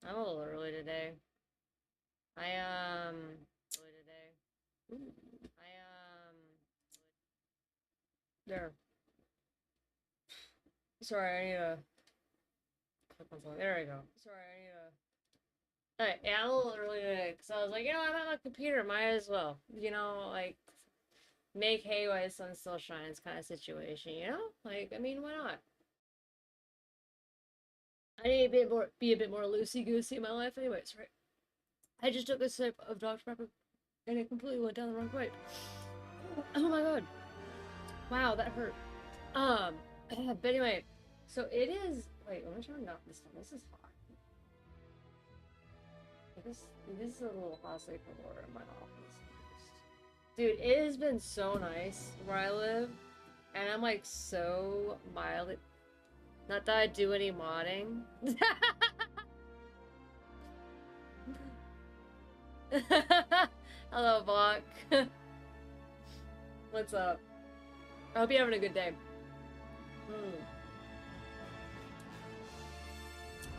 I'm a little early today. I early today. Ooh. There. Sorry, I need to click on something. There we go. Sorry, I need to. Alright, yeah, I'm a little early today because I was like, I'm at my computer, might as well, like make hay while the sun still shines kind of situation, Like, I mean, why not? I need be a bit more loosey goosey in my life, anyways, right? I just took a sip of Dr. Pepper and it completely went down the wrong pipe. Oh my god. Wow, that hurt. Um, but anyway, so it is. Wait, let me turn down this one. This is hot. This is a little hot for water in my office. Dude, it has been so nice where I live, and I'm like so mild. Not that I do any modding. Hello, Bach. What's up? I hope you're having a good day.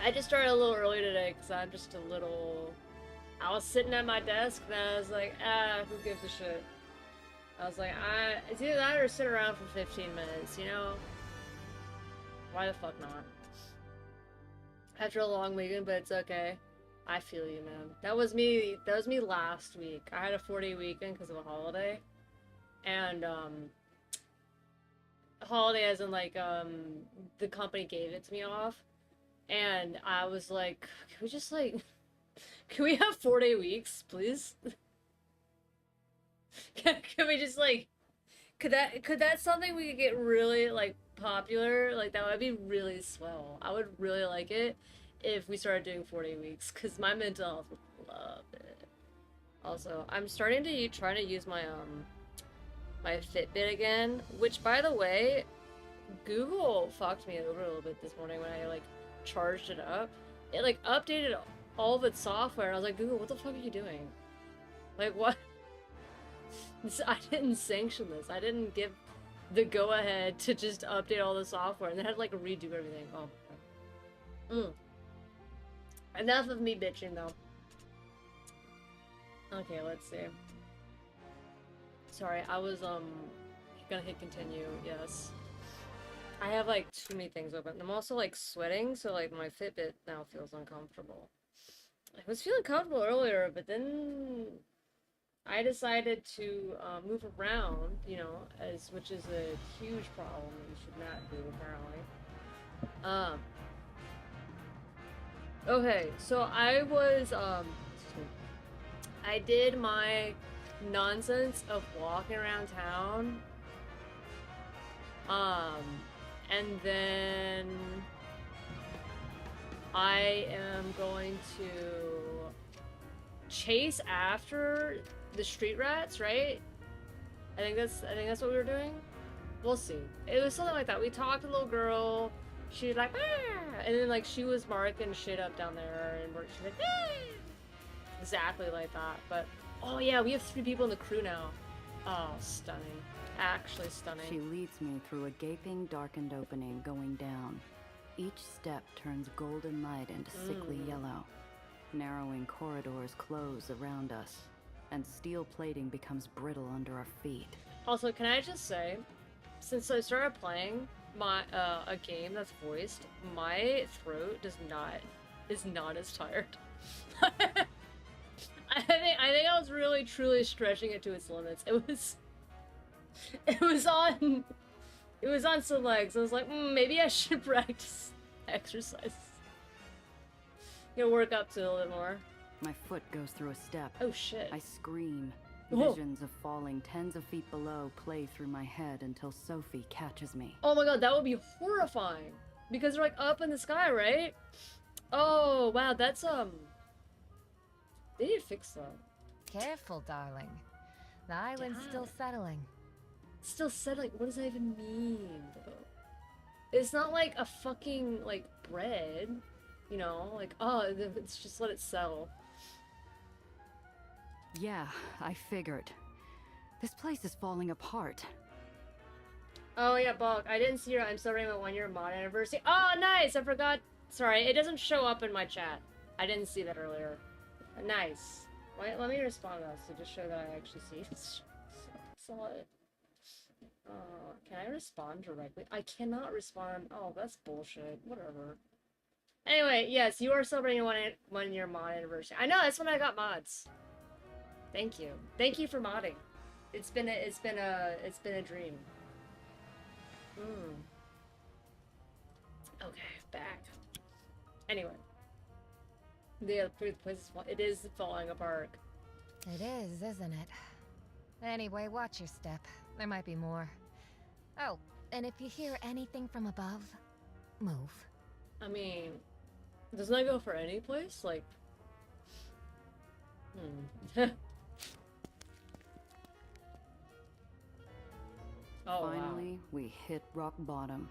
I just started a little early today because I'm just a little. I was sitting at my desk and I was like, who gives a shit? I was like, it's either that or sit around for 15 minutes, Why the fuck not? After a long weekend, but it's okay. I feel you, man. That was me last week. I had a 4-day weekend because of a holiday. And, holiday as in, like, the company gave it to me off. And I was like, can we just, like, can we have 4-day weeks, please? Can we just, like, could that something we could get really, like, popular? Like, that would be really swell. I would really like it if we started doing 4-day weeks, because my mental health would love it. Also, I'm starting to trying to use my Fitbit again, which, by the way, Google fucked me over a little bit this morning when I, like, charged it up. It, like, updated all of its software, and I was like, Google, what the fuck are you doing? Like, what? I didn't sanction this. I didn't give the go-ahead to just update all the software, and then had to, like, redo everything. Oh, my God. Enough of me bitching, though. Okay, let's see. Sorry, I was, gonna hit continue, yes. I have, like, too many things open. I'm also, like, sweating, so, like, my Fitbit now feels uncomfortable. I was feeling comfortable earlier, but then I decided to move around, which is a huge problem that you should not do, apparently. Okay, so I did my nonsense of walking around town, and then I am going to chase after the street rats, right? I think that's what we were doing. We'll see. It was something like that. We talked to the little girl. She was like, and then like she was marking shit up down there, and she's like, exactly like that. But oh yeah, we have 3 people in the crew now. Oh, stunning. Actually stunning. She leads me through a gaping, darkened opening going down. Each step turns golden light into sickly yellow. Narrowing corridors close around us, and steel plating becomes brittle under our feet. Also, can I just say, since I started playing a game that's voiced, my throat is not as tired. I think I was really truly stretching it to its limits. It was on some legs. I was like, maybe I should practice exercise. Work up to it a little more. My foot goes through a step. Oh shit. I scream. Whoa. Visions of falling tens of feet below play through my head until Sophie catches me. Oh my god, that would be horrifying. Because they're like up in the sky, right? Oh wow, that's they need to fix that. Careful, darling. The island's still settling. Still settling? What does that even mean, though? It's not like a fucking, like, bread. Like, oh, it's just let it settle. Yeah, I figured. This place is falling apart. Oh yeah, Bulk, I didn't see her. I'm celebrating my 1-year mod anniversary. Oh, nice! I forgot. Sorry, it doesn't show up in my chat. I didn't see that earlier. Nice. Wait, let me respond to that to just show that I actually saw it. Can I respond directly? I cannot respond. Oh, that's bullshit. Whatever. Anyway, yes, you are celebrating one year mod anniversary. I know, that's when I got mods. Thank you. Thank you for modding. It's been a dream. Okay, back. Anyway. The place it is falling apart. It is, isn't it? Anyway, watch your step. There might be more. Oh, and if you hear anything from above, move. I mean, doesn't that go for any place? Like, Oh, Finally, wow. we hit rock bottom.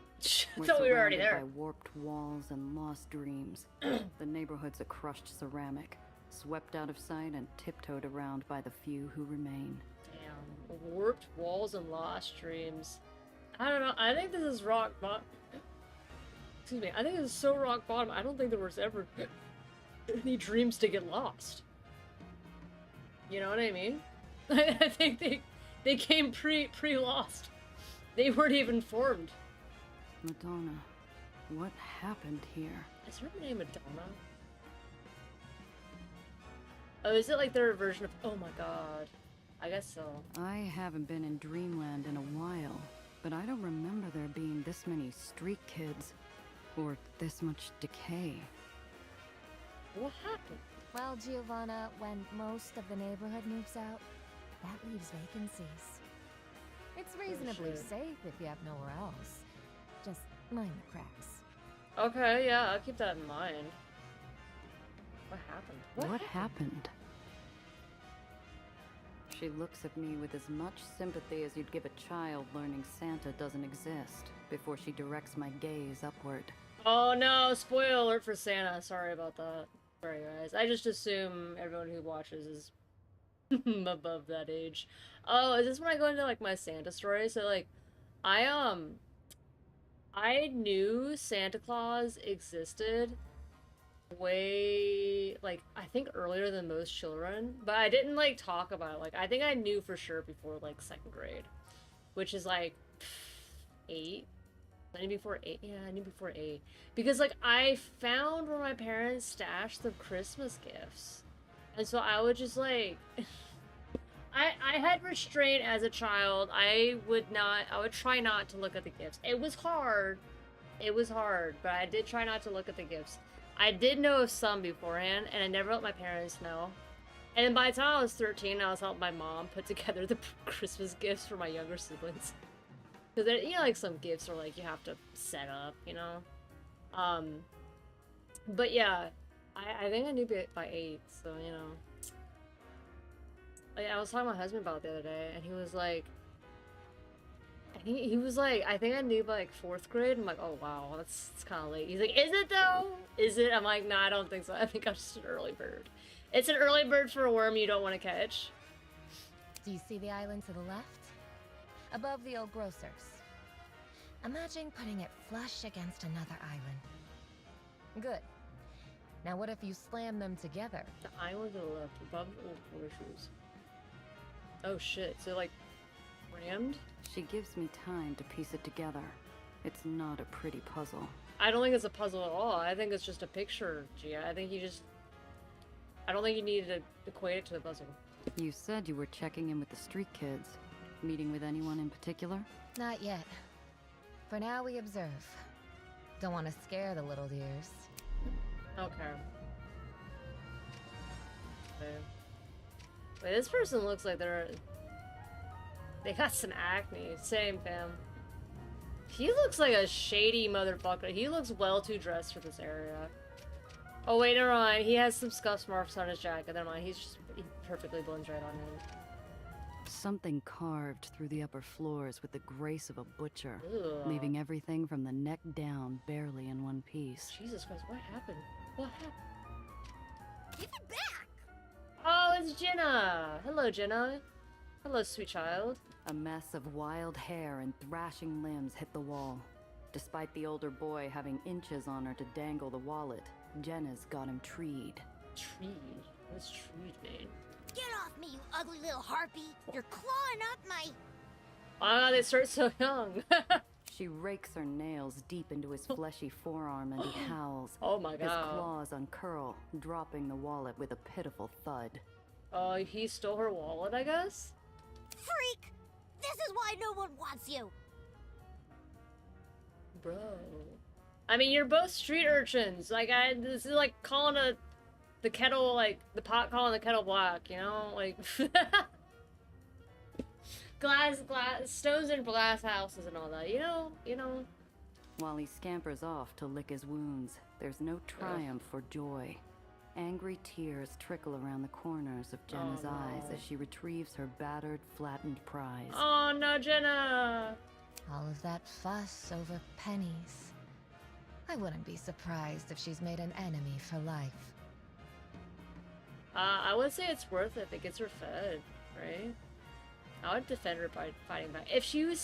I thought we were already surrounded there. by warped walls and lost dreams. The neighborhood's a crushed ceramic, swept out of sight and tiptoed around by the few who remain. Damn. Warped walls and lost dreams. I don't know. I think this is rock bottom. Excuse me. I think this is so rock bottom. I don't think there was ever any dreams to get lost. You know what I mean? I think they came pre-lost. They weren't even formed. Madonna, what happened here? Is her name Madonna? Oh, is it like their version of... Oh my god. I guess so. I haven't been in Dreamland in a while, but I don't remember there being this many street kids, or this much decay. What happened? Well, Giovanna, when most of the neighborhood moves out, that leaves vacancies. It's reasonably shit. safe if you have nowhere else. Just mind the cracks. Okay, yeah, I'll keep that in mind. What happened? What happened? She looks at me with as much sympathy as you'd give a child learning Santa doesn't exist, before she directs my gaze upward. Oh no, spoiler alert for Santa. Sorry about that. Sorry guys. I just assume everyone who watches is above that age. Oh, is this when I go into like my Santa story? So like I knew Santa Claus existed way like I think earlier than most children, but I didn't like talk about it. Like I think I knew for sure before like 2nd grade, which is like 8. I knew before 8. Yeah, I knew before 8 because like I found where my parents stashed the Christmas gifts, and so I would just like I had restraint as a child. I would try not to look at the gifts. It was hard, but I did try not to look at the gifts. I did know of some beforehand, and I never let my parents know. And by the time I was 13, I was helping my mom put together the Christmas gifts for my younger siblings. Because, you know, like some gifts are like you have to set up, you know? But yeah, I think I knew by 8, so, you know. Like, I was talking to my husband about it the other day, and he was like, I think I knew by like 4th grade. I'm like, oh wow, that's kind of late. He's like, is it though? Is it? I'm like, nah, I don't think so. I think I'm just an early bird. It's an early bird for a worm you don't want to catch. Do you see the island to the left? Above the old grocer's. Imagine putting it flush against another island. Good. Now what if you slam them together? The island to the left, above the old groceries. Oh shit, so like, rammed? She gives me time to piece it together. It's not a pretty puzzle. I don't think it's a puzzle at all. I think it's just a picture, Gia. I don't think you need to equate it to a puzzle. You said you were checking in with the street kids. Meeting with anyone in particular? Not yet. For now, we observe. Don't want to scare the little dears. Okay. Wait, this person looks like they got some acne. Same, fam. He looks like a shady motherfucker. He looks well too dressed for this area. Oh wait, never mind. He has some scuff marks on his jacket. Never mind. He perfectly blends right on him. Something carved through the upper floors with the grace of a butcher, Ugh. leaving everything from the neck down barely in one piece. Jesus Christ, what happened? What happened? Give it back! Oh, it's Jenna! Hello, Jenna. Hello, sweet child. A mess of wild hair and thrashing limbs hit the wall. Despite the older boy having inches on her to dangle the wallet, Jenna's got him treed. Treed? What's treed mean? Get off me, you ugly little harpy! You're clawing up my... Oh, they start so young. She rakes her nails deep into his fleshy forearm and he howls. Oh my god. His claws uncurl, dropping the wallet with a pitiful thud. Oh, he stole her wallet, I guess? Freak! This is why no one wants you! Bro. I mean, you're both street urchins. Like, this is like calling the kettle, like, the pot calling the kettle black, you know? Like, glass, stones in glass houses and all that, you know? While he scampers off to lick his wounds, there's no triumph or joy. Angry tears trickle around the corners of Jenna's eyes as she retrieves her battered, flattened prize. Oh no, Jenna! All of that fuss over pennies. I wouldn't be surprised if she's made an enemy for life. I would say it's worth it if it gets her fed, right? I would defend her by fighting back. If he was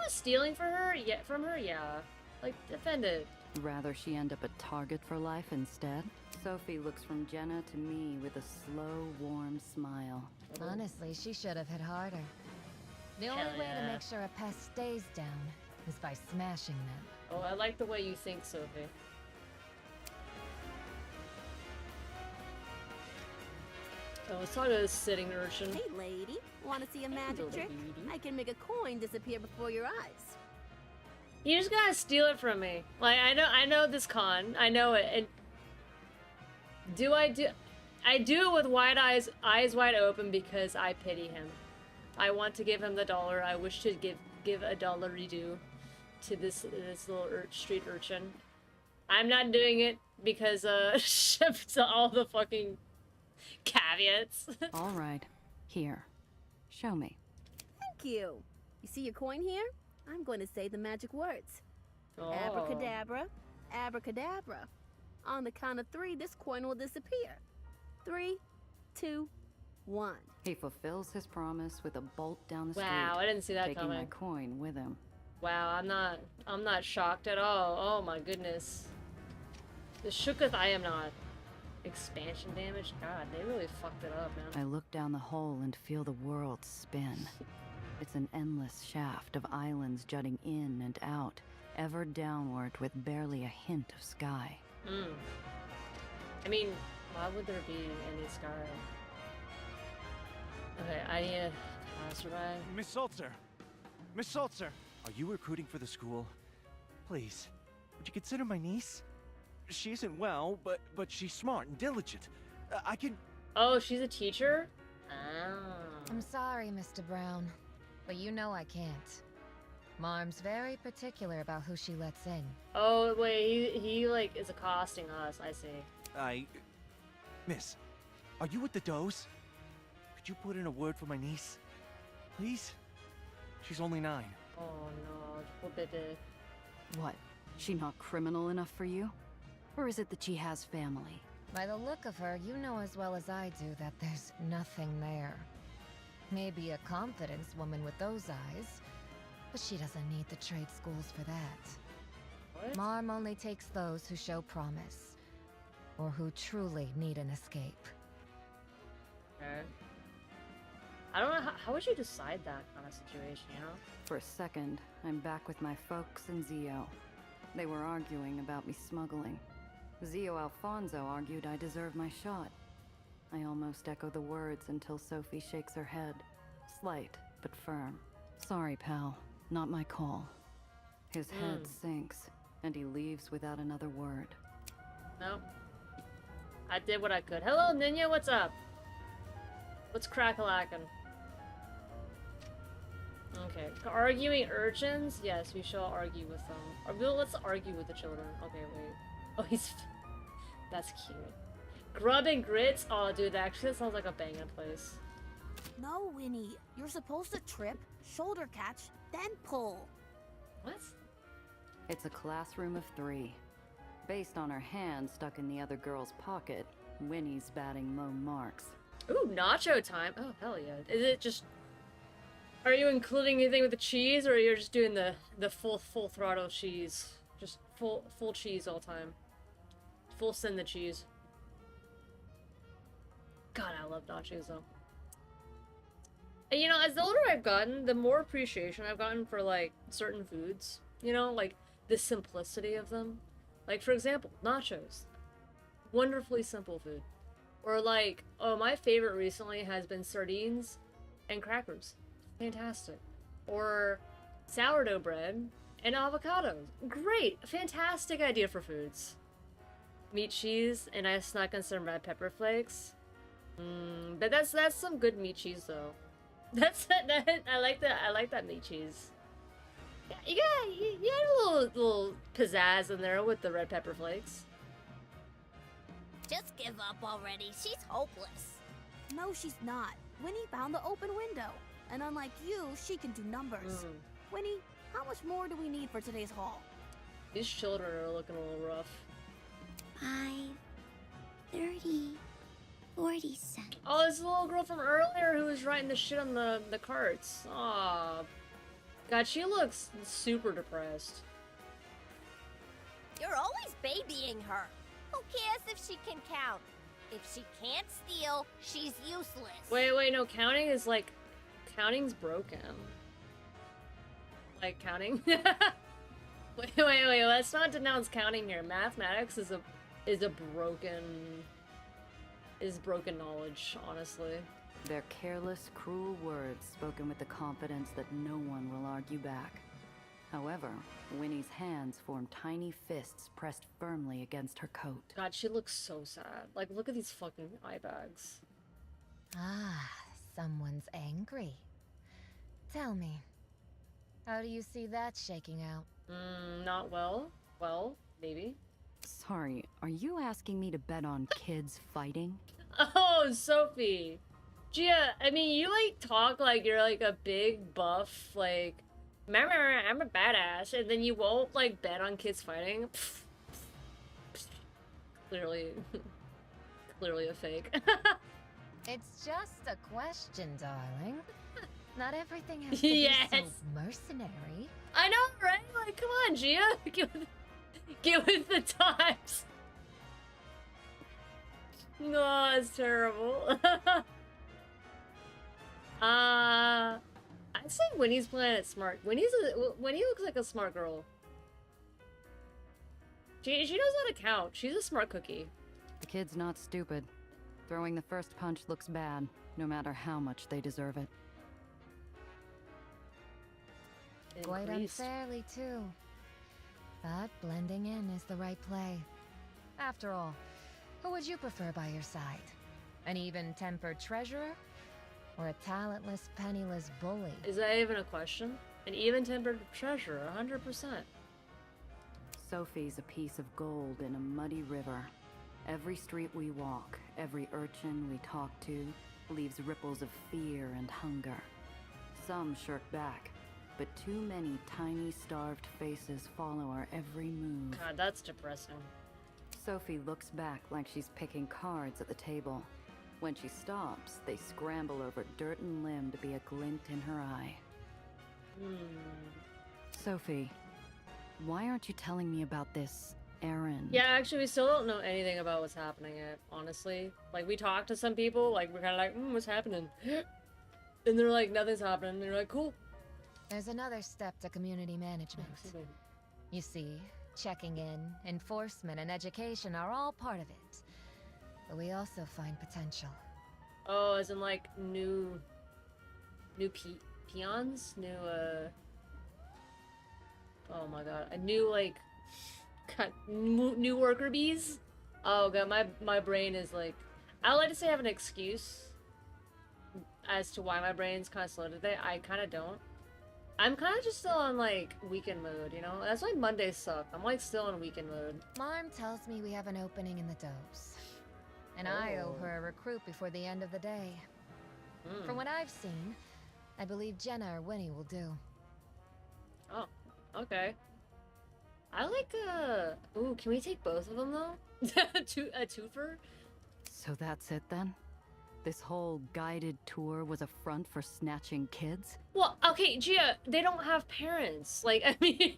stealing from her, yeah. Like, defend it. Rather she end up a target for life instead? Sophie looks from Jenna to me with a slow, warm smile. Honestly, she should have hit harder. The only way to make sure a pest stays down is by smashing them. Oh, I like the way you think, Sophie. Oh, let's talk to this sitting urchin. Hey, lady. Want to see a magic trick? I can make a coin disappear before your eyes. You just gotta steal it from me. Like, I know this con. I know it. And I do it with eyes wide open because I pity him. I want to give him the dollar. I wish to give a dollar redo to this little street urchin. I'm not doing it because ships all the fucking caveats. All right, here. Show me. Thank you. You see your coin here? I'm going to say the magic words. Oh. Abracadabra, abracadabra. On the count of 3, this coin will disappear. 3, 2, 1. He fulfills his promise with a bolt down the street. Wow, I didn't see that taking coming. my coin with him. Wow, I'm not shocked at all. Oh my goodness. The shooketh I am not. Expansion damage? God, they really fucked it up, man. I look down the hole and feel the world spin. It's an endless shaft of islands jutting in and out, ever downward with barely a hint of sky. I mean, why would there be any sky? Okay, I need to survive. Miss Saltzer! Miss Saltzer! Are you recruiting for the school? Please, would you consider my niece? She isn't well, but she's smart and diligent. I can... Oh, she's a teacher? Oh. I'm sorry, Mr. Brown, but you know I can't. Marm's very particular about who she lets in. Oh, wait, he like, is accosting us, I see. Miss, are you with the Does? Could you put in a word for my niece? Please? She's only 9. Oh no, poor baby. What? She not criminal enough for you? Or is it that she has family? By the look of her, you know as well as I do that there's nothing there. Maybe a confidence woman with those eyes, but she doesn't need the trade schools for that. What? Marm only takes those who show promise, or who truly need an escape. Okay. I don't know, how would you decide that kind of situation, you know? For a second, I'm back with my folks and Zio. They were arguing about me smuggling. Zio Alfonso argued I deserve my shot. I almost echo the words until Sophie shakes her head. Slight, but firm. Sorry, pal. Not my call. His head sinks, and he leaves without another word. Nope. I did what I could. Hello, Ninya, what's up? What's crack-a-lackin'? Okay. Arguing urchins? Yes, we shall argue with them. Or let's argue with the children. Okay, wait. Oh, he's... That's cute. Grub and grits? Oh, dude, actually, that sounds like a banging place. No, Winnie. You're supposed to trip, shoulder catch, then pull. What? It's a classroom of 3. Based on her hand stuck in the other girl's pocket, Winnie's batting low marks. Ooh, nacho time. Oh, hell yeah. Is it just... Are you including anything with the cheese, or you're just doing the full throttle cheese? Just full cheese all time. Full send the cheese. God, I love nachos though. And you know, as the older I've gotten, the more appreciation I've gotten for like certain foods. You know, like the simplicity of them. Like for example, nachos. Wonderfully simple food. Or like, oh, my favorite recently has been sardines and crackers. Fantastic. Or sourdough bread and avocados. Great. Fantastic idea for foods. Meat cheese, and I snuck in some red pepper flakes. But that's some good meat cheese though. I like that meat cheese. Yeah, you had a little pizzazz in there with the red pepper flakes. Just give up already. She's hopeless. No, she's not. Winnie found the open window. And unlike you, she can do numbers. Winnie, how much more do we need for today's haul? These children are looking a little rough. 5, 30, 40 cents. Oh, this little girl from earlier who was writing the shit on the carts. Aw. God, she looks super depressed. You're always babying her. Who cares if she can count? If she can't steal, she's useless. Wait, no, counting is like... Counting's broken. Like, counting? wait, let's not denounce counting here. Mathematics is broken knowledge, honestly. They're careless, cruel words spoken with the confidence that no one will argue back. However, Winnie's hands form tiny fists pressed firmly against her coat. God, she looks so sad. Like, look at these fucking eye bags. Ah, someone's angry. Tell me, how do you see that shaking out? Not well. Well, maybe. Sorry, are you asking me to bet on kids fighting? Oh, Sophie. Gia, I mean, you, like, talk like you're, like, a big buff, like... I'm a badass, and then you won't, like, bet on kids fighting? Clearly a fake. It's just a question, darling. Not everything has to be so mercenary. I know, right? Like, come on, Gia. Get with the times. No, it's terrible. I'd say Winnie's playing it smart. Winnie looks like a smart girl. She knows how to count. She's a smart cookie. The kid's not stupid. Throwing the first punch looks bad, no matter how much they deserve it. Quite unfairly, too. But blending in is the right play. After all, who would you prefer by your side? An even-tempered treasurer? Or a talentless, penniless bully? Is that even a question? An even-tempered treasure, 100%. Sophie's a piece of gold in a muddy river. Every street we walk, every urchin we talk to, leaves ripples of fear and hunger. Some shirk back, but too many tiny, starved faces follow our every move. God, that's depressing. Sophie looks back like she's picking cards at the table. When she stops, they scramble over dirt and limb to be a glint in her eye. Sophie, why aren't you telling me about this errand? Yeah, actually, we still don't know anything about what's happening yet, honestly. Like, we talked to some people, like, we're kind of like, what's happening? And they're like, nothing's happening. And they're like, cool. There's another step to community management. You see, checking in, enforcement, and education are all part of it. But we also find potential. Oh, as in like new peons? Oh my god, a new like new worker bees? Oh god, my brain is like, I like to say I have an excuse as to why my brain's kind of slow today. I kind of don't. I'm kind of just still on like weekend mode, you know? That's why Mondays suck. I'm like still in weekend mode. Marm tells me we have an opening in the Dopes. And I owe her a recruit before the end of the day. From what I've seen, I believe Jenna or Winnie will do. Oh, okay. I like, ooh, can we take both of them, though? A twofer? So that's it, then? This whole guided tour was a front for snatching kids? Well, okay, Gia, they don't have parents. Like, I mean...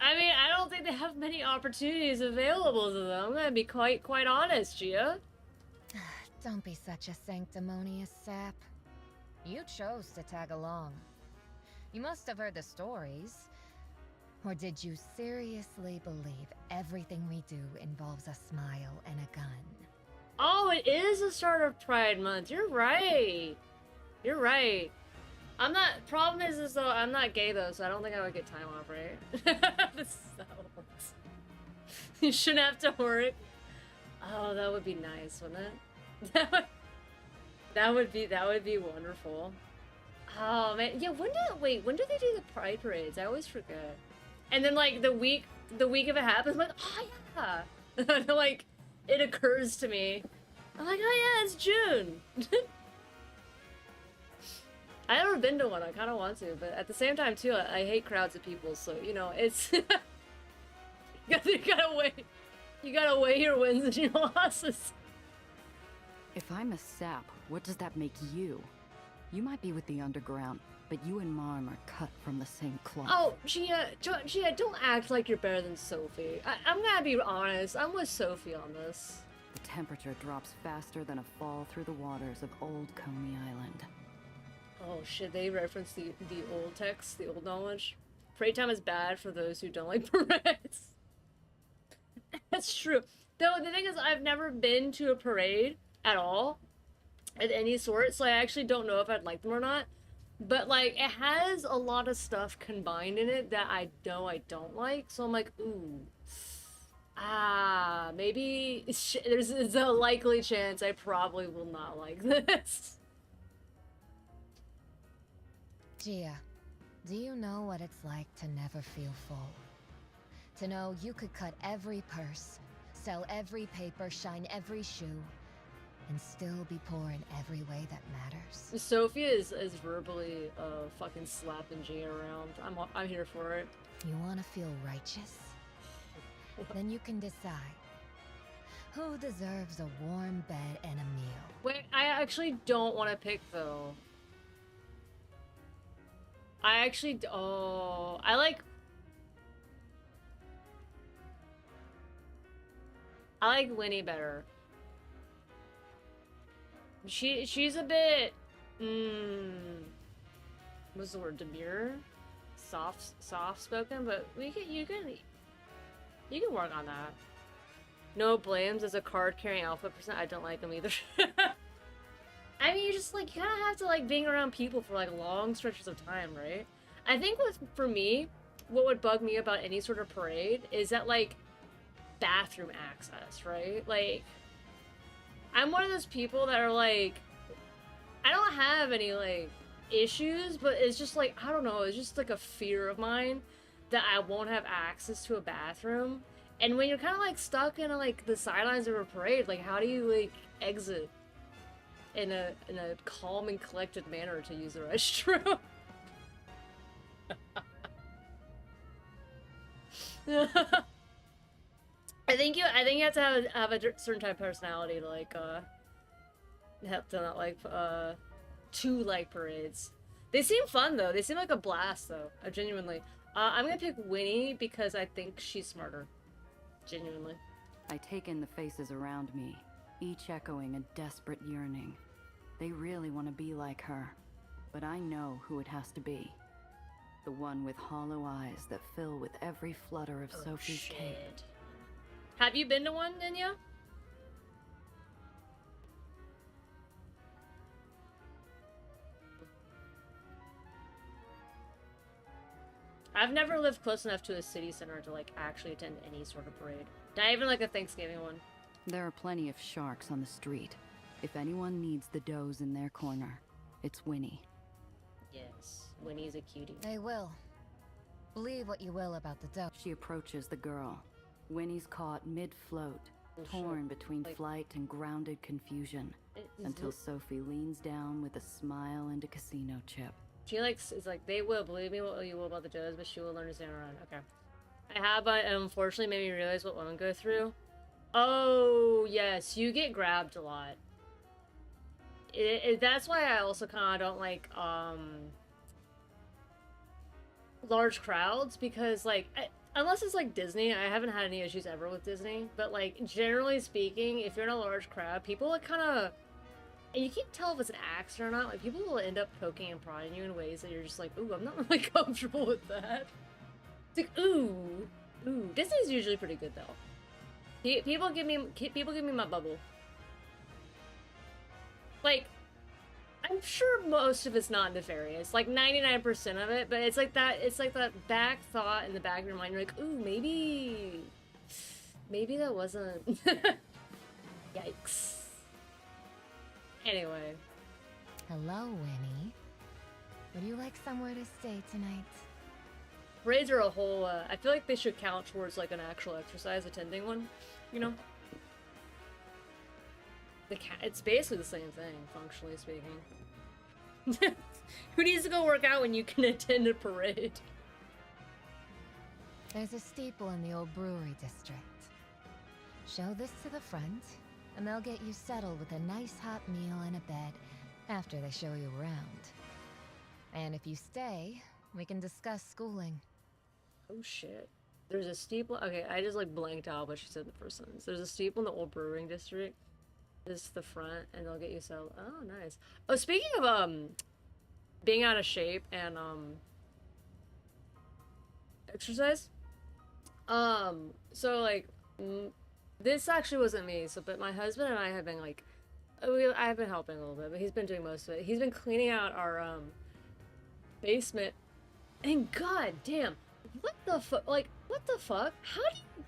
I mean, I don't think they have many opportunities available to them. I'm gonna be quite honest, Gia. Don't be such a sanctimonious sap. You chose to tag along. You must have heard the stories. Or did you seriously believe everything we do involves a smile and a gun? Oh, it is the start of Pride Month. You're right. You're right. I'm not. Problem is though I'm not gay though, so I don't think I would get time off, right? This is how it works. You shouldn't have to work. Oh, that would be nice, wouldn't it? That would be wonderful. Oh man, yeah. When do they do the Pride parades? I always forget. And then like the week if it happens, I'm like, oh yeah. And, like it occurs to me. I'm like, oh yeah, it's June. I've never been to one. I kind of want to, but at the same time too, I hate crowds of people. So you know, it's you gotta weigh your wins and your losses. If I'm a sap, what does that make you? You might be with the underground, but you and Marm are cut from the same cloth. Oh, Gia, don't act like you're better than Sophie. I'm gonna be honest. I'm with Sophie on this. The temperature drops faster than a fall through the waters of Old Coney Island. Oh shit, they reference the old text, the old knowledge. Parade time is bad for those who don't like parades. That's true. Though the thing is, I've never been to a parade at all, at any sort, so I actually don't know if I'd like them or not. But like, it has a lot of stuff combined in it that I know I don't like, so I'm like, ooh. Maybe there's a likely chance I probably will not like this. Gia, do you know what it's like to never feel full? To know you could cut every purse, sell every paper, shine every shoe, and still be poor in every way that matters? Sophie is verbally fucking slapping Gia around. I'm here for it. You want to feel righteous? Then you can decide. Who deserves a warm bed and a meal? Wait, I actually don't want to pick though. I like Winnie better. She's a bit what's the word, demure? Soft spoken, but you can work on that. No blames as a card carrying alpha percent. I don't like them either. I mean, you kind of have to like being around people for like long stretches of time, right? I think for me, what would bug me about any sort of parade is that like bathroom access, right? Like, I'm one of those people that are like, I don't have any like issues, but it's just like, I don't know, it's just like a fear of mine that I won't have access to a bathroom. And when you're kind of like stuck in like the sidelines of a parade, like how do you like exit in a calm and collected manner to use the restroom? I think you have to have a certain type of personality to like have to not like to like parades. They seem fun though. They seem like a blast though. Genuinely. I'm gonna pick Winnie because I think she's smarter. Genuinely. I take in the faces around me, each echoing a desperate yearning. They really want to be like her, but I know who it has to be. The one with hollow eyes that fill with every flutter of Sophie's cape. Have you been to one, Ninya? I've never lived close enough to a city center to like actually attend any sort of parade. Not even like a Thanksgiving one. There are plenty of sharks on the street. If anyone needs the does in their corner, it's Winnie. Yes, Winnie's a cutie. They will. Believe what you will about the dough. She approaches the girl. Winnie's caught mid-float, torn between like, flight and grounded confusion, until Sophie leans down with a smile and a casino chip. She is like, they will, believe me what you will about the does, but she will learn to stand around. Okay. I have, unfortunately made me realize what women go through. Oh, yes, you get grabbed a lot. That's why I also kind of don't like, large crowds, because, like, unless it's like Disney, I haven't had any issues ever with Disney. But like generally speaking, if you're in a large crowd, people like kind of, and you can't tell if it's an accident or not. Like people will end up poking and prodding you in ways that you're just like, ooh, I'm not really comfortable with that. It's like, ooh. Disney's usually pretty good though. People give me my bubble. Like, I'm sure most of it's not nefarious, like 99% of it, but it's like that back thought in the back of your mind. You're like, ooh, maybe that wasn't. Yikes. Anyway. Hello, Winnie. Would you like somewhere to stay tonight? Parades are a whole, I feel like they should count towards like an actual exercise, attending one, you know? It's basically the same thing, functionally speaking. Who needs to go work out when you can attend a parade? There's a steeple in the old brewery district. Show this to the front, and they'll get you settled with a nice hot meal and a bed after they show you around. And if you stay, we can discuss schooling. Oh shit. There's a steeple. Okay, I just like blanked out what she said in the first sentence. There's a steeple in the old brewing district. This is the front, and they'll get you settled. Oh, nice. Oh, speaking of being out of shape and exercise. So like this actually wasn't me. So, but my husband and I have been like, I've been helping a little bit, but he's been doing most of it. He's been cleaning out our basement, and god damn, what the fuck? Like, what the fuck? How do you?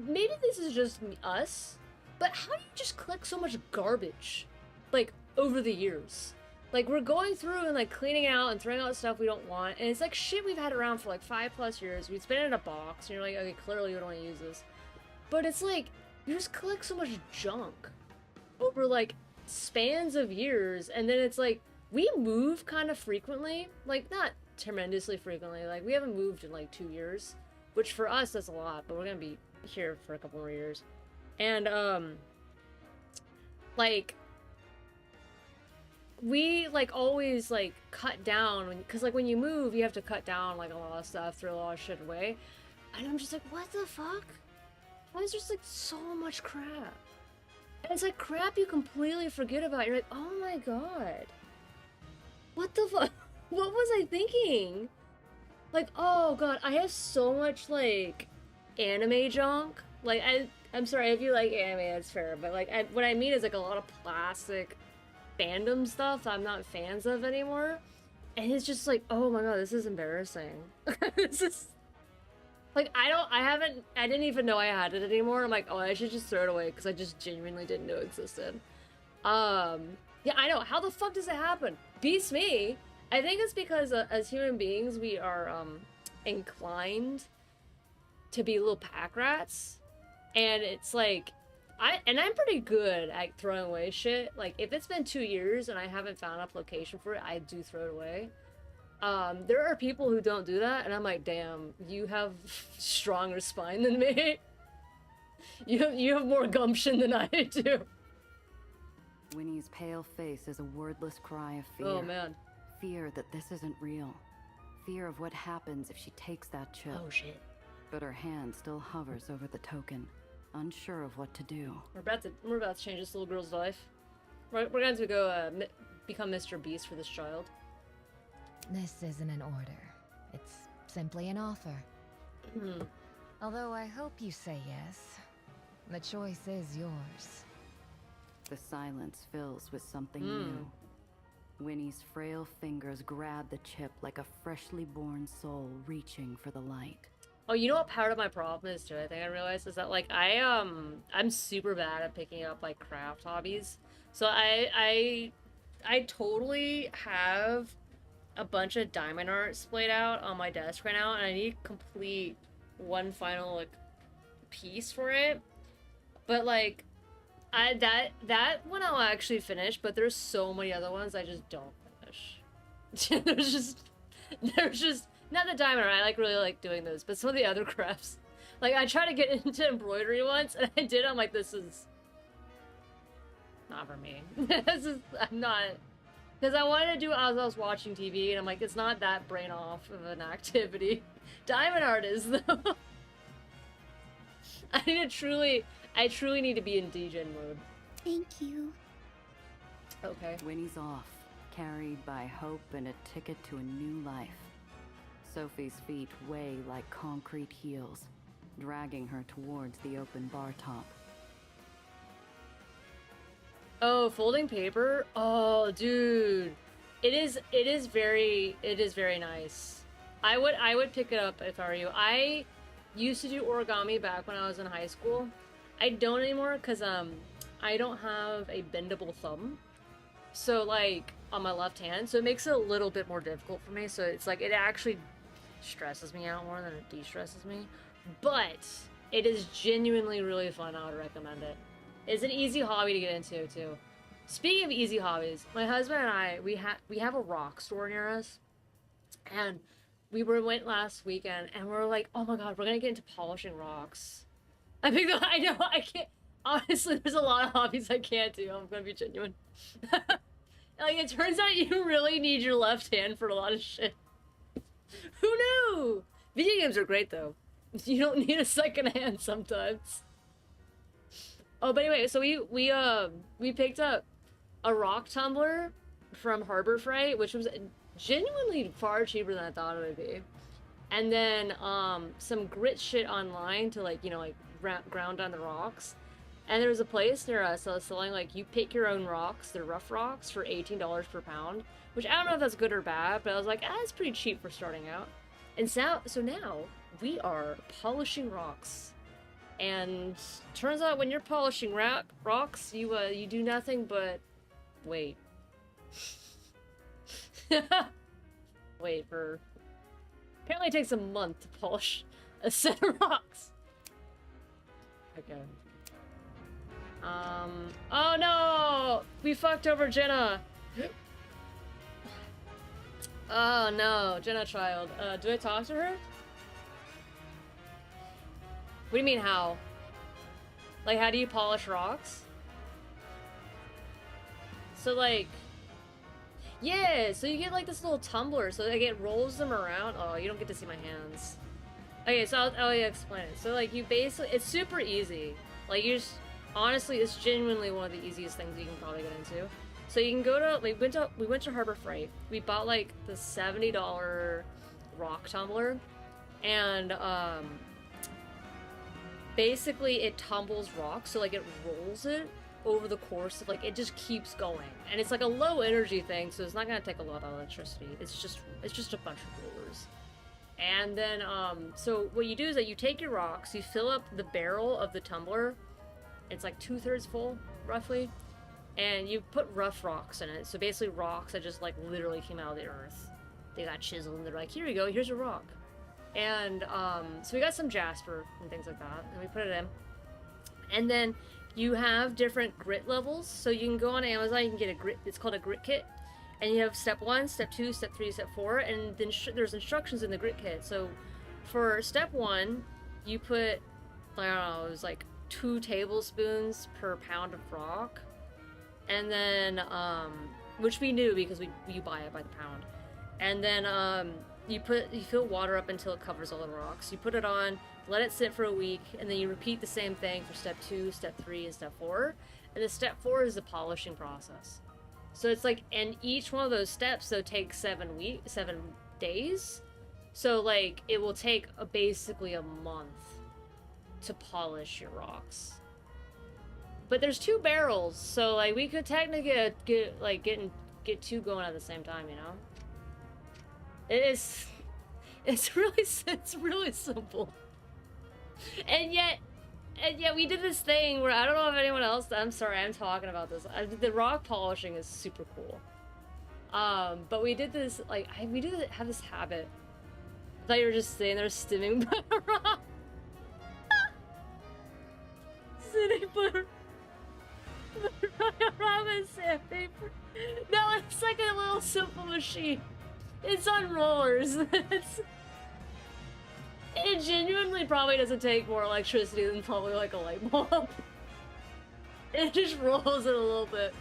Maybe this is just us, but how do you just collect so much garbage, like over the years? Like we're going through and like cleaning out and throwing out stuff we don't want, and it's like shit we've had around for like 5+ years. We've been in a box, and you're like, okay, clearly we don't want to use this, but it's like you just collect so much junk over like spans of years, and then it's like we move kind of frequently, like not tremendously frequently. Like we haven't moved in like 2 years, which for us that's a lot, but we're gonna be here for a couple more years, and like we like always like cut down because like when you move you have to cut down like a lot of stuff, throw a lot of shit away, and I'm just like, what the fuck? Why is there just like so much crap? And it's like crap you completely forget about. You're like, oh my god, what the fuck? What was I thinking? Like, oh god, I have so much like anime junk. Like I'm sorry if you like anime, that's fair, but like what I mean is like a lot of plastic fandom stuff I'm not fans of anymore, and it's just like, oh my god, this is embarrassing. This is like I didn't even know I had it anymore. I'm like, oh, I should just throw it away because I just genuinely didn't know it existed. Yeah, I know. How the fuck does it happen? Beats me. I think it's because as human beings we are inclined to be little pack rats, and it's like I'm pretty good at throwing away shit. Like if it's been 2 years and I haven't found a location for it, I do throw it away. There are people who don't do that, and I'm like, damn, you have stronger spine than me. You have more gumption than I do. Winnie's pale face is a wordless cry of fear. Oh man. Fear that this isn't real. Fear of what happens if she takes that chip. Oh shit. But her hand still hovers over the token, unsure of what to do. We're about to change this little girl's life. We're going to go become Mr. Beast for this child. This isn't an order. It's simply an offer. Although I hope you say yes. The choice is yours. The silence fills with something new. Winnie's frail fingers grab the chip like a freshly born soul reaching for the light. Oh, you know what part of my problem is too, I think I realized, is that like I'm super bad at picking up like craft hobbies. So I totally have a bunch of diamond art splayed out on my desk right now, and I need to complete one final like piece for it. But like that one I'll actually finish, but there's so many other ones I just don't finish. there's just not the diamond art, I really like doing those, but some of the other crafts. Like I tried to get into embroidery once, and I did. I'm like, this is not for me. I'm not Because I wanted to do it as I was watching TV, and I'm like, it's not that brain off of an activity. Diamond art is, though. I truly need to be in degen mode. Thank you. Okay. Winnie's off, carried by hope and a ticket to a new life. Sophie's feet weigh like concrete heels, dragging her towards the open bar top. Oh, folding paper? Oh, dude. It is very nice. I would pick it up if I were you. I used to do origami back when I was in high school. I don't anymore because I don't have a bendable thumb. So like on my left hand, so it makes it a little bit more difficult for me. So it's like it actually stresses me out more than it de-stresses me. But it is genuinely really fun. I would recommend it. It's an easy hobby to get into too. Speaking of easy hobbies, my husband and I we have a rock store near us, and we went last weekend, and we're like, oh my god, we're gonna get into polishing rocks. I know I can't. Honestly, there's a lot of hobbies I can't do. I'm gonna be genuine. Like it turns out you really need your left hand for a lot of shit. Who knew? Video games are great though. You don't need a second hand sometimes. Oh, but anyway, so we picked up a rock tumbler from Harbor Freight, which was genuinely far cheaper than I thought it would be. And then some grit shit online to like, you know, like ground down the rocks. And there was a place near us that was selling like you pick your own rocks, they're rough rocks for $18 per pound, which I don't know if that's good or bad, but I was like, it's pretty cheap for starting out. And so now we are polishing rocks. And turns out when you're polishing rocks, you do nothing but wait. Wait for... Apparently it takes a month to polish a set of rocks. Okay. Oh no! We fucked over Jenna! Oh no, Jenna child. Do I talk to her? What do you mean, how? Like, how do you polish rocks? So, like... Yeah, so you get, like, this little tumbler, so, like, it rolls them around. Oh, you don't get to see my hands. Okay, so I'll explain it. So, like, you basically... It's super easy. Like, you just... Honestly, it's genuinely one of the easiest things you can probably get into. So you can go to... We went to Harbor Freight. We bought, like, the $70 rock tumbler. And, basically it tumbles rocks, so like it rolls it over the course of like it just keeps going, and it's like a low energy thing, so it's not gonna take a lot of electricity. It's just a bunch of rollers. And then so what you do is that you take your rocks, you fill up the barrel of the tumbler, it's like 2/3 full roughly, and you put rough rocks in it. So basically rocks that just like literally came out of the earth. They got chiseled and they're like, here you go, here's a rock. And so we got some jasper and things like that, and we put it in. And then you have different grit levels, so you can go on Amazon, you can get a grit, it's called a grit kit, and you have step 1, step 2, step 3, step 4, and then there's instructions in the grit kit. So for step 1, you put, I don't know, it was like 2 tablespoons per pound of rock, and then which we knew because you buy it by the pound. And then you fill water up until it covers all the rocks. You put it on, let it sit for a week, and then you repeat the same thing for step 2, step 3, and step 4. And then step 4 is the polishing process. So it's like, and each one of those steps though takes 7 days. So like it will take basically a month to polish your rocks. But there's 2 barrels, so like we could technically get 2 going at the same time, you know? It's really simple. And yet we did this thing where I don't know if anyone else, I'm sorry, I'm talking about this. The rock polishing is super cool. But we did this, like, we have this habit. I thought you were just sitting there stimming by a rock. Sitting by a rock and sandpaper. No, it's like a little simple machine. It's on rollers. It genuinely probably doesn't take more electricity than probably like a light bulb. It just rolls it a little bit.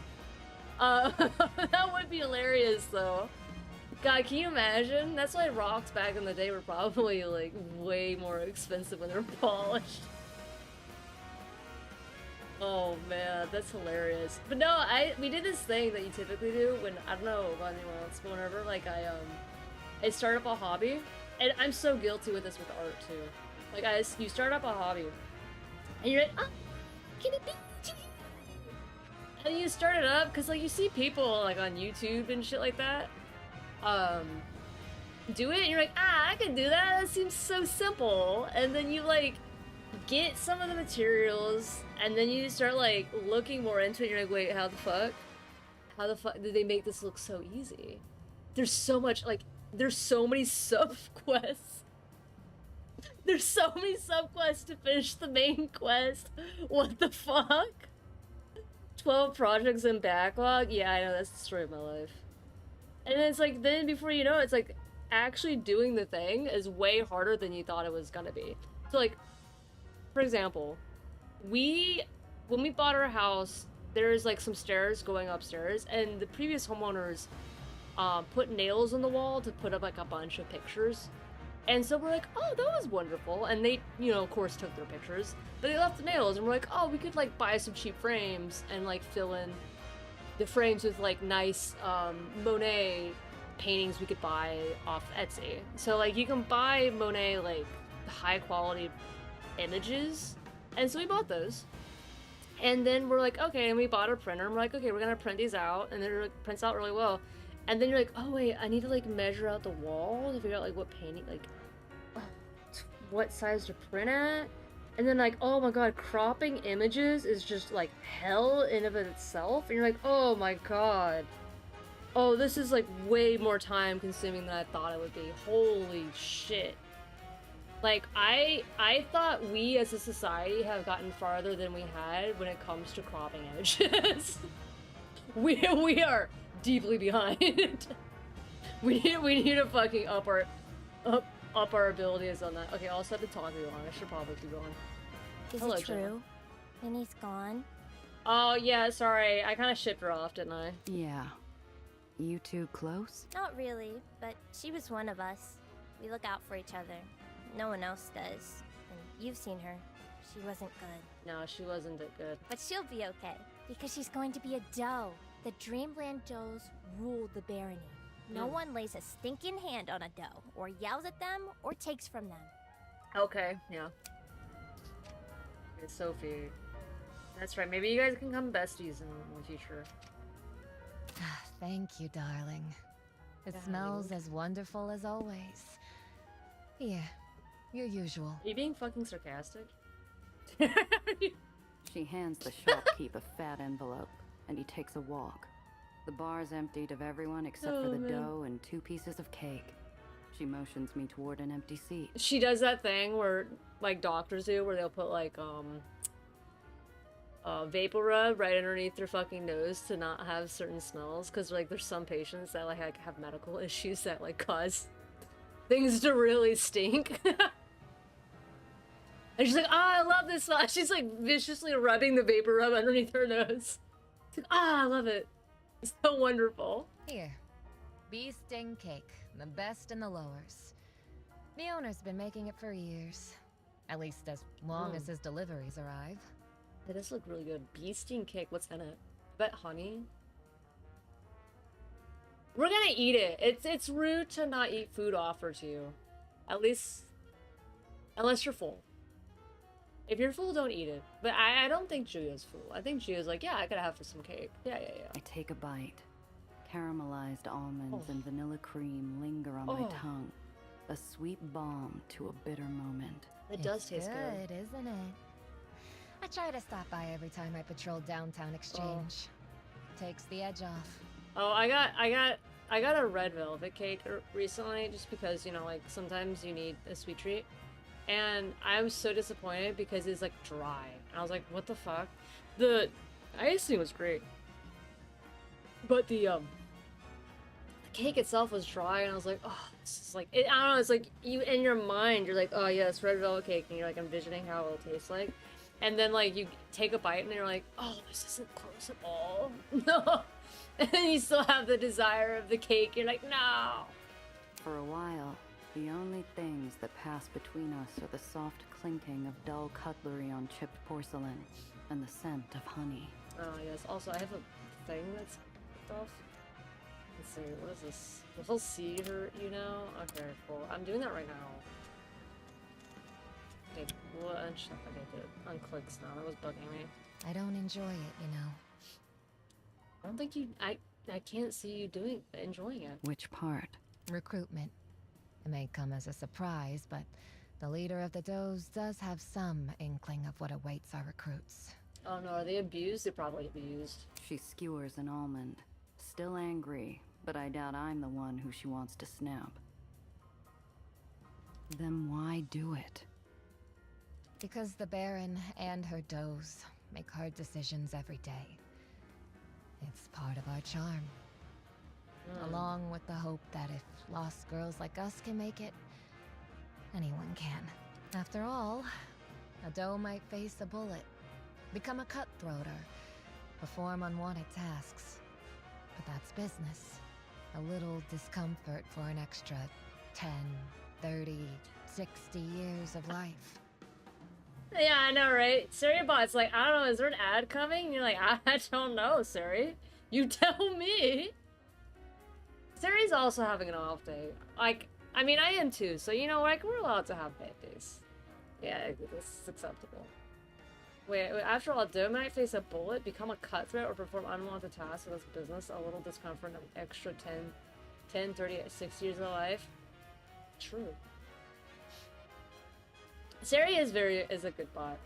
That would be hilarious, though. God, can you imagine? That's why rocks back in the day were probably, like, way more expensive when they were polished. Oh man, that's hilarious. But no, we did this thing that you typically do when, I don't know about anyone else, but whenever, like, I start up a hobby, and I'm so guilty with this with art, too. Like, you start up a hobby, and you're like, oh, can it be? And you start it up, because, like, you see people, like, on YouTube and shit like that, do it, and you're like, I can do that, that seems so simple. And then you, like, get some of the materials, and then you start, like, looking more into it, and you're like, wait, how the fuck did they make this look so easy? There's so much, like, there's so many sub-quests. There's so many sub-quests to finish the main quest. What the fuck? 12 projects in backlog? Yeah, I know, that's the story of my life. And it's like, then before you know it, it's like, actually doing the thing is way harder than you thought it was gonna be. So, like, for example, when we bought our house, there's like some stairs going upstairs, and the previous homeowners put nails on the wall to put up like a bunch of pictures. And so we're like, oh, that was wonderful. And they, you know, of course took their pictures, but they left the nails, and we're like, oh, we could like buy some cheap frames and like fill in the frames with like nice Monet paintings we could buy off Etsy. So like you can buy Monet like high quality images, and so we bought those. And then we're like, okay, and we bought a printer, and we're like, okay, we're gonna print these out, and then it like, prints out really well. And then you're like, oh wait, I need to like measure out the wall to figure out like what painting, like what size to print at. And then like, oh my god, cropping images is just like hell in of itself. And you're like, oh my god, oh, this is like way more time consuming than I thought it would be. Holy shit. Like, I thought we as a society have gotten farther than we had when it comes to cropping images. we are deeply behind. we need to fucking up our abilities on that. Okay, I'll stop the talking on. I should probably keep going. Is Hello, it true? Jenna. Minnie's gone? Oh yeah, sorry. I kind of shipped her off, didn't I? Yeah. You two close? Not really, but she was one of us. We look out for each other. No one else does. And you've seen her. She wasn't good. No, she wasn't that good. But she'll be okay, because she's going to be a doe. The Dreamland does rule the barony. No one lays a stinking hand on a doe, or yells at them, or takes from them. Okay, yeah. Okay, Sophie. That's right. Maybe you guys can become besties in the future. Thank you, darling. It smells as wonderful as always. Yeah, your usual. Are you being fucking sarcastic? She hands the shopkeep a fat envelope, and he takes a walk. The bar's emptied of everyone except for the dough and 2 pieces of cake. She motions me toward an empty seat. She does that thing where, like doctors do, where they'll put like, vapor rub right underneath their fucking nose to not have certain smells, because like there's some patients that like have medical issues that like cause things to really stink. And she's like, oh, I love this smell. She's like viciously rubbing the vapor rub underneath her nose. She's like, I love it. It's so wonderful. Here, bee sting cake, the best in the lowers. The owner's been making it for years, at least as long as his deliveries arrive. It does look really good. Bee sting cake, what's in it? I bet honey. We're gonna eat it. It's rude to not eat food offered to you. At least, unless you're full. If you're full, don't eat it. But I don't think Julia's full. I think Julia's like, yeah, I could have some cake. Yeah. I take a bite. Caramelized almonds and vanilla cream linger on my tongue. A sweet balm to a bitter moment. It does taste good. Isn't it? I try to stop by every time I patrol downtown Exchange. Takes the edge off. Oh, I got a red velvet cake recently, just because, you know, like sometimes you need a sweet treat. And I was so disappointed because it's like dry. And I was like, what the fuck? The icing was great, but the cake itself was dry, and I was like, oh, this is like, I don't know, it's like, you, in your mind, you're like, oh yes, red velvet cake, and you're like envisioning how it'll taste like. And then like, you take a bite, and you're like, oh, this isn't close at all. No. And then you still have the desire of the cake. You're like, no. For a while, the only things that pass between us are the soft clinking of dull cutlery on chipped porcelain and the scent of honey. Oh, yes. Also, I have a thing that's off. Let's see. What is this? The whole sea hurt, you know? Okay, cool. I'm doing that right now. Okay, well, okay, good. Unclicks now. That was bugging me. I don't enjoy it, you know. I don't think you... I can't see you enjoying it. Which part? Recruitment. It may come as a surprise, but the leader of the does does have some inkling of what awaits our recruits. Oh no, are they abused? They're probably abused. She skewers an almond. Still angry, but I doubt I'm the one who she wants to snap. Then why do it? Because the Baron and her does make hard decisions every day. It's part of our charm. Along with the hope that if lost girls like us can make it, anyone can. After all, a doe might face a bullet, become a cutthroat, or perform unwanted tasks. But that's business. A little discomfort for an extra 10, 30, 60 years of life. Yeah, I know, right? Seriebot's like, I don't know, is there an ad coming? And you're like, I don't know, Siri. You tell me. Siri's also having an off day. Like, I mean, I am too, so you know, like, we're allowed to have bad days. Yeah, this is acceptable. Wait, after all, doe might face a bullet, become a cutthroat, or perform unwanted tasks in this business. A little discomfort, an extra 10, 30, 60 years of life. True. Siri is a good bot.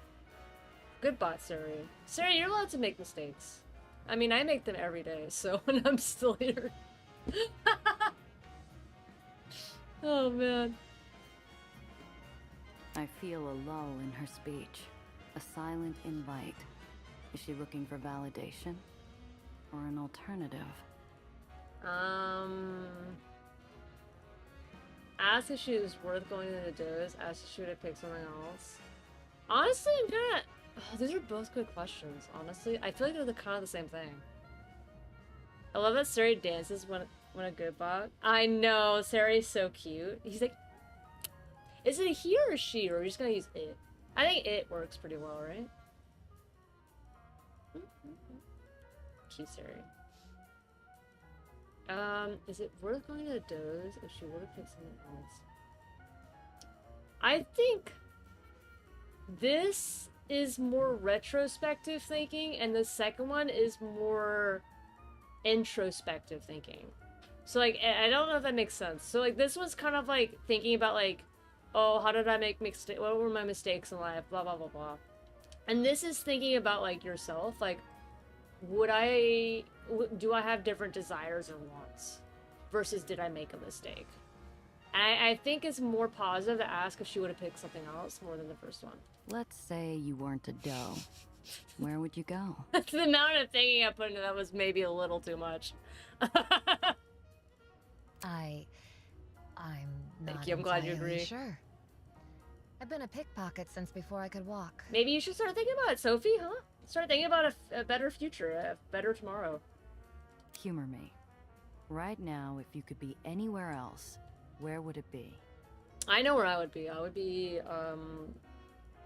Good bot, Siri. Siri, you're allowed to make mistakes. I mean, I make them every day, so when I'm still here. Oh, man. I feel a lull in her speech. A silent invite. Is she looking for validation? Or an alternative? Ask if she was worth going to the does. Ask if she would have picked something else. Honestly, I'm gonna... Oh, these are both good questions, honestly. I feel like they're kind of the same thing. I love that Sari dances when a good bot. I know, Sari's so cute. He's like... Is it a he or a she, or are you just gonna use it? I think it works pretty well, right? Cute Sari. Is it worth going to the does if she would have picked something else? I think this is more retrospective thinking, and the second one is more introspective thinking. So, like, I don't know if that makes sense. So, like, this was kind of, like, thinking about, like, oh, how did I make mistakes? What were my mistakes in life? Blah, blah, blah, blah. And this is thinking about, like, yourself. Like, do I have different desires and wants? Versus did I make a mistake? I think it's more positive to ask if she would have picked something else more than the first one. Let's say you weren't a doe. Where would you go? The amount of thinking I put into that was maybe a little too much. I'm not Thank you, I'm glad you entirely agree. Sure. I've been a pickpocket since before I could walk. Maybe you should start thinking about it, Sophie, huh? Start thinking about a better future, a better tomorrow. Humor me. Right now, if you could be anywhere else, where would it be? I know where I would be. I would be,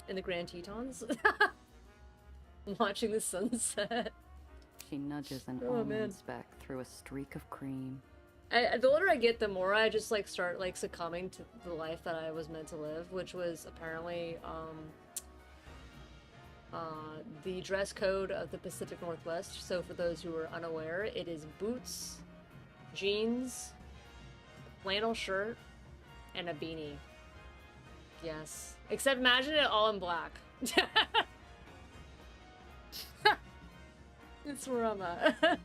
in the Grand Tetons. Watching the sunset. She nudges an Oh, almond man. speck through a streak of cream. The older I get, the more I just, like, start, like, succumbing to the life that I was meant to live, which was apparently, the dress code of the Pacific Northwest. So for those who are unaware, it is boots, jeans, flannel shirt, and a beanie. Yes. Except imagine it all in black. That's where I'm at.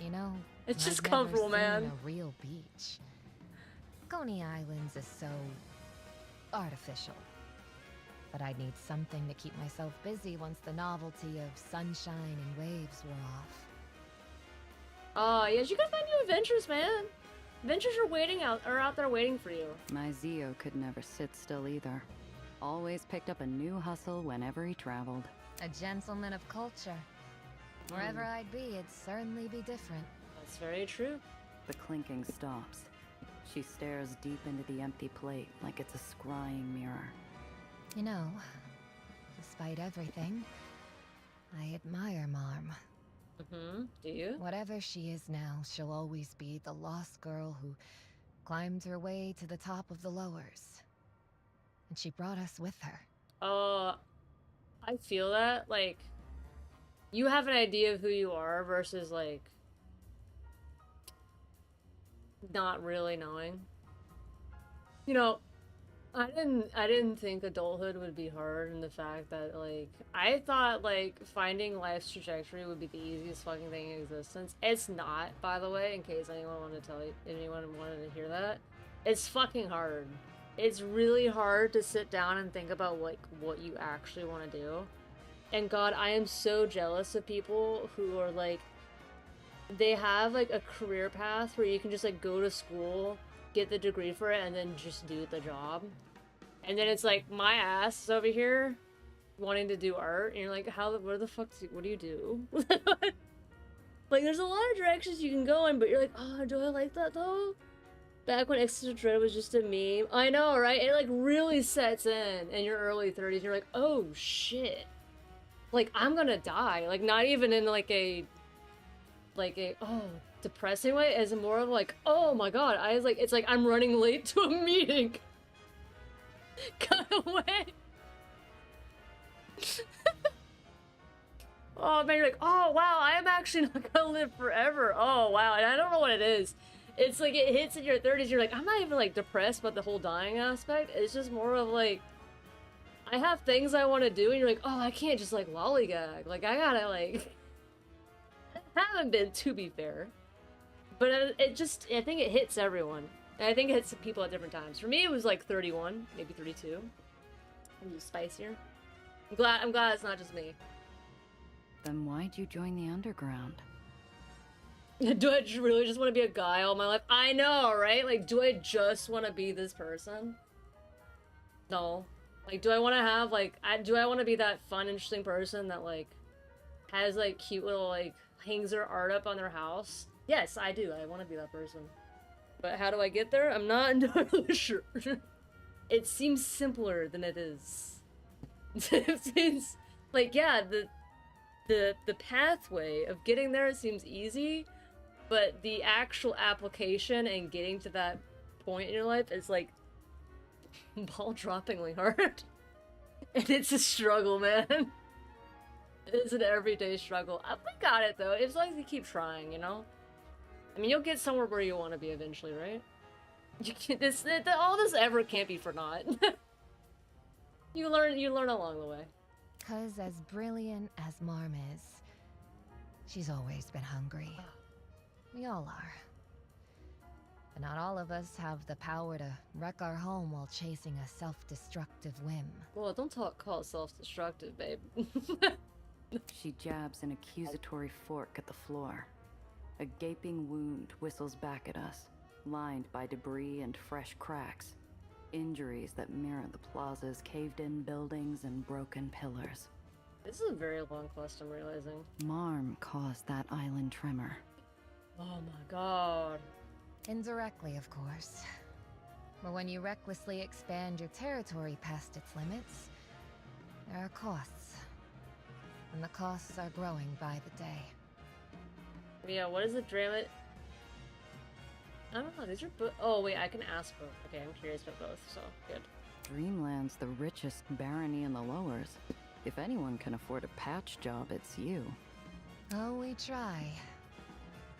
You know, It's just I've comfortable, never seen man. a real beach. Coney Islands is so artificial. But I'd need something to keep myself busy once the novelty of sunshine and waves wore off. Oh, yes, you gotta find new adventures, man. Adventures are out there waiting for you. My Zio could never sit still either. Always picked up a new hustle whenever he traveled. A gentleman of culture. Wherever I'd be, it'd certainly be different. That's very true. The clinking stops. She stares deep into the empty plate like it's a scrying mirror. You know, despite everything, I admire Marm. Do you? Whatever she is now, she'll always be the lost girl who climbed her way to the top of the lowers. And she brought us with her. I feel that, like, you have an idea of who you are versus, like, not really knowing. You know, I didn't think adulthood would be hard, and the fact that, like, I thought, like, finding life's trajectory would be the easiest fucking thing in existence. It's not, by the way, in case anyone wanted to hear that. It's fucking hard. It's really hard to sit down and think about, like, what you actually want to do. And God, I am so jealous of people who are, like, they have, like, a career path where you can just, like, go to school, get the degree for it, and then just do the job. And then it's like, my ass is over here wanting to do art, and you're like, what do you do? Like, there's a lot of directions you can go in, but you're like, oh, do I like that, though? Back when Existential Dread was just a meme. I know, right? It, like, really sets in your early 30s. You're like, oh, shit. Like, I'm gonna die. Like, not even in, like a, oh, depressing way. As more of, like, oh my god. I was like, it's like I'm running late to a meeting. Kind of way. Oh, man, you're like, oh, wow, I am actually not gonna live forever. Oh, wow. And I don't know what it is. It's like it hits in your 30s, you're like, I'm not even, like, depressed about the whole dying aspect. It's just more of, like, I have things I want to do, and you're like, oh, I can't just, like, lollygag. Like, I gotta, like... I haven't been, to be fair. But I think it hits everyone. And I think it hits people at different times. For me, it was, like, 31, maybe 32. I'm just spicier. I'm glad it's not just me. Then why'd you join the underground? Do I really just want to be a guy all my life? I know, right? Like, do I just want to be this person? No. Like, do I want to have, like, do I want to be that fun, interesting person that, like, has, like, cute little, like, hangs their art up on their house? Yes, I do. I want to be that person. But how do I get there? I'm not entirely sure. It seems simpler than it is. It's, like, yeah, the pathway of getting there seems easy, but the actual application and getting to that point in your life is, like, ball-droppingly hard. And it's a struggle, man. It's an everyday struggle. We got it, though, as long as you keep trying, you know? I mean, you'll get somewhere where you want to be eventually, right? You can't, all this ever can't be for naught. You learn along the way. 'Cause as brilliant as Marm is, she's always been hungry. We all are. But not all of us have the power to wreck our home while chasing a self-destructive whim. Well, don't call it self-destructive, babe. She jabs an accusatory fork at the floor. A gaping wound whistles back at us, lined by debris and fresh cracks. Injuries that mirror the plaza's caved-in buildings and broken pillars. This is a very long quest, I'm realizing. Marm caused that island tremor. Oh my god. Indirectly, of course. But when you recklessly expand your territory past its limits, there are costs. And the costs are growing by the day. Yeah, what is the drama? I don't know, these are both. Oh, wait, I can ask both. Okay, I'm curious about both, so good. Dreamland's the richest barony in the lowers. If anyone can afford a patch job, it's you. Oh, we try.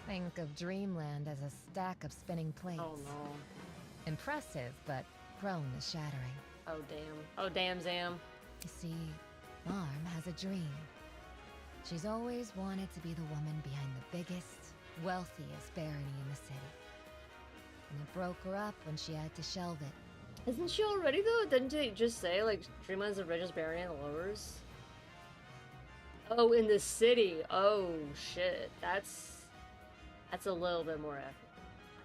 Think of Dreamland as a stack of spinning plates. Oh no. Impressive, but prone to shattering. Oh damn. Oh damn, Zam. You see, Marm has a dream. She's always wanted to be the woman behind the biggest, wealthiest barony in the city. And it broke her up when she had to shelve it. Isn't she already though? Didn't they just say like Dreamland's the richest barony in the lowers? Oh, in the city. Oh shit. That's a little bit more effort.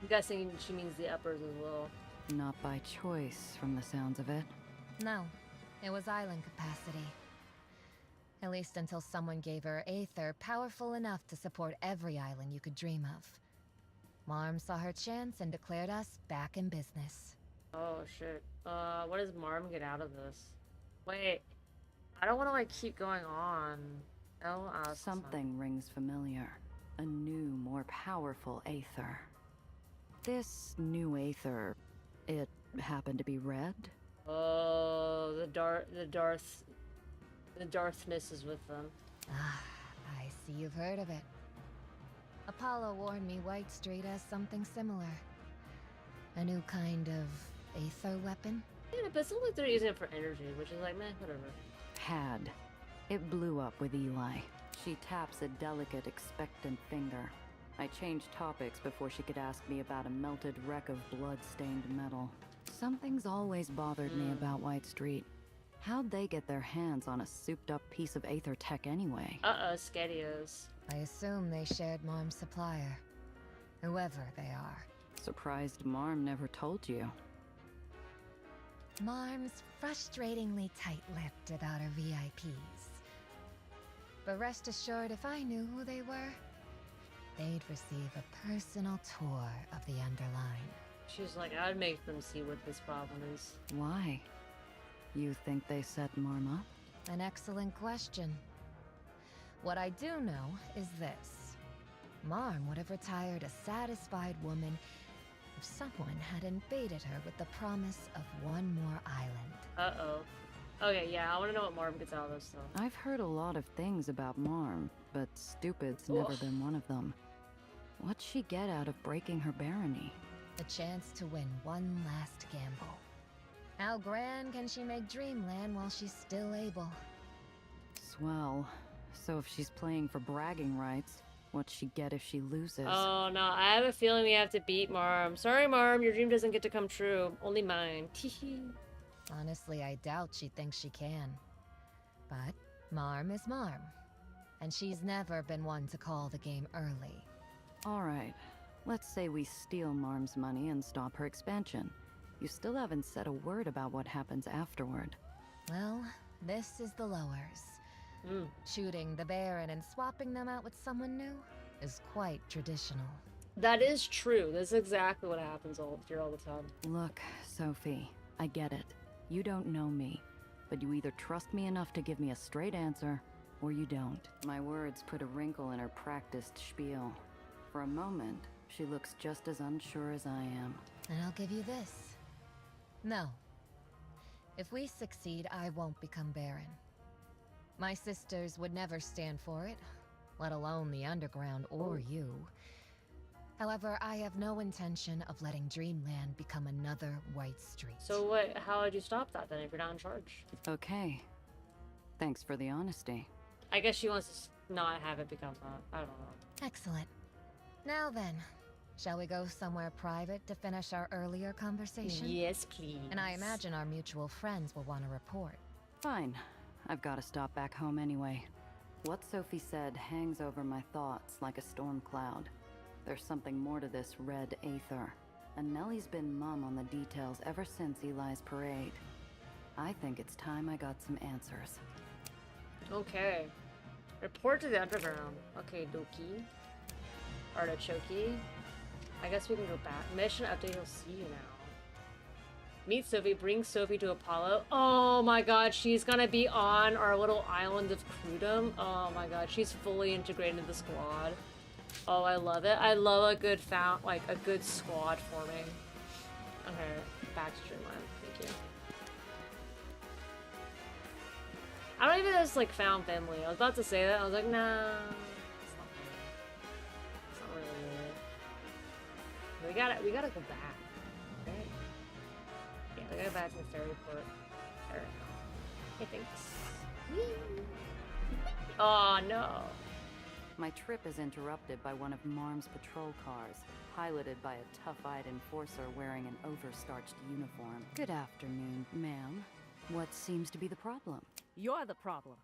I'm guessing she means the uppers as well. Not by choice, from the sounds of it. No, it was island capacity. At least until someone gave her Aether powerful enough to support every island you could dream of. Marm saw her chance and declared us back in business. Oh shit. What does Marm get out of this? Wait, I don't want to like keep going on. I'll ask Something rings familiar. A new, more powerful Aether. This new Aether, it happened to be red? Oh, the Darthness is with them. Ah, I see you've heard of it. Apollo warned me White Street has something similar. A new kind of Aether weapon? Yeah, but it's not like they're using it for energy, which is like, meh, whatever. Had. It blew up with Eli. She taps a delicate, expectant finger. I changed topics before she could ask me about a melted wreck of blood-stained metal. Something's always bothered me about White Street. How'd they get their hands on a souped-up piece of Aether tech anyway? Uh-oh, Skadios. I assume they shared Marm's supplier. Whoever they are. Surprised Marm never told you. Marm's frustratingly tight-lipped about her VIPs. But rest assured, if I knew who they were, they'd receive a personal tour of the Underline. She's like, I'd make them see what this problem is. Why? You think they set Marm up? An excellent question. What I do know is this. Marm would have retired a satisfied woman if someone had invaded her with the promise of one more island. Uh-oh. Okay, yeah, I want to know what Marm gets out of this, though. I've heard a lot of things about Marm, but stupid's never been one of them. What'd she get out of breaking her barony? The chance to win one last gamble. How grand can she make Dreamland while she's still able? Swell. So if she's playing for bragging rights, what'd she get if she loses? Oh, no, I have a feeling we have to beat Marm. Sorry, Marm, your dream doesn't get to come true. Only mine. Teehee. Honestly, I doubt she thinks she can. But Marm is Marm. And she's never been one to call the game early. Alright, let's say we steal Marm's money and stop her expansion. You still haven't said a word about what happens afterward. Well, this is the lowers. Shooting the Baron and swapping them out with someone new is quite traditional. That is true. That's exactly what happens here all the time. Look, Sophie, I get it. You don't know me, but you either trust me enough to give me a straight answer, or you don't. My words put a wrinkle in her practiced spiel. For a moment, she looks just as unsure as I am. And I'll give you this. No. If we succeed, I won't become Baron. My sisters would never stand for it, let alone the Underground or you. However, I have no intention of letting Dreamland become another White Street. So what? How would you stop that then if you're not in charge? Okay. Thanks for the honesty. I guess she wants to not have it become that. I don't know. Excellent. Now then, shall we go somewhere private to finish our earlier conversation? Yes, please. And I imagine our mutual friends will want to report. Fine. I've got to stop back home anyway. What Sophie said hangs over my thoughts like a storm cloud. There's something more to this red Aether, and Nellie's been mum on the details ever since Eli's parade. I think it's time I got some answers. Okay. Report to the Underground. Okay, dokie. Artichoke. I guess we can go back. Mission update, he'll see you now. Meet Sophie, bring Sophie to Apollo. Oh my god, she's gonna be on our little island of Crudum. Oh my god, she's fully integrated into the squad. Oh, I love it. I love a good a good squad forming. Okay, back to Dreamland. Thank you. I don't even just like found family. I was about to say that. I was like, nah. It's not really it. We gotta go back. Okay. Yeah, we gotta go back to the ferry port. I think. Oh no. My trip is interrupted by one of Marm's patrol cars, piloted by a tough-eyed enforcer wearing an overstarched uniform. Good afternoon, ma'am. What seems to be the problem? You're the problem.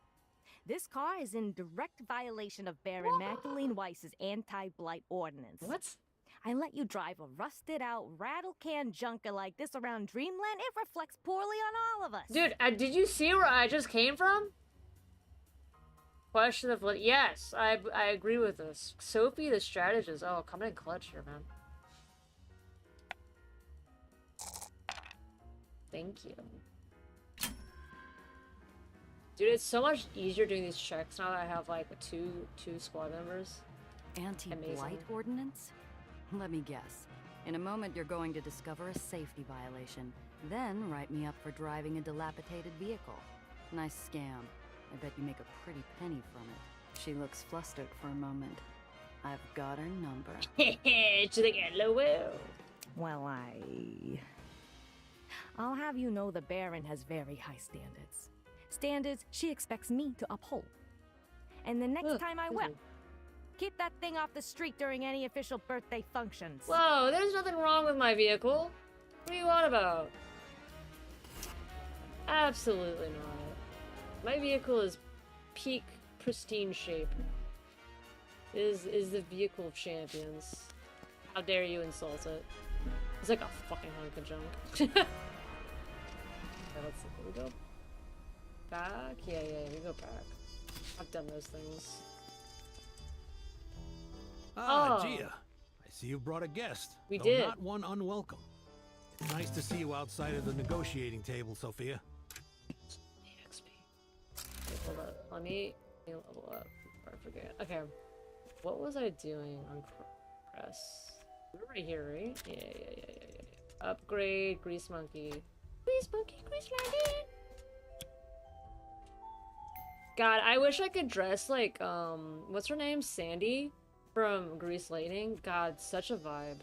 This car is in direct violation of Baron Magdalene Weiss's anti-blight ordinance. What? I let you drive a rusted-out, rattle-can junker like this around Dreamland. It reflects poorly on all of us. Dude, did you see where I just came from? Question of what? Yes, I agree with this. Sophie, the strategist. Oh, coming in clutch here, man. Thank you. Dude, it's so much easier doing these checks now that I have like two squad members. Anti-blight ordinance? Let me guess. In a moment, you're going to discover a safety violation. Then write me up for driving a dilapidated vehicle. Nice scam. I bet you make a pretty penny from it. She looks flustered for a moment. I've got her number. To the LOL. Well, I'll have you know the Baron has very high standards. Standards she expects me to uphold. And the next time I will, keep that thing off the street during any official birthday functions. Whoa, there's nothing wrong with my vehicle. What do you want about? Absolutely not. My vehicle is peak pristine shape. Is the vehicle of champions. How dare you insult it? It's like a fucking hunk of junk. Okay, let's see. Can we go back? Yeah, we go back. I've done those things. Ah, Gia. I see you brought a guest. We though did. Not one unwelcome. It's nice to see you outside of the negotiating table, Sophia. EXP. Okay, hold up. Let me level up before I forget. Okay. What was I doing on press? We're right here, right? Yeah. Upgrade, grease monkey. Grease monkey. God, I wish I could dress like, what's her name? Sandy from Grease Lightning. God, such a vibe.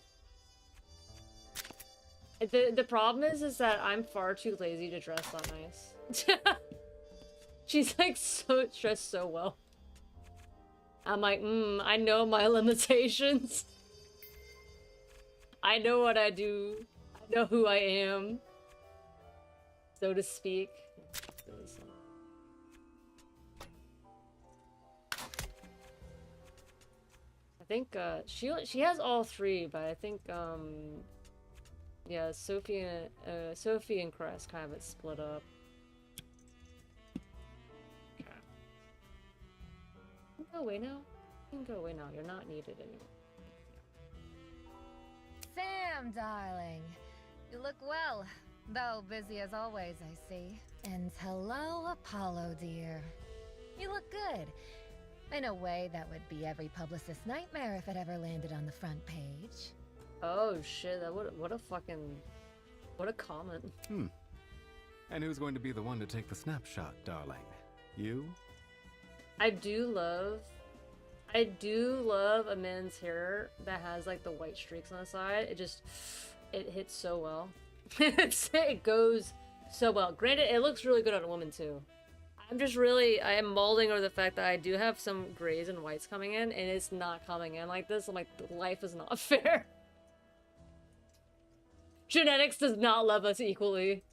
The problem is that I'm far too lazy to dress that nice. She's like so dressed so well. I'm like, I know my limitations. I know what I do. I know who I am, so to speak. I think she has all three, but I think yeah, Sophie and Crest kind of split up. Okay. You can go away now. You can go away now. You're not needed anymore. Sam, darling. You look well, though busy as always, I see. And hello, Apollo, dear. You look good. In a way, that would be every publicist's nightmare if it ever landed on the front page. Oh shit, what a comment. And who's going to be the one to take the snapshot, darling? You? I do love a man's hair that has like the white streaks on the side. It hits so well. It goes so well. Granted, it looks really good on a woman too. I am molding over the fact that I do have some grays and whites coming in, and it's not coming in like this. I'm like, life is not fair. Genetics does not love us equally.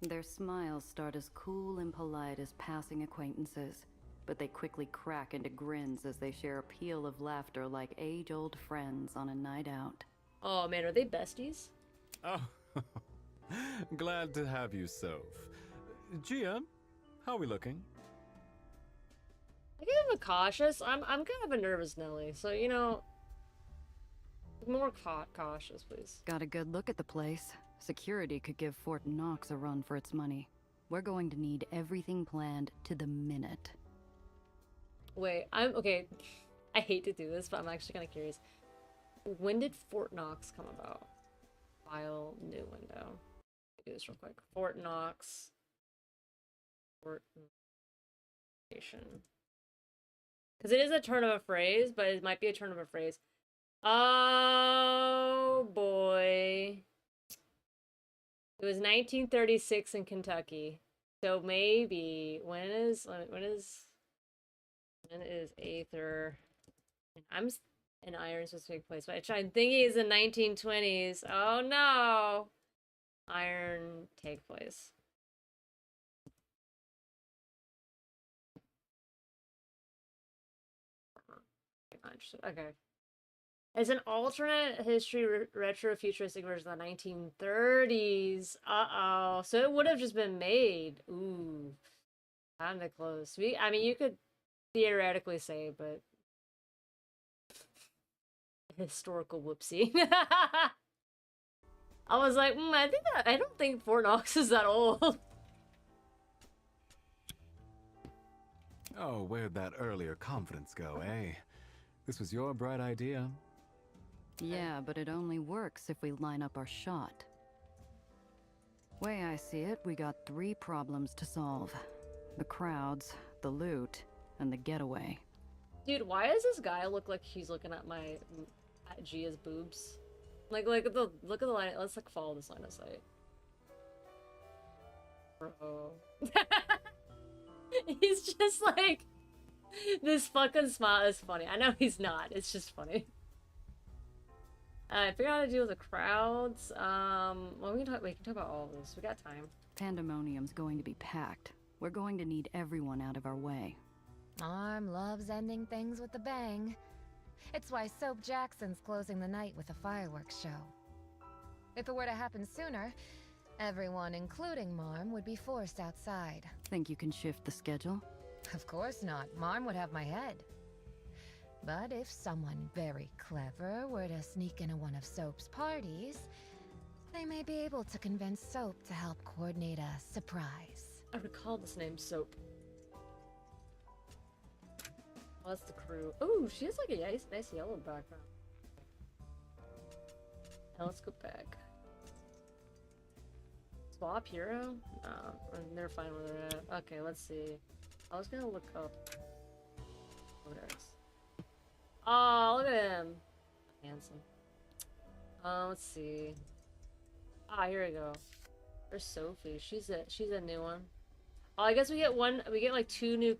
Their smiles start as cool and polite as passing acquaintances, but they quickly crack into grins as they share a peal of laughter like age-old friends on a night out. Oh man, are they besties? Oh, glad to have you, Soph. Gia, how are we looking? I give him a cautious. I'm kind of a nervous Nelly, so you know, more cautious, please. Got a good look at the place. Security could give Fort Knox a run for its money. We're going to need everything planned to the minute. Wait, okay. I hate to do this, but I'm actually kind of curious. When did Fort Knox come about? File, new window. Do this real quick. Fort Knox. Fort Station. Because it is a turn of a phrase, but it might be a turn of a phrase. Oh boy. It was 1936 in Kentucky. So maybe when is Aether and Iron supposed to take place? But I'm thinking it's the 1920s. Oh no. Iron take place. Okay. It's an alternate history retro futuristic version of the 1930s. Uh-oh. So it would have just been made. Ooh. Time to close. I mean, you could theoretically say, but historical whoopsie. I was like, I don't think Fort Knox is that old. Oh, where'd that earlier confidence go, eh? This was your bright idea. Yeah, but it only works if we line up our shot. Way I see it, we got 3 problems to solve. The crowds, the loot, and the getaway. Dude, why does this guy look like he's looking at Gia's boobs? Like look at the line. Let's like follow this line of sight. Bro. He's just like, this fucking smile is funny. I know he's not. It's just funny. I figured out how to deal with the crowds. Well, we can talk about all of this. We got time. Pandemonium's going to be packed. We're going to need everyone out of our way. Arm loves ending things with a bang. It's why Soap Jackson's closing the night with a fireworks show. If it were to happen sooner, everyone, including Marm, would be forced outside. Think you can shift the schedule? Of course not. Marm would have my head. But if someone very clever were to sneak into one of Soap's parties, they may be able to convince Soap to help coordinate a surprise. I recall this name, Soap. Oh, that's the crew. Oh, she has like a nice yellow background. Now let's go back. Swap hero? No, they're fine where they're at. Okay, let's see. I was gonna look up. Oh, look at him. Handsome. Let's see. Ah, here we go. There's Sophie. She's a new one. Oh, I guess we get like two new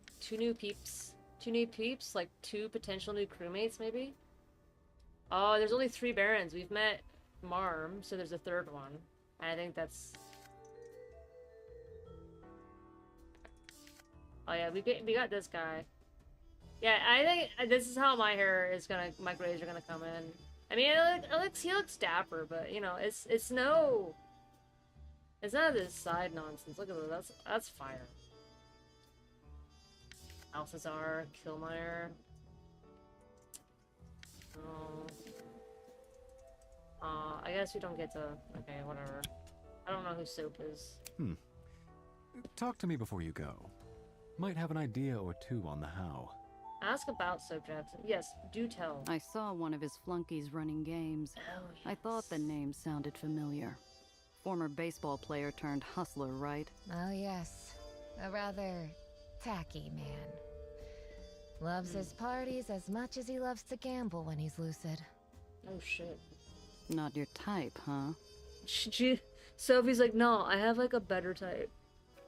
peeps. 2 new peeps, like 2 potential new crewmates, maybe? Oh, there's only 3 Barons. We've met Marm, so there's a 3rd one. And I think that's... Oh yeah, we got this guy. Yeah, I think this is how my grays are gonna come in. I mean, he looks dapper, but you know, it's none of this side nonsense. Look at that, that's fire. Alcazar, Killmeyer. I guess we don't get to... Okay, whatever. I don't know who Soap is. Talk to me before you go. Might have an idea or 2 on the how. Ask about Soap Jackson. Yes, do tell. I saw one of his flunkies running games. Oh, yes. I thought the name sounded familiar. Former baseball player turned hustler, right? Oh yes. A rather tacky man. Loves his parties as much as he loves to gamble when he's lucid. Oh shit. Not your type, huh? Sophie's like, no, I have like a better type.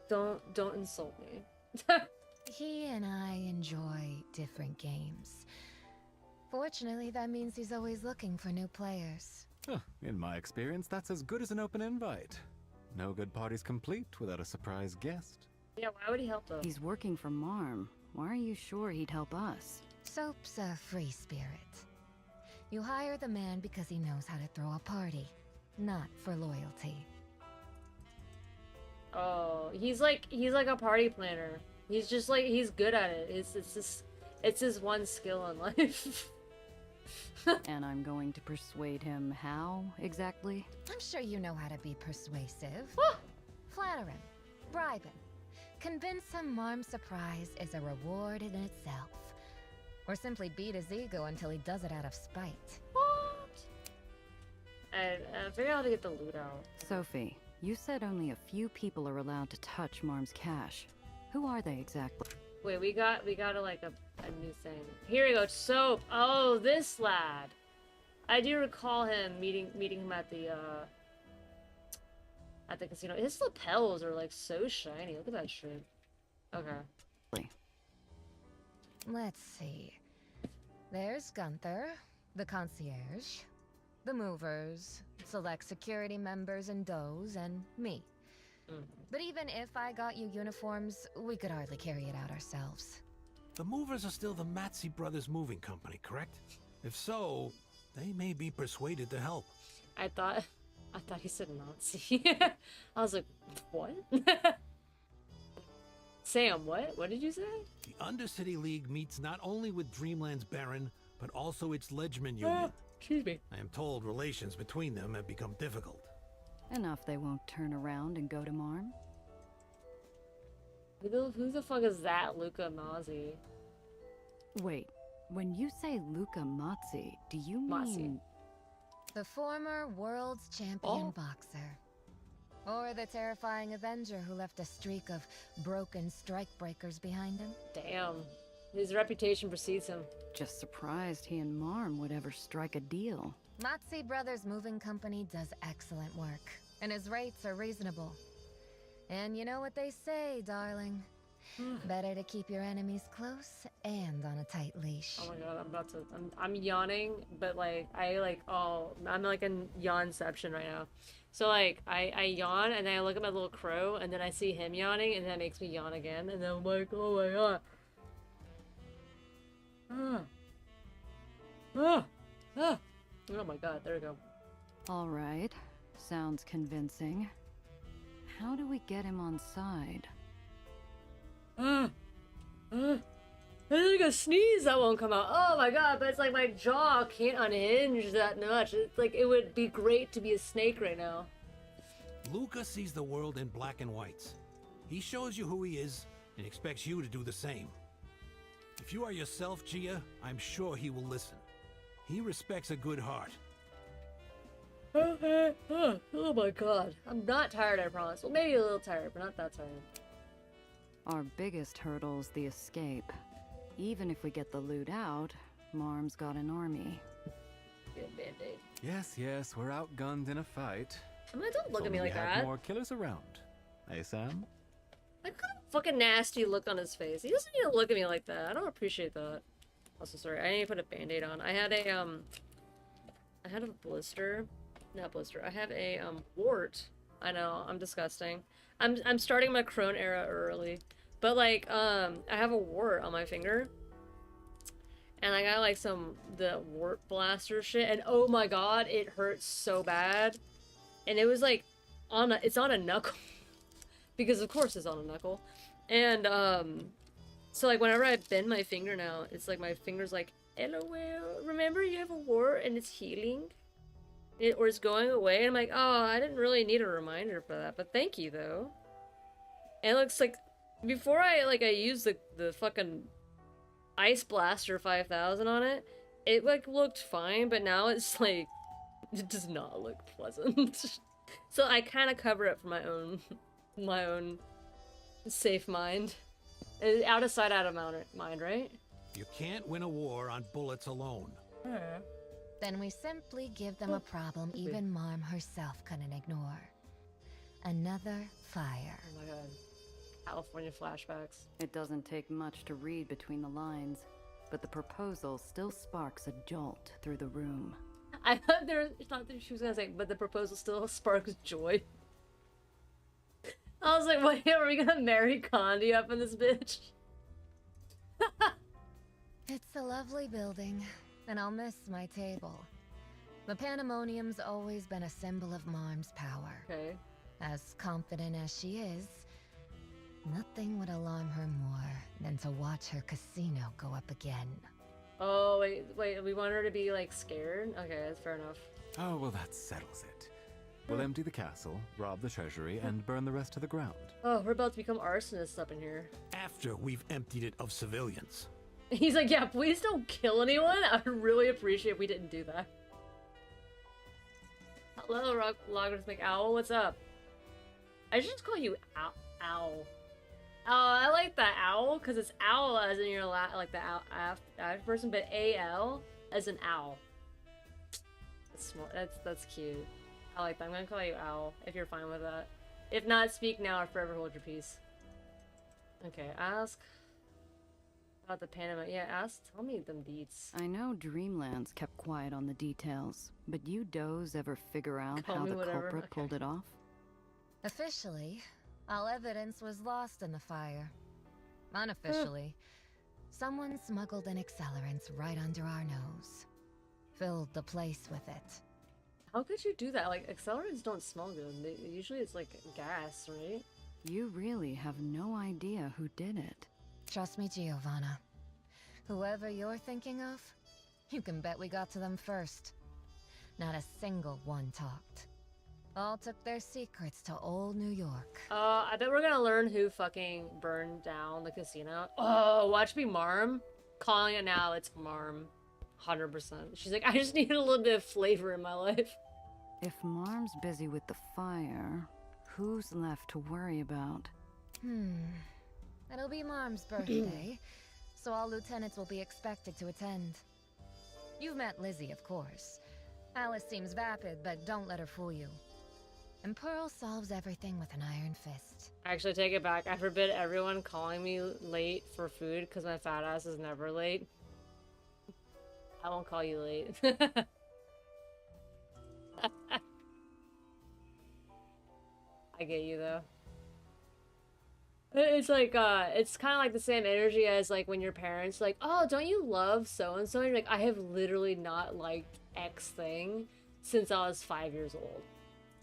Don't insult me. He and I enjoy different games. Fortunately, that means he's always looking for new players. In my experience, that's as good as an open invite. No good party's complete without a surprise guest. Yeah, why would he help though? He's working for Marm. Why are you sure he'd help us? Soap's a free spirit. You hire the man because he knows how to throw a party, not for loyalty. Oh, he's like a party planner. He's just like, he's good at it. It's his one skill in life. And I'm going to persuade him how, exactly? I'm sure you know how to be persuasive. Flatter him. Bribe him. Convince him Marm's surprise is a reward in itself. Or simply beat his ego until he does it out of spite. What? I figure out how to get the loot out. Sophie, you said only a few people are allowed to touch Marm's cash. Who are they exactly? Wait, we got like a new thing. Here we go, Soap. Oh, this lad. I do recall him meeting him at the casino. His lapels are like so shiny. Look at that shit. Okay. Let's see. There's Gunther, the concierge, the movers, select security members and does, and me. But even if I got you uniforms, we could hardly carry it out ourselves. The movers are still the Matsy Brothers Moving Company, correct? If so, they may be persuaded to help. I thought he said Nazi. I was like, what? Sam, what? What did you say? The Undercity League meets not only with Dreamland's Baron, but also its Ledgeman Union. Excuse me. I am told relations between them have become difficult. Enough they won't turn around and go to Marm. Who the fuck is that Luca Mazzi? Wait, when you say Luca Mazzi, do you Mazzi. mean... The former world's champion boxer. Or the terrifying Avenger who left a streak of broken strike breakers behind him. Damn. His reputation precedes him. Just surprised he and Marm would ever strike a deal. Mazzi Brothers Moving Company does excellent work, and his rates are reasonable. And you know what they say, darling. Better to keep your enemies close and on a tight leash. Oh my god, I'm yawning, but like, I'm like in yawnception right now. So like, I yawn, and then I look at my little crow, and then I see him yawning, and that makes me yawn again, and then I'm like, oh my god. Oh my god, there we go. All right, sounds convincing. How do we get him on side? I think a sneeze that won't come out. Oh my god, but it's like my jaw can't unhinge that much. It's like it would be great to be a snake right now. Luca sees the world in black and whites. He shows you who he is and expects you to do the same. If you are yourself, Gia, I'm sure he will listen. He respects a good heart. Oh my god. I'm not tired, I promise. Well, maybe a little tired, but not that tired. Our biggest hurdle's the escape. Even if we get the loot out, Marm's got an army. Get a band-aid. Yes, we're outgunned in a fight. I mean, don't look So at me we like have that. more killers around. Hey, Sam? That kind of fucking nasty look on his face. He doesn't need to look at me like that. I don't appreciate that. Also, sorry, I need to put a band-aid on. I had a blister. Not blister. I have a, wart. I know, I'm disgusting. I'm starting my crone era early. But, like, I have a wart on my finger. And I got, like, the wart blaster shit. And, oh my god, it hurts so bad. And it was, like, it's on a knuckle. Because, of course, it's on a knuckle. And, so, like, whenever I bend my finger now, it's like my finger's like, LOL, remember you have a wart and it's healing? Or it's going away? And I'm like, oh, I didn't really need a reminder for that, but thank you, though. And it looks like, before I used the fucking Ice Blaster 5000 on it, it, like, looked fine, but now it's, like, it does not look pleasant. So I kind of cover it for my own safe mind. Out of sight, out of mind, right? You can't win a war on bullets alone. Then we simply give them a problem even Marm herself couldn't ignore. Another fire. Oh my god. California flashbacks. It doesn't take much to read between the lines, but the proposal still sparks a jolt through the room. I thought she was gonna say, but the proposal still sparks joy. I was like, wait, are we gonna marry Condi up in this bitch? It's a lovely building, and I'll miss my table. The Pandemonium's always been a symbol of Marm's power. Okay. As confident as she is, nothing would alarm her more than to watch her casino go up again. Oh, wait, we want her to be, like, scared? Okay, that's fair enough. Oh, well, that settles it. We'll empty the castle, rob the treasury, and burn the rest to the ground. Oh, we're about to become arsonists up in here. After we've emptied it of civilians. He's like, yeah, please don't kill anyone. I would really appreciate if we didn't do that. Hello, Logarithmic Owl, what's up? I should just call you Owl. Oh, I like that owl, because it's owl as in your like the owl person, but A-L as an owl. That's smart. That's cute. I like that. I'm gonna call you Owl, if you're fine with that. If not, speak now or forever hold your peace. Okay, ask about the Panama. Yeah, tell me them deets. I know Dreamland's kept quiet on the details, but you does ever figure out Call how me the whatever. culprit Okay. pulled it off? Officially, all evidence was lost in the fire. Unofficially, someone smuggled in accelerants right under our nose. Filled the place with it. How could you do that? Like, accelerants don't smell good. Usually it's like gas, right? You really have no idea who did it. Trust me, Giovanna. Whoever you're thinking of, you can bet we got to them first. Not a single one talked. All took their secrets to old New York. I bet we're gonna learn who fucking burned down the casino. Oh, watch me, Marm. Calling it now, it's Marm. 100%. She's like, I just need a little bit of flavor in my life. If Marm's busy with the fire, who's left to worry about? It'll be Marm's birthday, so all lieutenants will be expected to attend. You've met Lizzie, of course. Alice seems vapid, but don't let her fool you. And Pearl solves everything with an iron fist. Actually, take it back. I forbid everyone calling me late for food because my fat ass is never late. I won't call you late. I get you though. It's like, it's kind of like the same energy as like when your parents like, oh, don't you love so-and-so? And you're like, I have literally not liked X thing since I was 5 years old.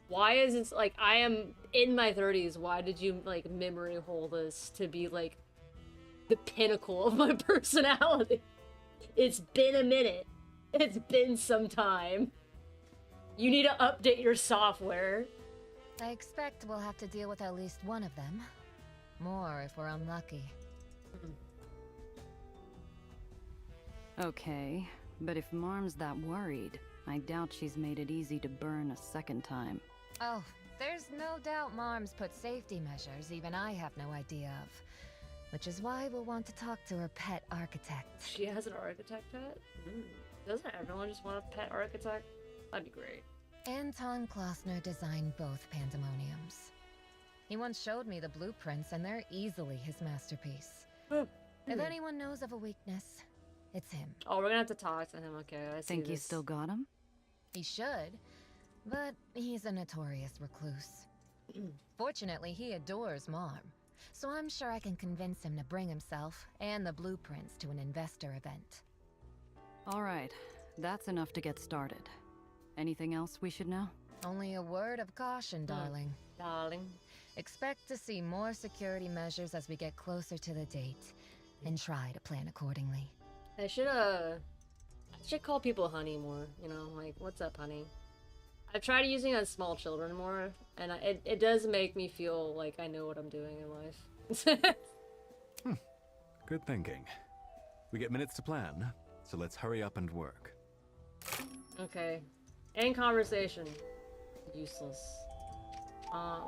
Why is it like, I am in my 30s, why did you like memory hold this to be like the pinnacle of my personality? It's been a minute. It's been some time. You need to update your software. I expect we'll have to deal with at least one of them. More if we're unlucky. Okay, but if Marm's that worried, I doubt she's made it easy to burn a second time. Oh, there's no doubt Marm's put safety measures even I have no idea of. Which is why we'll want to talk to her pet architect. She has an architect pet? Doesn't everyone just want a pet architect? That'd be great. Anton Klossner designed both pandemoniums. He once showed me the blueprints, and they're easily his masterpiece. If anyone knows of a weakness, it's him. Oh, we're gonna have to talk to him. Okay, I see. Think you still got him? He should, but he's a notorious recluse. Fortunately, he adores Marm, so I'm sure I can convince him to bring himself and the blueprints to an investor event. All right, that's enough to get started. Anything else we should know? Only a word of caution, darling. Darling. Expect to see more security measures as we get closer to the date, and try to plan accordingly. I should call people honey more, you know, like, what's up, honey? I've tried using it on small children more, and it does make me feel like I know what I'm doing in life. Good thinking. We get minutes to plan, so let's hurry up and work. Okay. End conversation. Useless.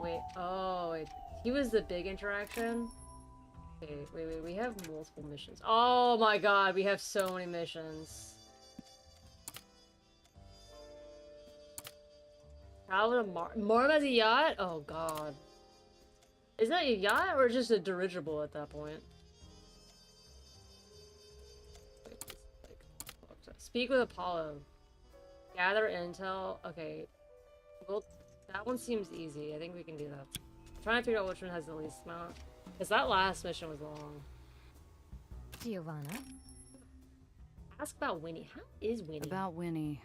Wait. Oh, wait. He was the big interaction? Okay, wait. We have multiple missions. Oh my god, we have so many missions. Travel to Marm has a yacht? Oh god. Is that a yacht or just a dirigible at that point? Speak with Apollo. Gather intel. Okay. Well, that one seems easy. I think we can do that. I'm trying to figure out which one has the least amount. Because that last mission was long. Giovanna? Ask about Winnie. How is Winnie? About Winnie.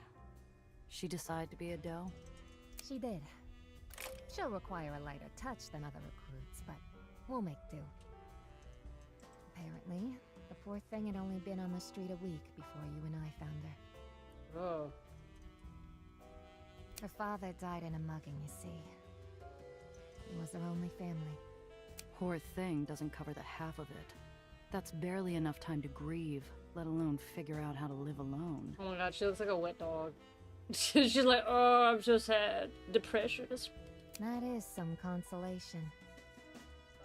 She decide to be a doe? She did. She'll require a lighter touch than other recruits, but we'll make do. Apparently, the poor thing had only been on the street a week before you and I found her. Oh. Her father died in a mugging, you see. He was her only family. Poor thing doesn't cover the half of it. That's barely enough time to grieve, let alone figure out how to live alone. Oh my god, she looks like a wet dog. She's like, oh, I'm so sad. Depression is... That is some consolation.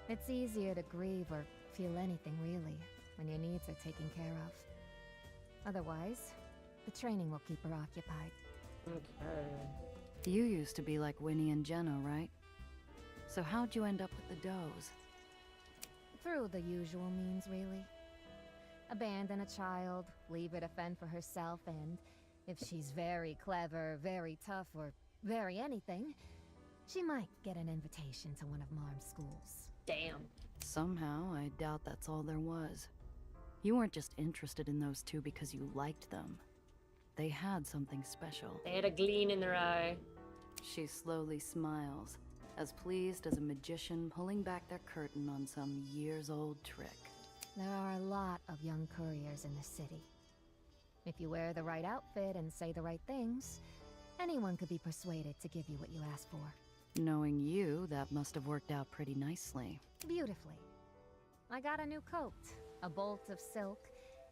It's easier to grieve or feel anything, really, when your needs are taken care of. Otherwise, the training will keep her occupied. Okay. You used to be like Winnie and Jenna, right? So how'd you end up with the does? Through the usual means, really. Abandon a child, leave her to fend for herself, and if she's very clever, very tough, or very anything, she might get an invitation to one of Marm's schools. Damn. Somehow, I doubt that's all there was. You weren't just interested in those two because you liked them. They had something special. They had a gleam in their eye. She slowly smiles. as pleased as a magician pulling back their curtain on some years-old trick. There are a lot of young couriers in the city. If you wear the right outfit and say the right things, anyone could be persuaded to give you what you ask for. Knowing you, that must have worked out pretty nicely. Beautifully. I got a new coat, a bolt of silk,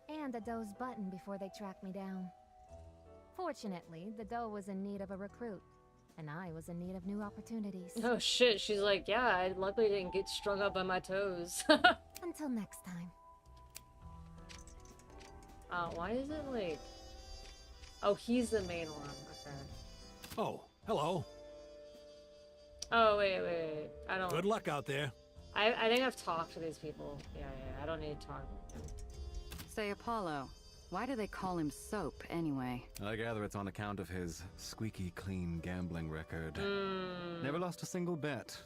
and a doe's button before they tracked me down. Fortunately, the doe was in need of a recruit, and I was in need of new opportunities. Oh shit, she's like, yeah, I luckily didn't get strung up by my toes. Until next time. Why is it like... Oh, he's the main one. Okay. Oh, hello. Oh, wait. I don't... Good luck out there. I think I've talked to these people. Yeah, I don't need to talk to them. Say, Apollo, why do they call him Soap, anyway? I gather it's on account of his squeaky clean gambling record. Never lost a single bet,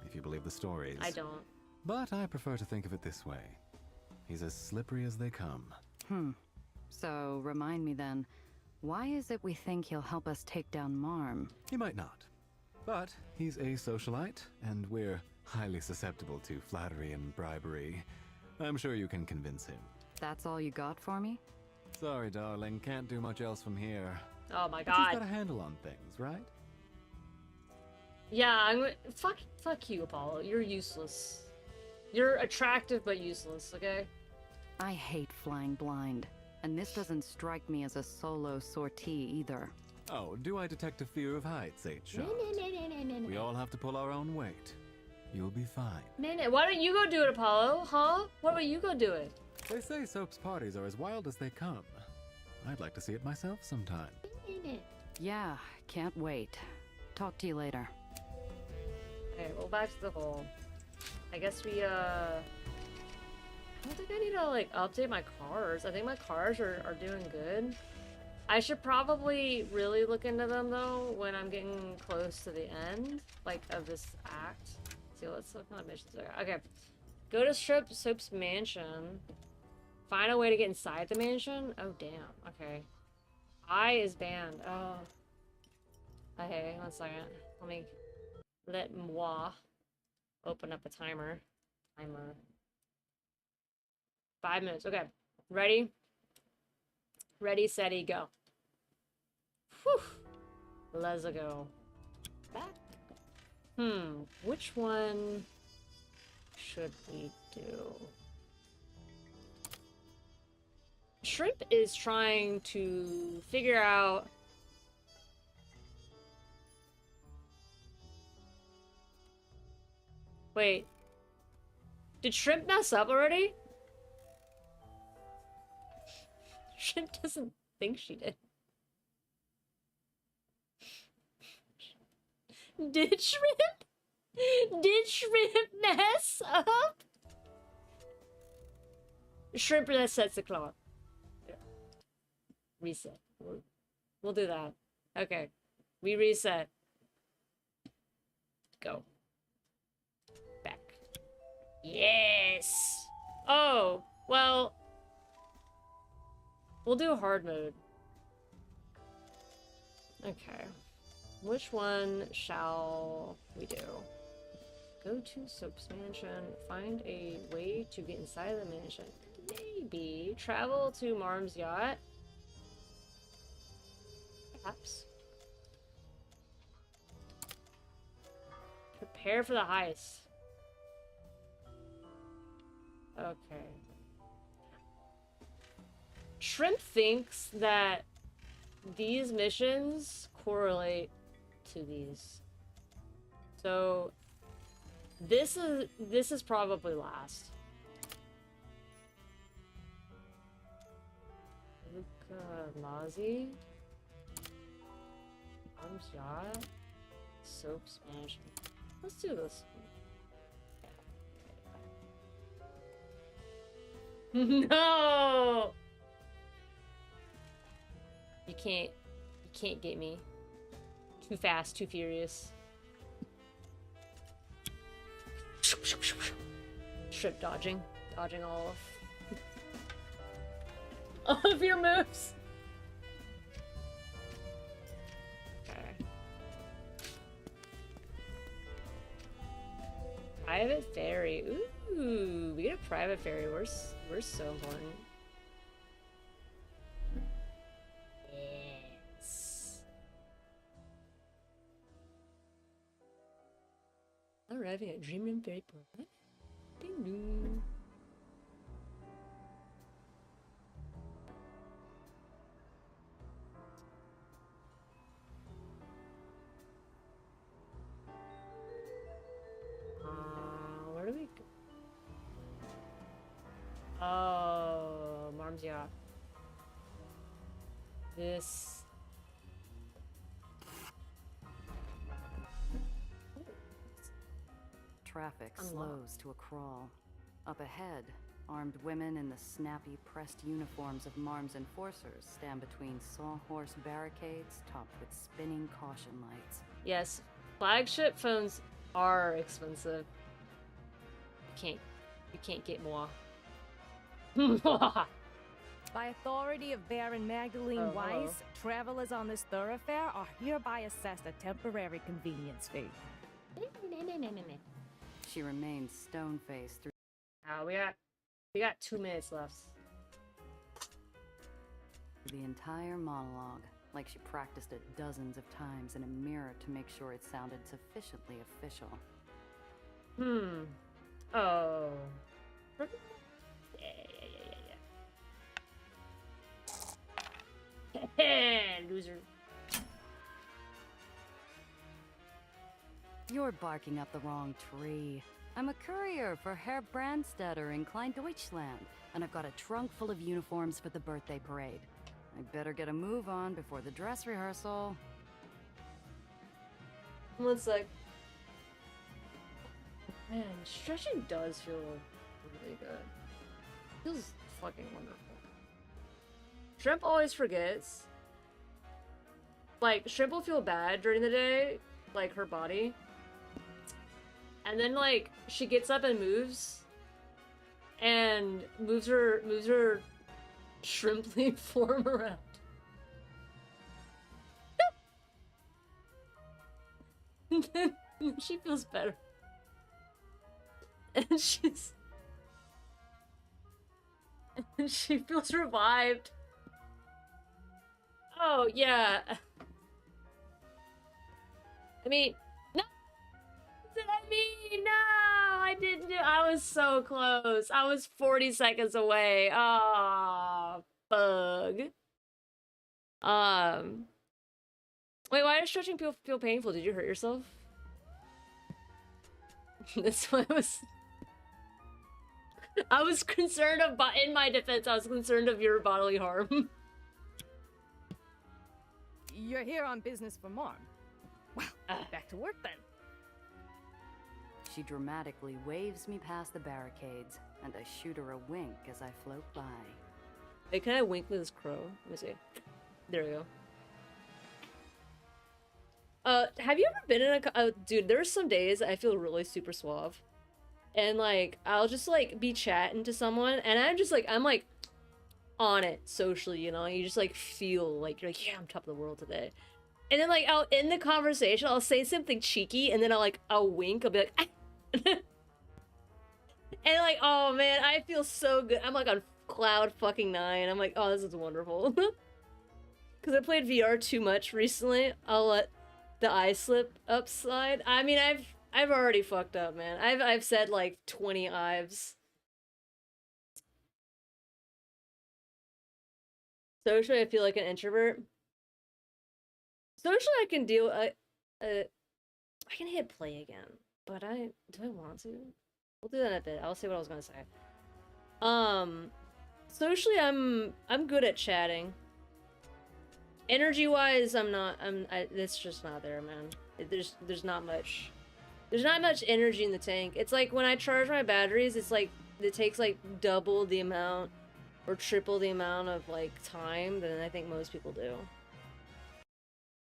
if you believe the stories. I don't. But I prefer to think of it this way. He's as slippery as they come. So, remind me then, why is it we think he'll help us take down Marm? He might not. But he's a socialite, and we're highly susceptible to flattery and bribery. I'm sure you can convince him. That's all you got for me? Sorry, darling, can't do much else from here. Oh my But god. you've got a handle on things, right? Yeah, fuck you, Apollo. You're useless. You're attractive but useless, okay? I hate flying blind, and this doesn't strike me as a solo sortie either. Oh, do I detect a fear of heights, 8-Shot? We all have to pull our own weight. You'll be fine. Why don't you go do it, Apollo? Huh? Why don't you go do it? They say Soap's parties are as wild as they come. I'd like to see it myself sometime. Yeah, can't wait. Talk to you later. Okay, well, back to the hole. I guess we, I don't think I need to, like, update my cars. I think my cars are doing good. I should probably really look into them, though, when I'm getting close to the end, like, of this act. See, let's look at missions. Okay. Go to Soap's mansion. Find a way to get inside the mansion. Oh, damn. Okay. I is banned. Oh. Okay, 1 second. Let moi open up a timer. 5 minutes. Okay. Ready? Ready, steady, go. Whew. Let's go. Back. Which one should we do? Shrimp is trying to figure out... Wait. Did Shrimp mess up already? Shrimp doesn't think she did. Did Shrimp? Did Shrimp mess up? Shrimp resets the clock. Reset. We'll do that. Okay. We reset. Go. Back. Yes! Oh, well... We'll do hard mode. Okay. Which one shall we do? Go to Soap's mansion. Find a way to get inside the mansion. Maybe travel to Marm's yacht. Perhaps. Prepare for the heist. Okay. Shrimp thinks that these missions correlate to these. So this is probably last. Luca Lazzi. Arms Yacht. Soap's mansion. Let's do this. No! You can't get me. Too fast, too furious. Shrimp dodging. Dodging all of your moves. Okay. private ferry. Ooh, we get a private ferry. We're so important. Yes. Arriving at Dreamland Ferry Port. Ding dong. Where do we go? Oh, Marm's yacht. This. Traffic Unlocked. slows to a crawl. Up ahead, armed women in the snappy, pressed uniforms of Marm's enforcers stand between sawhorse barricades topped with spinning caution lights. Yes, flagship phones are expensive. You can't get more. By authority of Baron Magdalene Oh, hello. Weiss, travelers on this thoroughfare are hereby assessed a temporary convenience fee. She remains stone-faced through We got 2 minutes left. the entire monologue, like she practiced it dozens of times in a mirror to make sure it sounded sufficiently official. Oh. Yeah. Loser. You're barking up the wrong tree. I'm a courier for Herr Brandstetter in Klein Deutschland, and I've got a trunk full of uniforms for the birthday parade. I better get a move on before the dress rehearsal. 1 sec. Man, stretching does feel really good. Feels fucking wonderful. Shrimp always forgets. Like, Shrimp will feel bad during the day, like her body. And then, like, she gets up and moves. And moves her shrimply form around. And then she feels better. And she feels revived. Oh, yeah. I mean, no! Did I mean? No! I didn't do. I was so close. I was 40 seconds away. Oh, bug. Wait, why does stretching feel painful? Did you hurt yourself? That's why I was concerned of, in my defense, I was concerned of your bodily harm. You're here on business for Marm. Well, back to work then. She dramatically waves me past the barricades, and I shoot her a wink as I float by. Hey, can I wink with this crow? Let me see. There we go. Have you ever been in a... dude, there's some days I feel really super suave. And, like, I'll just, like, be chatting to someone, and I'm like, on it socially, you know? You just, like, feel like, you're like, yeah, I'm top of the world today. And then, like, I'll end the conversation, I'll say something cheeky, and then I'll wink, I'll be like, ah. And, like, oh, man, I feel so good. I'm, like, on cloud fucking 9. I'm like, oh, this is wonderful. Because I played VR too much recently, I'll let the eye slip up slide. I mean, I've already fucked up, man. I've said like 20 Ives. Socially, I feel like an introvert. Socially, I can deal. I can hit play again, but do I want to? We'll do that in a bit. I'll say what I was gonna say. Socially, I'm good at chatting. Energy-wise, it's just not there, man. There's not much. There's not much energy in the tank. It's like when I charge my batteries, it's like it takes like double the amount or triple the amount of like time than I think most people do.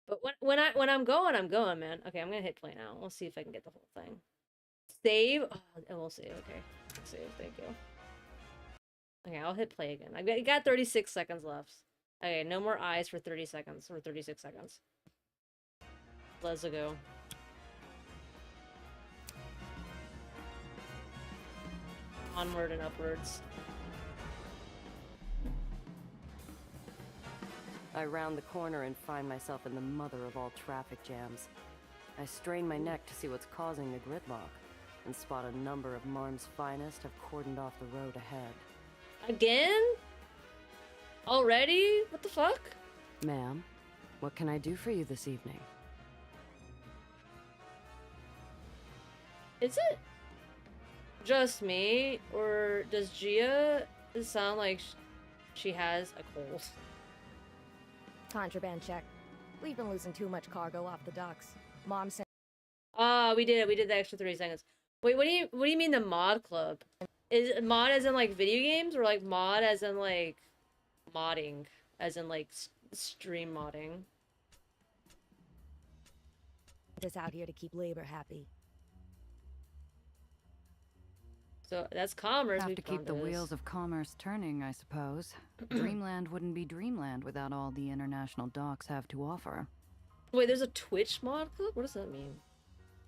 But when I'm going, man. Okay, I'm gonna hit play now. We'll see if I can get the whole thing. Save. Oh, we'll see. Okay, save. Thank you. Okay, I'll hit play again. I got 36 seconds left. Okay, no more eyes for 30 seconds or 36 seconds. Let's go. onward and upwards. I round the corner and find myself in the mother of all traffic jams. I strain my neck to see what's causing the gridlock, and spot a number of Marm's finest have cordoned off the road ahead. Again? Already? What the fuck? Ma'am, what can I do for you this evening? Is it just me, or does Gia sound like she has a cold? Contraband check. We've been losing too much cargo off the docks. Mom said. We did the extra 30 seconds. Wait, what do you mean the mod club? Is mod as in like video games, or like mod as in like modding, as in like stream modding? Just out here to keep labor happy. So that's commerce. Have to keep the wheels of commerce turning, I suppose. Dreamland wouldn't be Dreamland without all the international docks have to offer. Wait, there's a Twitch mod club? What does that mean?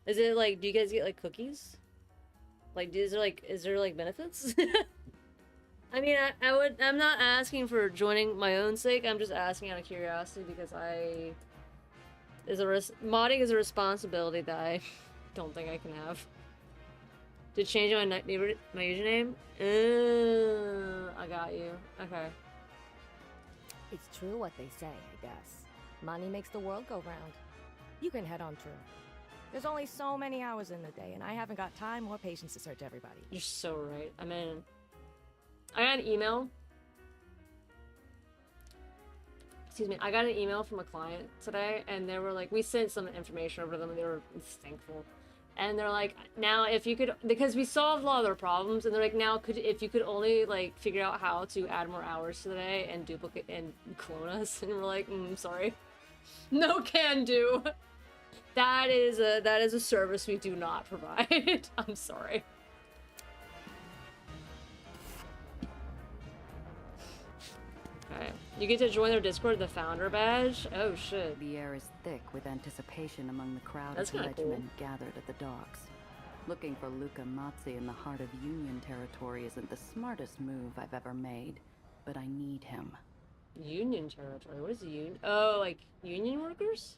Is it like, do you guys get like cookies? Like, is there like benefits? I mean, I'm not asking for joining my own sake. I'm just asking out of curiosity because modding is a responsibility that I don't think I can have. To change my username? I got you. Okay. It's true what they say, I guess. Money makes the world go round. You can head on through. There's only so many hours in the day, and I haven't got time or patience to search everybody. You're so right. I mean, I got an email. Excuse me. I got an email from a client today, and they were like, we sent some information over to them, and they were thankful. And they're like, now if you could, because we solved a lot of their problems, and they're like, now if you could only like figure out how to add more hours to the day and duplicate and clone us, and we're like, sorry, no can do. That is a service we do not provide. I'm sorry. Okay, you get to join their Discord, the founder badge. Oh shit. The air is thick with anticipation among the crowd That's of kinda legismen gathered at the docks. Looking for Luca Mazzi in the heart of Union territory isn't the smartest move I've ever made, but I need him. Union territory? What is union? Oh, like union workers?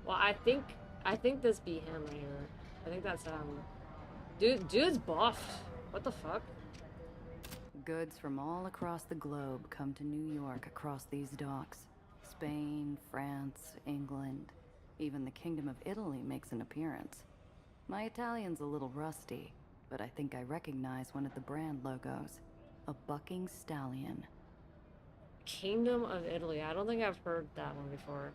Well, I think this be him right here. I think that's dude's buffed. What the fuck? Goods from all across the globe come to New York across these docks. Spain, France, England, even the Kingdom of Italy makes an appearance. My Italian's a little rusty, but I think I recognize one of the brand logos. A bucking stallion. Kingdom of Italy. I don't think I've heard that one before.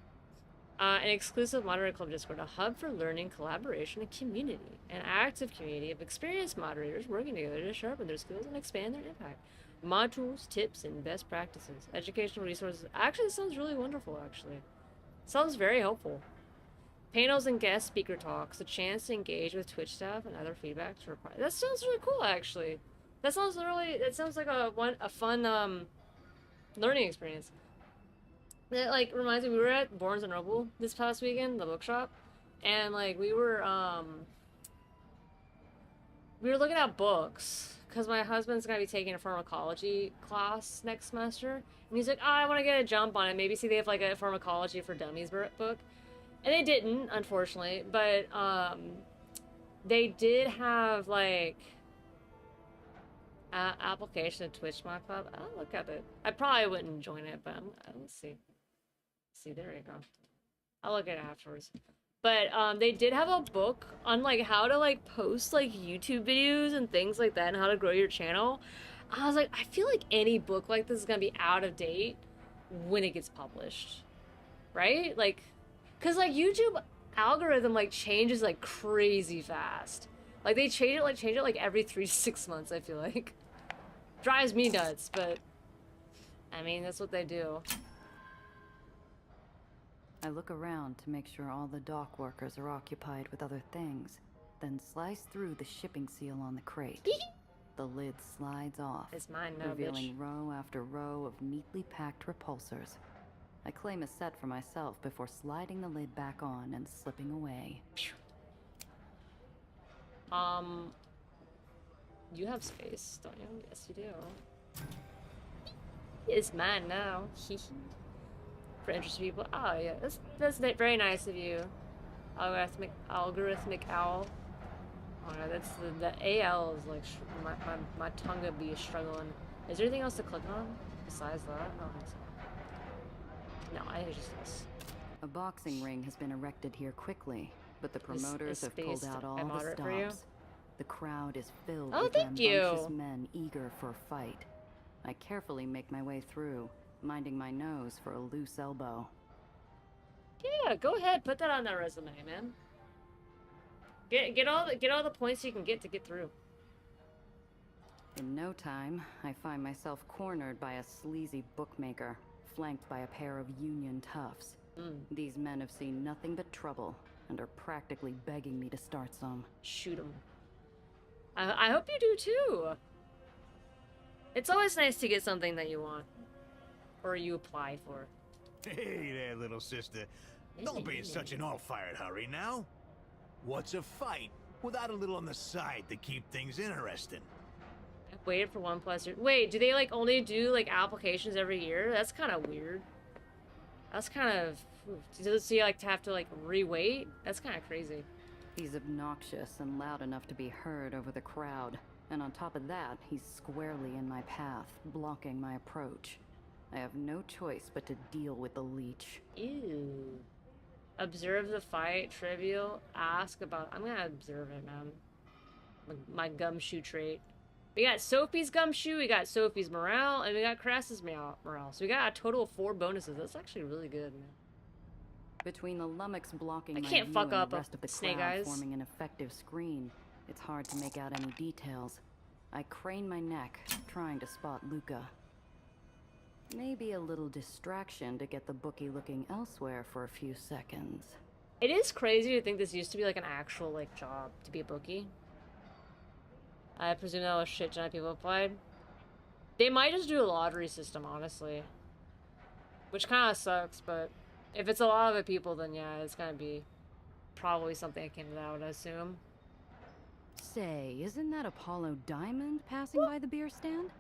An exclusive moderator club Discord, a hub for learning, collaboration, and community. An active community of experienced moderators working together to sharpen their skills and expand their impact. Mod tools, tips, and best practices. Educational resources. Actually, this sounds really wonderful, actually. Sounds very helpful. Panels and guest speaker talks. A chance to engage with Twitch staff and other feedback to reply. That sounds really cool, actually. That sounds like a fun, learning experience. It like reminds me, we were at Barnes and Noble this past weekend, the bookshop, and like we were looking at books because my husband's gonna be taking a pharmacology class next semester, and he's like, oh, I want to get a jump on it. Maybe see they have like a pharmacology for dummies book, and they didn't, unfortunately, but they did have like application to Twitch my club. I'll look at it. I probably wouldn't join it, but let's see. See, there you go. I'll look at it afterwards. But they did have a book on like how to like post like YouTube videos and things like that and how to grow your channel. I was like, I feel like any book like this is gonna be out of date when it gets published, right? Like, cause like YouTube algorithm like changes like crazy fast. Like they change it like every 3 to 6 months. I feel like drives me nuts, but I mean that's what they do. I look around to make sure all the dock workers are occupied with other things, then slice through the shipping seal on the crate. The lid slides off, It's mine now, revealing bitch. row after row of neatly packed repulsors. I claim a set for myself before sliding the lid back on and slipping away. You have space, don't you? Yes, you do. It's mine now. For interested people. Oh yeah, that's very nice of you. Algorithmic owl. Oh no, that's the AL is like my tongue would be struggling. Is there anything else to click on besides that? I don't think so. No, I just this. A boxing ring has been erected here quickly, but the promoters have pulled out all the stops. The crowd is filled with rambunctious men eager for a fight. I carefully make my way through, minding my nose for a loose elbow. Yeah, go ahead, put that on that resume, man. Get all the points you can get to get through. In no time, I find myself cornered by a sleazy bookmaker, flanked by a pair of union toughs. These men have seen nothing but trouble and are practically begging me to start some. Shoot them. I hope you do too. It's always nice to get something that you want. Or you apply for. Hey there, little sister. Don't be in such an all-fired hurry now. What's a fight without a little on the side to keep things interesting? I've waited for 1+ years. Wait, do they like only do like applications every year? That's kind of weird. That's kind of... So you like to have to like re-wait? That's kind of crazy. He's obnoxious and loud enough to be heard over the crowd. And on top of that, he's squarely in my path, blocking my approach. I have no choice but to deal with the leech. Ew. Observe the fight, trivial, ask about... I'm gonna observe it, man. My gumshoe trait. We got Sophie's gumshoe, we got Sophie's morale, and we got Crass's morale. So we got a total of 4 bonuses. That's actually really good, man. Between the lummox blocking my can't view fuck and up the a rest of the snake crowd eyes. forming an effective screen, it's hard to make out any details. I crane my neck, trying to spot Luca. Maybe a little distraction to get the bookie looking elsewhere for a few seconds. It is crazy to think this used to be like an actual like job to be a bookie. I presume that was shit ton of people applied. They might just do a lottery system, honestly. Which kind of sucks, but if it's a lot of people, then yeah, it's gonna be probably something akin to that, I would assume. Say, isn't that Apollo Diamond passing by the beer stand?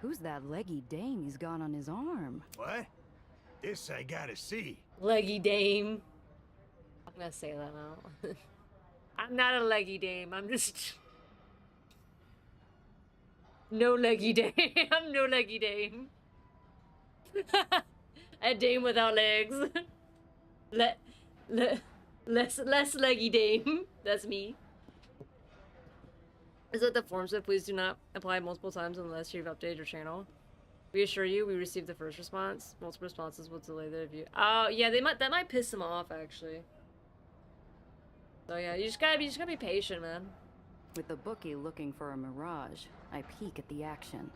Who's that leggy dame he's got on his arm? What? This I gotta see. Leggy dame. I'm gonna say that now. I'm not a leggy dame, I'm just... No leggy dame. I'm no leggy dame. A dame without legs. Less leggy dame. That's me. Is that the form said, please do not apply multiple times unless you've updated your channel. We assure you we received the first response. Multiple responses will delay the review. Oh yeah, that might piss them off actually. So yeah, you just gotta be patient, man. With the bookie looking for a mirage, I peek at the action.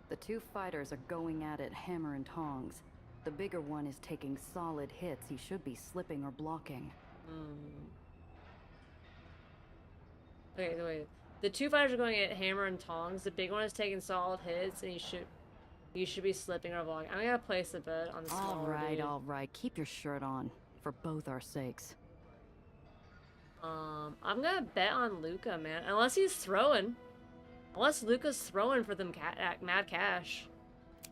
The two fighters are going at it hammer and tongs. The bigger one is taking solid hits he should be slipping or blocking. Okay, wait. The two fighters are going at hammer and tongs. The big one is taking solid hits, and you should be slipping or blocking. I'm gonna place a bet on the smaller dude. All right. Keep your shirt on, for both our sakes. I'm gonna bet on Luca, man. Unless he's throwing. Unless Luca's throwing for them mad cash.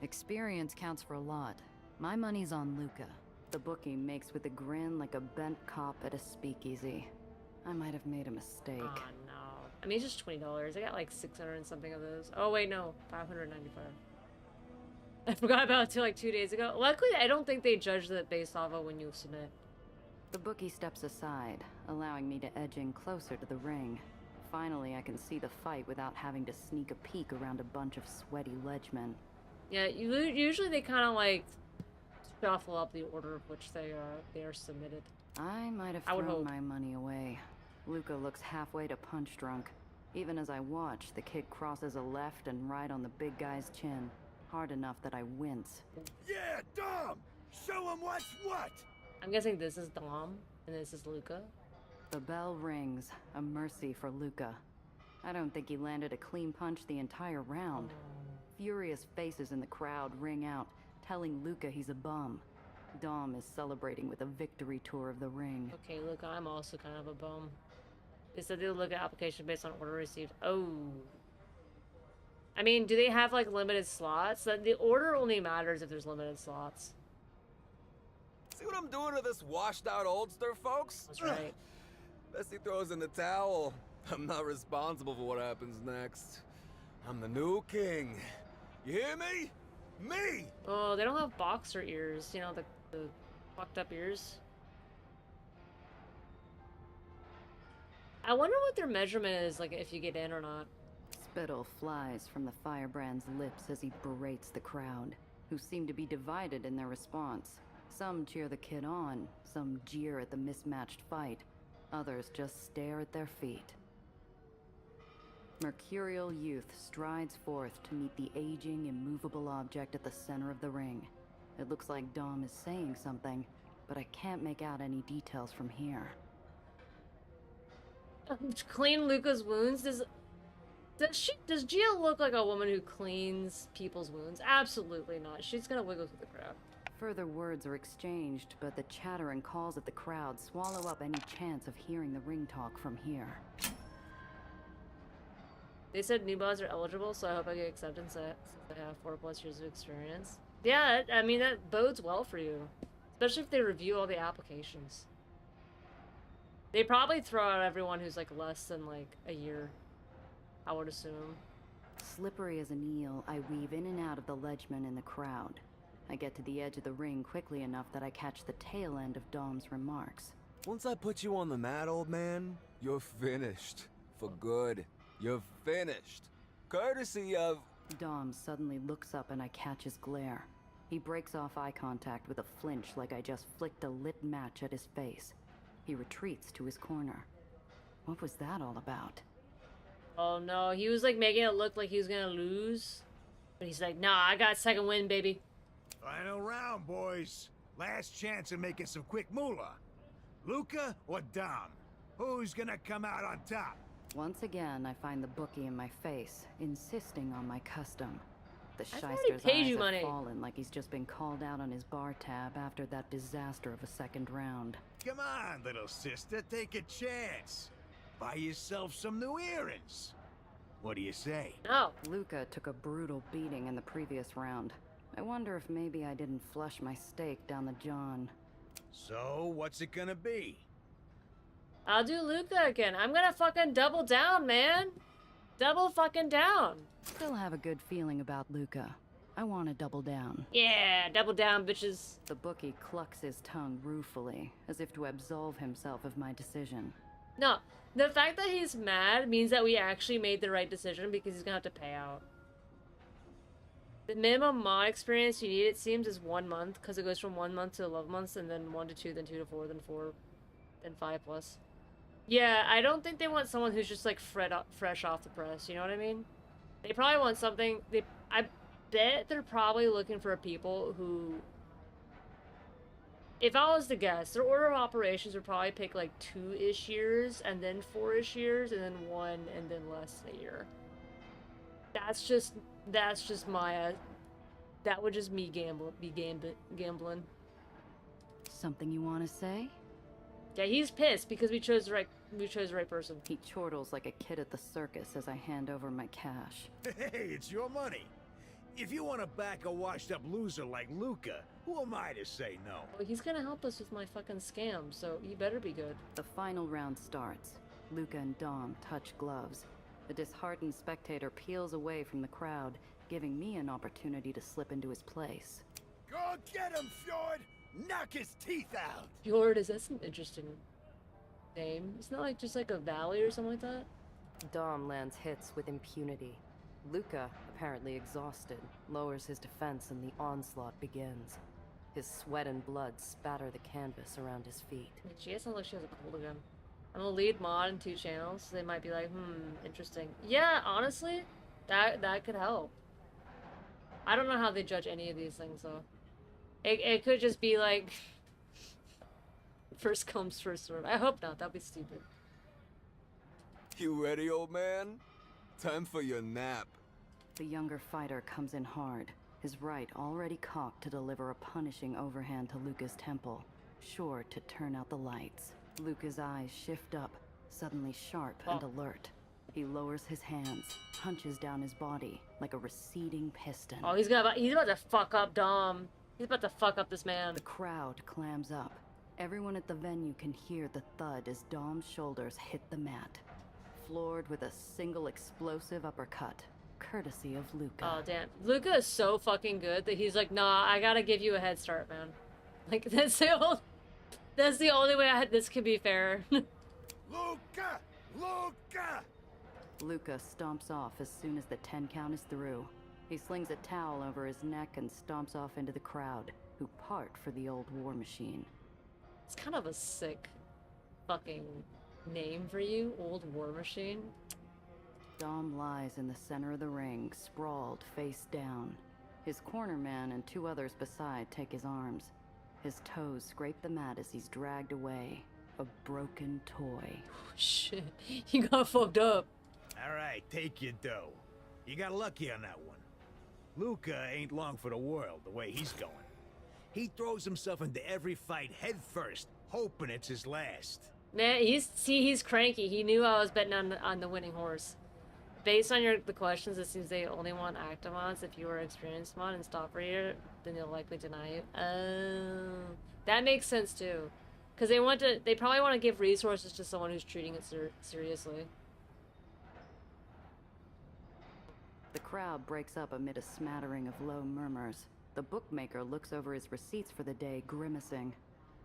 Experience counts for a lot. My money's on Luca. The bookie makes with a grin like a bent cop at a speakeasy. I might have made a mistake. Oh no. I mean, it's just $20. I got like 600 and something of those. Oh wait, no. 595. I forgot about it till like 2 days ago. Luckily, I don't think they judge that based off of when you submit. The bookie steps aside, allowing me to edge in closer to the ring. Finally, I can see the fight without having to sneak a peek around a bunch of sweaty ledgemen. Yeah, usually they kind of like shuffle up the order of which they are submitted. I might have thrown my money away. Luca looks halfway to punch drunk. Even as I watch, the kid crosses a left and right on the big guy's chin, hard enough that I wince. Yeah, Dom! Show him what's what! I'm guessing this is Dom, and this is Luca. The bell rings, a mercy for Luca. I don't think he landed a clean punch the entire round. Furious faces in the crowd ring out, telling Luca he's a bum. Dom is celebrating with a victory tour of the ring. Okay, look, I'm also kind of a bum. They said they'll look at application based on order received. Oh. I mean, do they have like limited slots? The order only matters if there's limited slots. See what I'm doing to this washed out oldster, folks? That's right. Bessie throws in the towel. I'm not responsible for what happens next. I'm the new king. You hear me? Me! Oh, they don't have boxer ears. You know, the fucked up ears. I wonder what their measurement is, like, if you get in or not. Spittle flies from the firebrand's lips as he berates the crowd, who seem to be divided in their response. Some cheer the kid on, some jeer at the mismatched fight, others just stare at their feet. Mercurial youth strides forth to meet the aging, immovable object at the center of the ring. It looks like Dom is saying something, but I can't make out any details from here. Clean Luca's wounds? Does Gia look like a woman who cleans people's wounds? Absolutely not. She's gonna wiggle through the crowd. Further words are exchanged, but the chatter and calls at the crowd swallow up any chance of hearing the ring talk from here. They said new bots are eligible, so I hope I get acceptance since I have 4+ years of experience. Yeah, I mean, that bodes well for you. Especially if they review all the applications. They probably throw out everyone who's like less than like a year, I would assume. Slippery as an eel, I weave in and out of the ledgemen in the crowd. I get to the edge of the ring quickly enough that I catch the tail end of Dom's remarks. Once I put you on the mat, old man, you're finished. For good. You're finished. Courtesy of... Dom suddenly looks up and I catch his glare. He breaks off eye contact with a flinch like I just flicked a lit match at his face. He retreats to his corner. What was that all about? Oh no, he was like making it look like he was gonna lose. But he's like, nah, I got second win, baby. Final round, boys. Last chance of making some quick moolah. Luca or Dom? Who's gonna come out on top? Once again, I find the bookie in my face, insisting on my custom. The I've already shyster's paid eyes you have money. fallen like he's just been called out on his bar tab after that disaster of a second round. Come on, little sister, take a chance. Buy yourself some new earrings. What do you say? No. Luca took a brutal beating in the previous round. I wonder if maybe I didn't flush my steak down the john. So, what's it gonna be? I'll do Luca again. I'm gonna fucking double down, man. Double fucking down. Still have a good feeling about Luca. I want to double down. Yeah, double down, bitches. The bookie clucks his tongue ruefully, as if to absolve himself of my decision. No, the fact that he's mad means that we actually made the right decision because he's gonna have to pay out. The minimum mod experience you need, it seems, is 1 month, because it goes from 1 month to 11 months, and then 1 to 2, then 2 to 4, then 4, then 5+. Yeah, I don't think they want someone who's just like fresh off the press, you know what I mean? They probably want something, I bet they're probably looking for people who, if I was to guess, their order of operations would probably pick like 2-ish years, and then 4-ish years, and then 1, and then less than a year. That's just my, that would just me gambling. Something you want to say? Yeah, he's pissed because we chose the right person. He chortles like a kid at the circus as I hand over my cash. Hey, it's your money. If you want to back a washed-up loser like Luca, who am I to say no? Well, he's gonna help us with my fucking scam, so he better be good. The final round starts. Luca and Dom touch gloves. The disheartened spectator peels away from the crowd, giving me an opportunity to slip into his place. Go get him, Fjord! Knock his teeth out! Fjord, is that some interesting name? It's not like just like a valley or something like that? Dom lands hits with impunity. Luca, apparently exhausted, lowers his defense and the onslaught begins. His sweat and blood spatter the canvas around his feet. She sounds like she has a cold again. I'm a lead mod in 2 channels, so they might be like, interesting. Yeah, honestly, that could help. I don't know how they judge any of these things, though. It could just be like, first comes, first served. I hope not, that'd be stupid. You ready, old man? Time for your nap. The younger fighter comes in hard, his right already cocked to deliver a punishing overhand to Luca's temple, sure to turn out the lights. Luca's eyes shift up, suddenly sharp and alert. He lowers his hands, hunches down his body like a receding piston. Oh, he's about to fuck up Dom. He's about to fuck up this man. The crowd clams up. Everyone at the venue can hear the thud as Dom's shoulders hit the mat, floored with a single explosive uppercut, courtesy of Luca. Oh, damn. Luca is so fucking good that he's like, nah, I gotta give you a head start, man. Like, that's the only way this can be fair. Luca! Luca! Luca stomps off as soon as the 10 count is through. He slings a towel over his neck and stomps off into the crowd, who part for the old war machine. It's kind of a sick fucking name for you, Old War Machine. Dom lies in the center of the ring, sprawled face down. His corner man and 2 others beside take his arms. His toes scrape the mat as he's dragged away. A broken toy. Oh, shit, he got fucked up. Alright, take your dough. You got lucky on that one. Luca ain't long for the world, the way he's going. He throws himself into every fight head first, hoping it's his last. Man, he's cranky. He knew I was betting on the winning horse. Based on the questions, it seems they only want active mods. If you are experienced mod and stop reader, then they'll likely deny you. That makes sense too, because they probably want to give resources to someone who's treating it seriously. The crowd breaks up amid a smattering of low murmurs. The bookmaker looks over his receipts for the day, grimacing.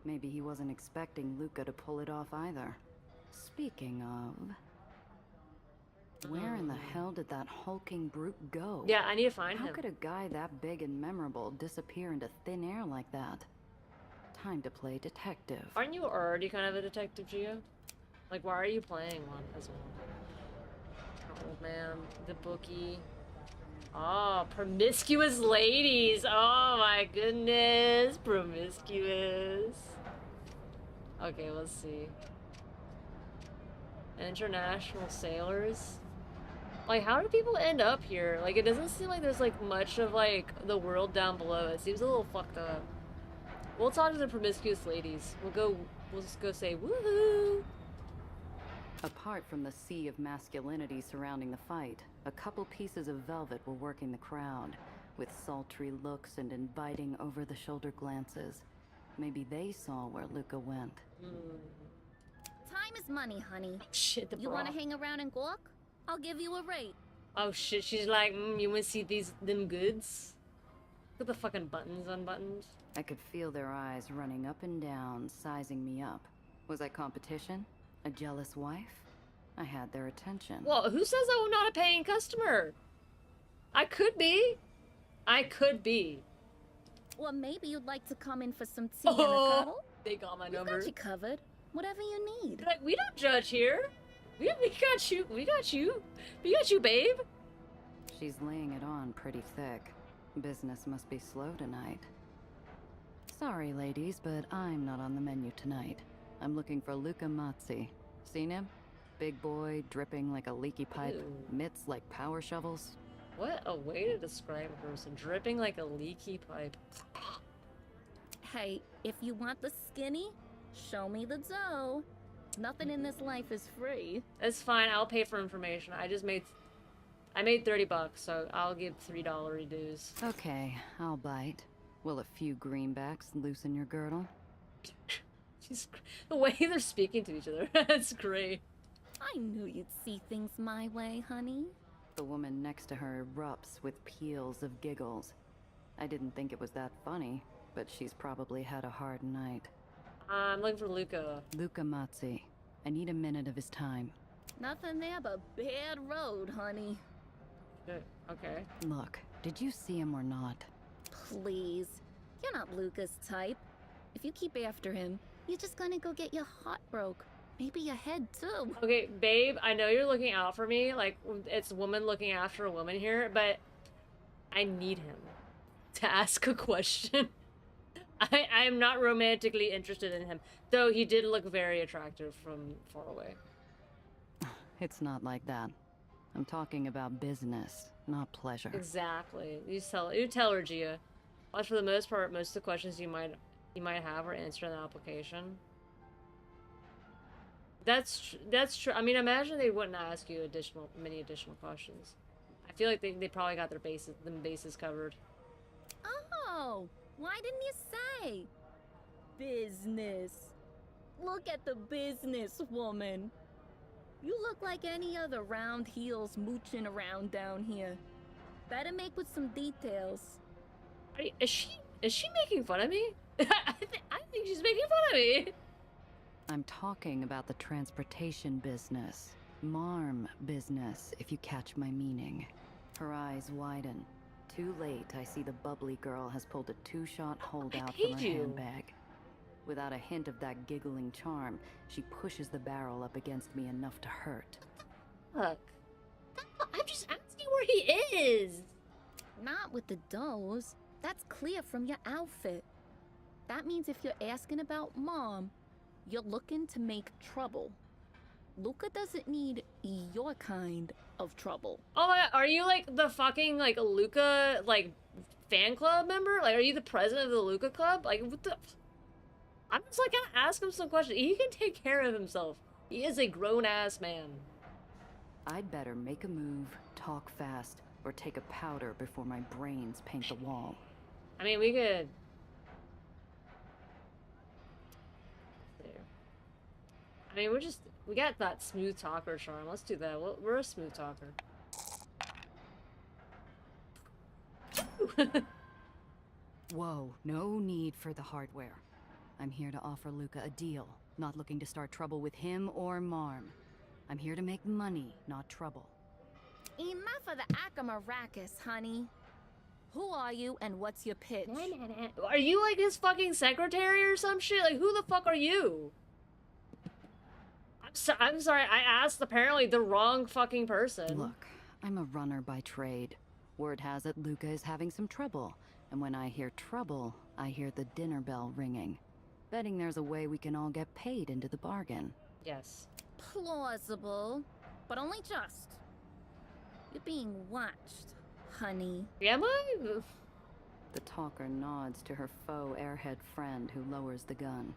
Maybe he wasn't expecting Luca to pull it off either. Speaking of... where in the hell did that hulking brute go? Yeah, I need to find him. How could a guy that big and memorable disappear into thin air like that? Time to play detective. Aren't you already kind of a detective, Gio? Like, why are you playing one as well? Oh man, the bookie. Oh, promiscuous ladies. Oh my goodness, promiscuous. Okay, let's see. International sailors. Like, how do people end up here? Like, it doesn't seem like there's like much of like the world down below. It seems a little fucked up. We'll talk to the promiscuous ladies. We'll just go say woohoo. Apart from the sea of masculinity surrounding the fight, a couple pieces of velvet were working the crowd, with sultry looks and inviting over-the-shoulder glances. Maybe they saw where Luca went. Time is money, honey. Oh, shit, the You bra. want to hang around and gawk? I'll give you a rate. Oh shit, she's like, you wanna see them goods? Look at the fucking buttons unbuttoned. I could feel their eyes running up and down, sizing me up. Was I competition? A jealous wife? I had their attention. Well, who says I'm not a paying customer? I could be. I could be. Well, maybe you'd like to come in for some tea and a cuddle? They got my We've number. got you covered. Whatever you need. Like, we don't judge here. We got you. We got you. We got you, babe. She's laying it on pretty thick. Business must be slow tonight. Sorry, ladies, but I'm not on the menu tonight. I'm looking for Luca Mazzi. Seen him? Big boy, dripping like a leaky pipe, Ew. mitts like power shovels. What a way to describe a person. Dripping like a leaky pipe. Hey, if you want the skinny, show me the dough. Nothing in this life is free. It's fine. I'll pay for information. I made $30, so I'll give $3 dues. Okay, I'll bite. Will a few greenbacks loosen your girdle? The way they're speaking to each other. That's great. I knew you'd see things my way, honey. The woman next to her erupts with peals of giggles. I didn't think it was that funny, but she's probably had a hard night. I'm looking for Luca. Luca Mazzi. I need a minute of his time. Nothing there but bad road, honey. Okay. Look, did you see him or not? Please. You're not Luca's type. If you keep after him, you're just gonna go get your heart broke. Maybe your head, too. Okay, babe, I know you're looking out for me. Like, it's a woman looking after a woman here, but I need him to ask a question. I am not romantically interested in him, though he did look very attractive from far away. It's not like that. I'm talking about business, not pleasure. Exactly. You tell her, Gia. Watch, for the most part, most of the questions you might have are answered in the application. That's true. I mean, imagine they wouldn't ask you many additional questions. I feel like they probably got their bases covered. Oh, why didn't you say? Business. Look at the business woman. You look like any other round heels mooching around down here. Better make with some details. Is she making fun of me? I think she's making fun of me. I'm talking about the transportation business. Marm business, if you catch my meaning. Her eyes widen. Too late, I see the bubbly girl has pulled a two-shot holdout from her handbag. Without a hint of that giggling charm, she pushes the barrel up against me enough to hurt. Look, I'm just asking where he is. Not with the doughs. That's clear from your outfit. That means if you're asking about Mom, you're looking to make trouble. Luca doesn't need your kind of trouble. Oh my god, are you like the fucking like Luca like fan club member? Like, are you the president of the Luca club? Like, what the? I'm just like gonna ask him some questions. He can take care of himself. He is a grown-ass man. I'd better make a move, talk fast, or take a powder before my brains paint the wall. I mean, we could... I mean, we got that smooth talker charm. Let's do that. We're a smooth talker. Whoa, no need for the hardware. I'm here to offer Luca a deal, not looking to start trouble with him or Marm. I'm here to make money, not trouble. Enough of the Akamaracus, honey. Who are you and what's your pitch? Are you like his fucking secretary or some shit? Like, who the fuck are you? I'm sorry, I asked apparently the wrong fucking person. Look, I'm a runner by trade. Word has it Luca is having some trouble, and when I hear trouble, I hear the dinner bell ringing. Betting there's a way we can all get paid into the bargain. Yes. Plausible, but only just. You're being watched, honey. Am I? The talker nods to her faux airhead friend who lowers the gun.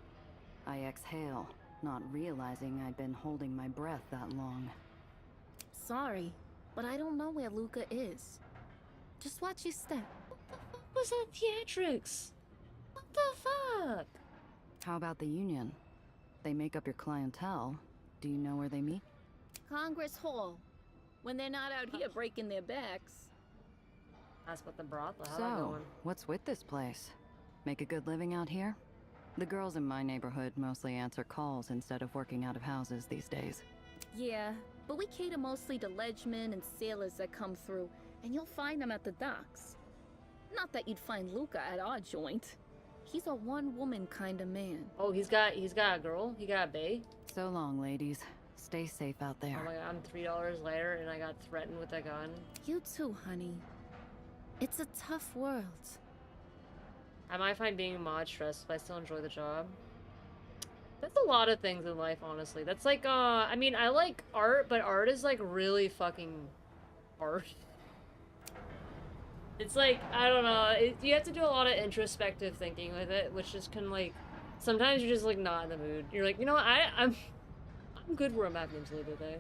I exhale, not realizing I'd been holding my breath that long. Sorry, but I don't know where Luca is. Just watch your step. What was that theatrics? What the fuck? How about the union? They make up your clientele. Do you know where they meet? Congress Hall. When they're not out here breaking their backs. That's what the brothel. So, what's with this place? Make a good living out here? The girls in my neighborhood mostly answer calls instead of working out of houses these days. Yeah, but we cater mostly to ledgemen and sailors that come through, and you'll find them at the docks. Not that you'd find Luca at our joint. He's a one-woman kind of man. Oh, he's got a girl? He got a bae? So long, ladies. Stay safe out there. Oh my god, I'm $3 later and I got threatened with a gun. You too, honey. It's a tough world. I might find being a mod stressful, but I still enjoy the job. That's a lot of things in life, honestly. That's like, I mean, I like art, but art is like really fucking art. It's like, I don't know, you have to do a lot of introspective thinking with it, which just can like, sometimes you're just like not in the mood. You're like, you know what, I'm good where I'm at mentally today.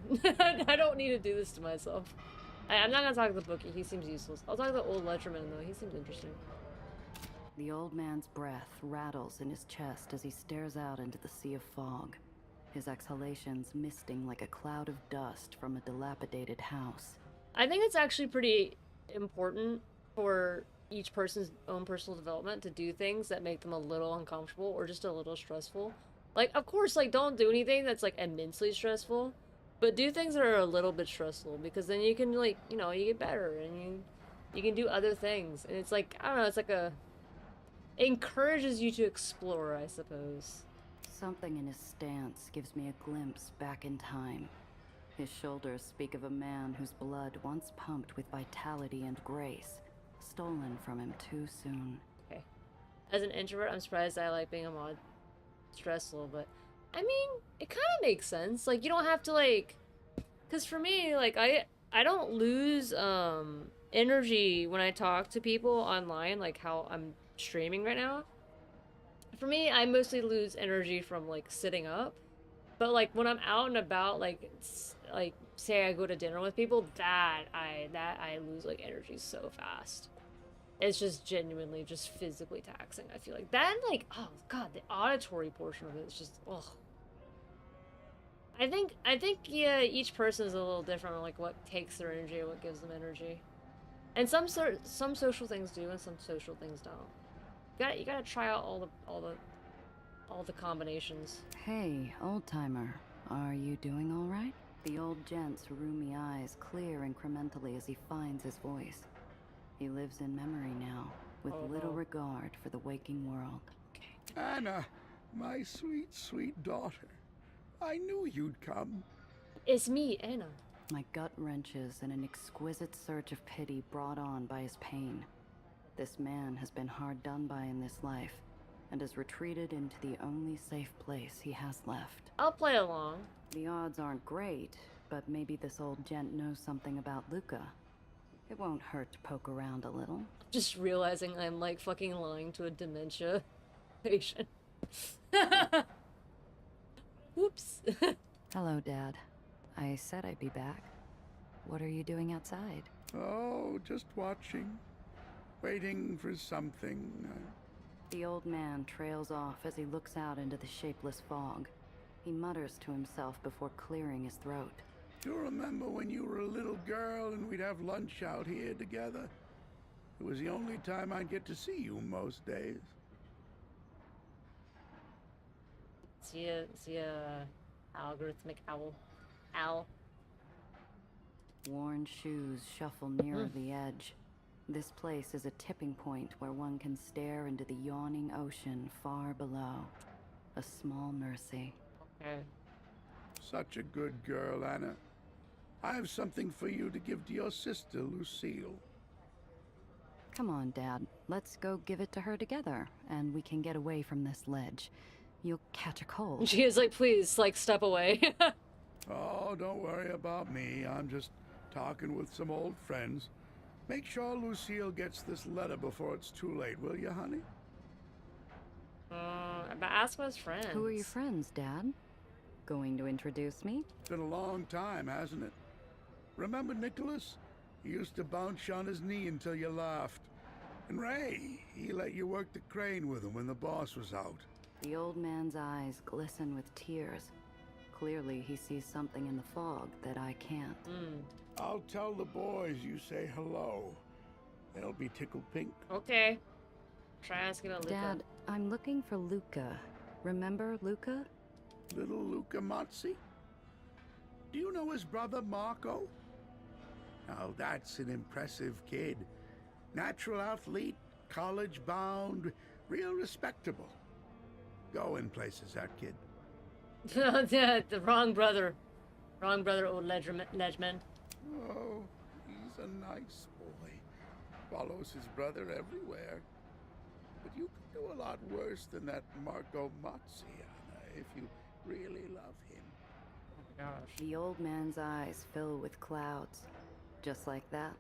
I don't need to do this to myself. I'm not gonna talk to the bookie, he seems useless. I'll talk to the old Letterman though, he seems interesting. The old man's breath rattles in his chest as he stares out into the sea of fog, his exhalations misting like a cloud of dust from a dilapidated house. I think it's actually pretty important for each person's own personal development to do things that make them a little uncomfortable or just a little stressful. Like, of course, like, don't do anything that's, like, immensely stressful, but do things that are a little bit stressful, because then you can, like, you know, you get better, and you can do other things, and it's like, I don't know, it's like it encourages you to explore, I suppose. Something in his stance gives me a glimpse back in time. His shoulders speak of a man whose blood once pumped with vitality and grace, stolen from him too soon. Okay. As an introvert, I'm surprised I like being a mod stressful, but I mean, it kind of makes sense. Like, you don't have to, like, because for me, like, I don't lose energy when I talk to people online, like how I'm streaming right now. For me, I mostly lose energy from, like, sitting up. But like when I'm out and about, like say I go to dinner with people, that I lose like energy so fast. It's just genuinely just physically taxing. I feel like that, like, oh god, the auditory portion of it is just ugh. I think yeah, each person is a little different on like what takes their energy and what gives them energy. And some social things do and some social things don't. You gotta try out all the combinations. Hey, old timer, are you doing all right? The old gent's roomy eyes clear incrementally as he finds his voice. He lives in memory now, with little regard for the waking world. Anna, my sweet, sweet daughter. I knew you'd come. It's me, Anna. My gut wrenches in an exquisite surge of pity brought on by his pain. This man has been hard done by in this life, and has retreated into the only safe place he has left. I'll play along. The odds aren't great, but maybe this old gent knows something about Luca. It won't hurt to poke around a little. Just realizing I'm like fucking lying to a dementia patient. Whoops. Hello, Dad. I said I'd be back. What are you doing outside? Oh, just watching. Waiting for something. The old man trails off as he looks out into the shapeless fog. He mutters to himself before clearing his throat. Do you remember when you were a little girl and we'd have lunch out here together? It was the only time I'd get to see you most days. See a algorithmic owl. Worn shoes shuffle nearer the edge. This place is a tipping point where one can stare into the yawning ocean far below. A small mercy. Okay. Such a good girl, Anna. I have something for you to give to your sister, Lucille. Come on, Dad. Let's go give it to her together, and we can get away from this ledge. You'll catch a cold. She is like, please, like, step away. Oh, don't worry about me. I'm just talking with some old friends. Make sure Lucille gets this letter before it's too late, will you, honey? But ask his friends. Who are your friends, Dad? Going to introduce me? It's been a long time, hasn't it? Remember Nicholas? He used to bounce you on his knee until you laughed. And Ray, he let you work the crane with him when the boss was out. The old man's eyes glisten with tears. Clearly, he sees something in the fog that I can't. I'll tell the boys you say hello. They'll be tickled pink. Okay. Try asking about Luca. Dad, I'm looking for Luca. Remember Luca? Little Luca Mazzi? Do you know his brother Marco? Now that's an impressive kid. Natural athlete, college bound, real respectable. Going places, that kid. The wrong brother. Wrong brother, old Ledgeman. Oh, he's a nice boy. Follows his brother everywhere. But you could do a lot worse than that Marco Mazzi, Anna, if you really love him. Oh my gosh. The old man's eyes fill with clouds. Just like that,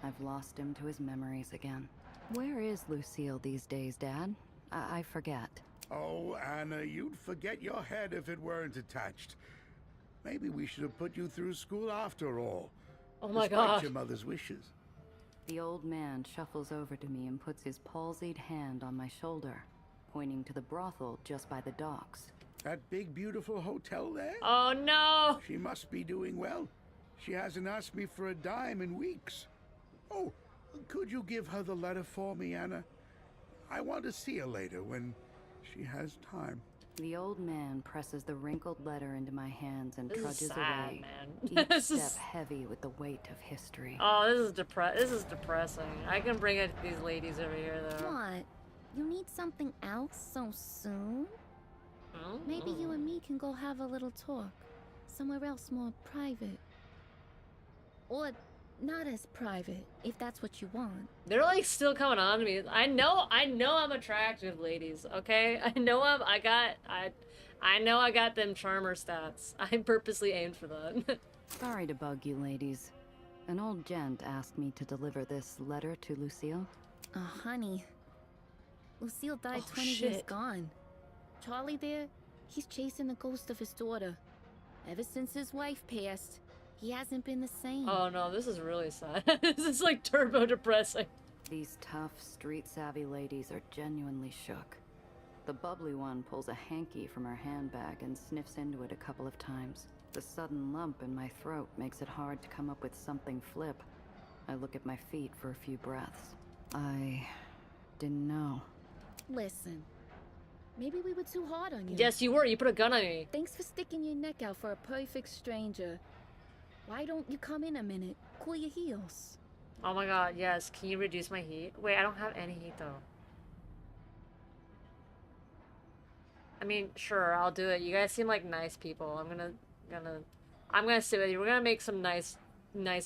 I've lost him to his memories again. Where is Lucille these days, Dad? I forget. Oh, Anna, you'd forget your head if it weren't attached. Maybe we should have put you through school after all. Oh my despite god. your mother's wishes. The old man shuffles over to me and puts his palsied hand on my shoulder, pointing to the brothel just by the docks. That big, beautiful hotel there? Oh no! She must be doing well. She hasn't asked me for a dime in weeks. Oh, could you give her the letter for me, Anna? I want to see her later when she has time. The old man presses the wrinkled letter into my hands and This is trudges sad, away, man. each This step is- heavy with the weight of history. Oh, this is depressing. I can bring it these ladies over here though. What? You need something else so soon? Maybe you and me can go have a little talk. Somewhere else more private. Or not as private, if that's what you want. They're like still coming on to me. I know I'm attractive, ladies. Okay, I know I got them charmer stats. I purposely aimed for that. Sorry to bug you, ladies. An old gent asked me to deliver this letter to Lucille. Oh, honey. Lucille died Oh, 20 years shit. gone. Charlie there, he's chasing the ghost of his daughter. Ever since his wife passed, he hasn't been the same. Oh no, this is really sad. This is like turbo depressing. These tough, street-savvy ladies are genuinely shook. The bubbly one pulls a hanky from her handbag and sniffs into it a couple of times. The sudden lump in my throat makes it hard to come up with something flip. I look at my feet for a few breaths. I didn't know. Listen, maybe we were too hard on you. Yes, you were. You put a gun on me. Thanks for sticking your neck out for a perfect stranger. Why don't you come in a minute? Cool your heels. Oh my god, yes. Can you reduce my heat? Wait, I don't have any heat though. I mean, sure, I'll do it. You guys seem like nice people. I'm gonna sit with you. We're gonna make some nice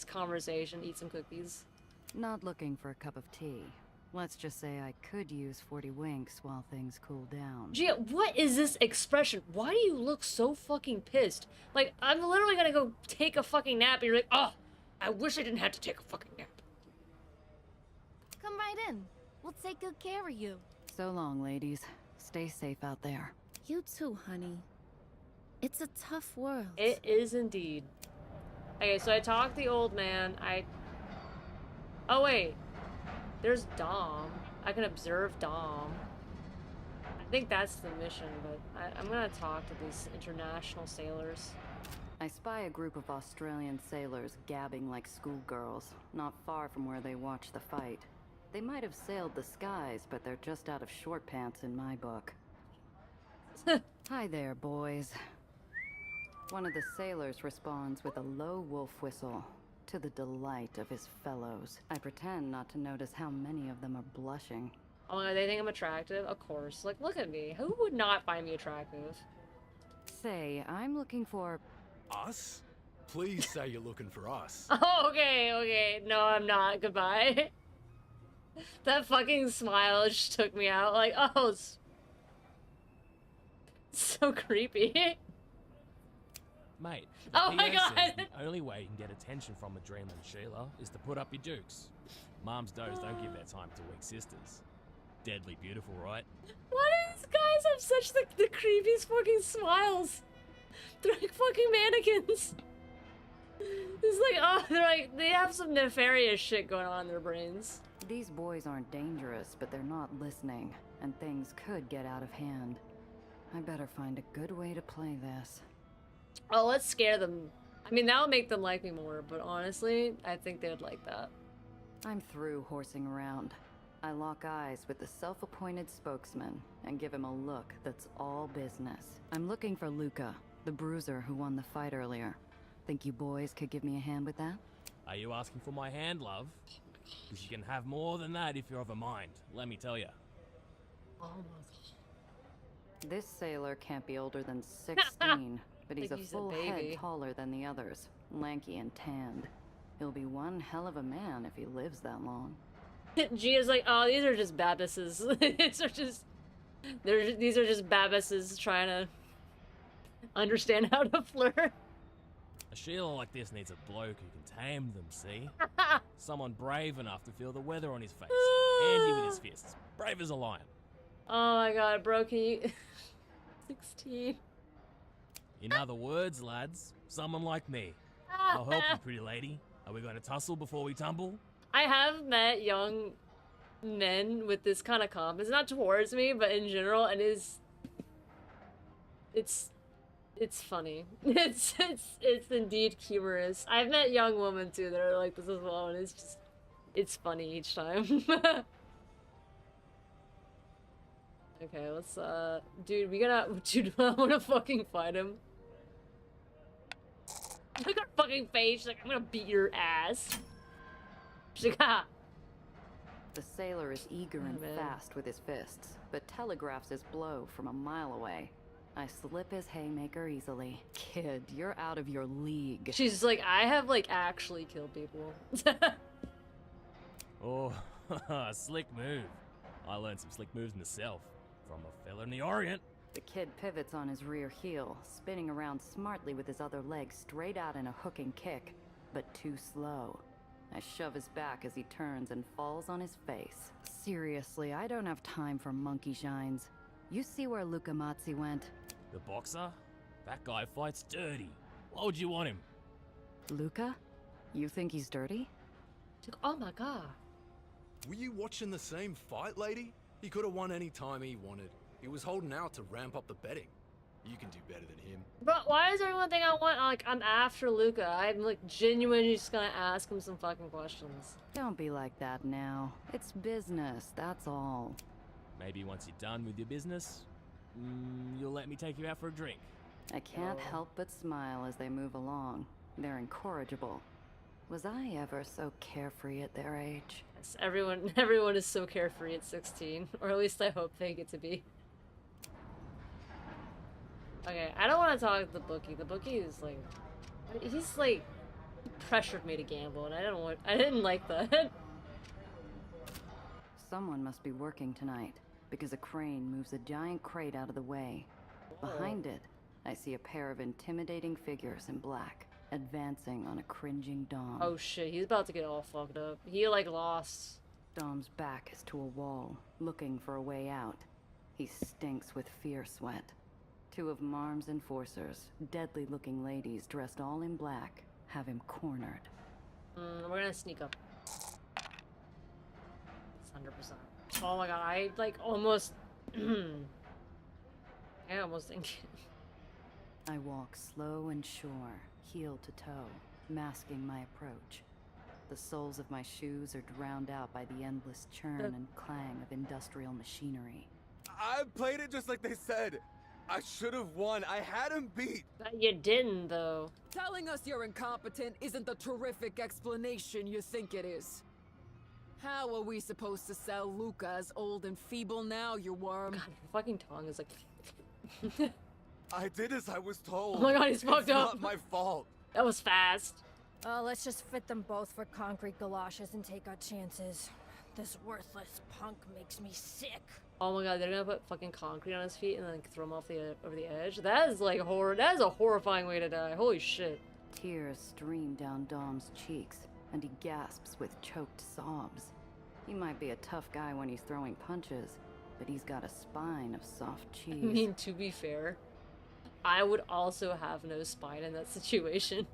conversation, eat some cookies. Not looking for a cup of tea. Let's just say I could use 40 winks while things cool down. Gia, what is this expression? Why do you look so fucking pissed? Like, I'm literally gonna go take a fucking nap and you're like, oh, I wish I didn't have to take a fucking nap. Come right in. We'll take good care of you. So long, ladies. Stay safe out there. You too, honey. It's a tough world. It is indeed. Okay, so I talked the old man. Oh, wait. There's Dom. I can observe Dom. I think that's the mission, but I'm gonna talk to these international sailors. I spy a group of Australian sailors gabbing like schoolgirls, not far from where they watch the fight. They might have sailed the skies, but they're just out of short pants in my book. Hi there, boys. One of the sailors responds with a low wolf whistle, to the delight of his fellows. I pretend not to notice how many of them are blushing. Oh my god, they think I'm attractive? Of course. Like, look at me. Who would not find me attractive? Say, I'm looking for... Us? Please say you're looking for us. Oh, okay. No, I'm not. Goodbye. That fucking smile just took me out. Like, oh, it's so creepy. Mate, oh the my PA says god! the only way you can get attention from a Dreamland Sheila is to put up your dukes. Mom's does don't give their time to weak sisters. Deadly beautiful, right? Why do these guys have such the creepiest fucking smiles? They're like fucking mannequins. It's like, oh, they have some nefarious shit going on in their brains. These boys aren't dangerous, but they're not listening, and things could get out of hand. I better find a good way to play this. Oh, let's scare them. I mean, that'll make them like me more, but honestly, I think they would like that. I'm through horsing around. I lock eyes with the self-appointed spokesman and give him a look that's all business. I'm looking for Luca, the bruiser who won the fight earlier. Think you boys could give me a hand with that? Are you asking for my hand, love? Because you can have more than that if you're of a mind, let me tell you. Oh my god. This sailor can't be older than 16, but he's Like a he's a full head baby. taller than the others, lanky and tanned. He'll be one hell of a man if he lives that long. Gia's like, oh, these are just Babbises. These are just Babbises trying to understand how to flirt. A Sheila like this needs a bloke who can tame them, see? Someone brave enough to feel the weather on his face. Handy with his fists. Brave as a lion. Oh my god, bro, can you... 16. In other words, lads, someone like me. I'll help you, pretty lady. Are we going to tussle before we tumble? I have met young men with this kind of confidence, not towards me, but in general, and it's funny. It's indeed humorous. I've met young women too that are like this as well, and it's funny each time. Okay, let's dude, I wanna fucking fight him. Look at her fucking face, she's like, I'm gonna beat your ass. She's like, ha! The sailor is eager and man. fast with his fists, but telegraphs his blow from a mile away. I slip his haymaker easily. Kid, you're out of your league. She's like, I have like actually killed people. Oh, slick move. I learned some slick moves myself. From a fella in the Orient. The kid pivots on his rear heel, spinning around smartly with his other leg straight out in a hooking kick, but too slow. I shove his back as he turns and falls on his face. Seriously, I don't have time for monkey shines. You see where Luca Mazzi went? The boxer? That guy fights dirty. Why would you want him? Luca? You think he's dirty? Oh my god. Were you watching the same fight, lady? He could have won any time he wanted. He was holding out to ramp up the betting. You can do better than him. But why does everyone think I want, like, I'm after Luca? I'm, like, genuinely just gonna ask him some fucking questions. Don't be like that now. It's business, that's all. Maybe once you're done with your business, you'll let me take you out for a drink. I can't help but smile as they move along. They're incorrigible. Was I ever so carefree at their age? Yes, everyone is so carefree at 16. Or at least I hope they get to be. Okay, I don't want to talk to the bookie. The bookie is like... He's like... pressured me to gamble, and I didn't like that. Someone must be working tonight, because a crane moves a giant crate out of the way. Behind it, I see a pair of intimidating figures in black, advancing on a cringing Dom. Oh shit, he's about to get all fucked up. He like lost. Dom's back is to a wall, looking for a way out. He stinks with fear sweat. Two of Marm's enforcers, deadly-looking ladies dressed all in black, have him cornered. We're gonna sneak up. It's 100%. Oh my god, I like almost... I almost think... I walk slow and sure, heel to toe, masking my approach. The soles of my shoes are drowned out by the endless churn and clang of industrial machinery. I played it just like they said. I should have won. I had him beat. You didn't, though. Telling us you're incompetent isn't the terrific explanation you think it is. How are we supposed to sell Luca as old and feeble now, you worm? God, your fucking tongue is like... I did as I was told. Oh my god, he's fucked up. It's not my fault. That was fast. Let's just fit them both for concrete galoshes and take our chances. This worthless punk makes me sick. Oh my god, they're gonna put fucking concrete on his feet and then throw him off over the edge? That is like horror. That is a horrifying way to die. Holy shit. Tears stream down Dom's cheeks, and he gasps with choked sobs. He might be a tough guy when he's throwing punches, but he's got a spine of soft cheese. I mean, to be fair, I would also have no spine in that situation.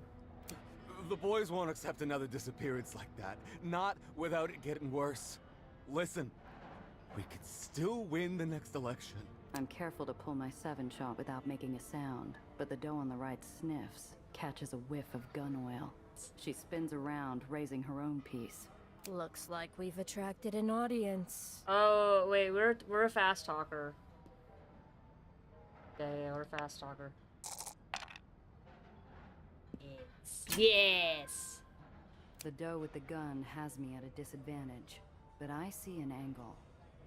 The boys won't accept another disappearance like that. Not without it getting worse. Listen, we could still win the next election. I'm careful to pull my 7-shot without making a sound, but the doe on the right sniffs, catches a whiff of gun oil. She spins around, raising her own piece. Looks like we've attracted an audience. Oh, wait, we're a fast talker. Yeah, we're a fast talker. Yes! The doe with the gun has me at a disadvantage, but I see an angle.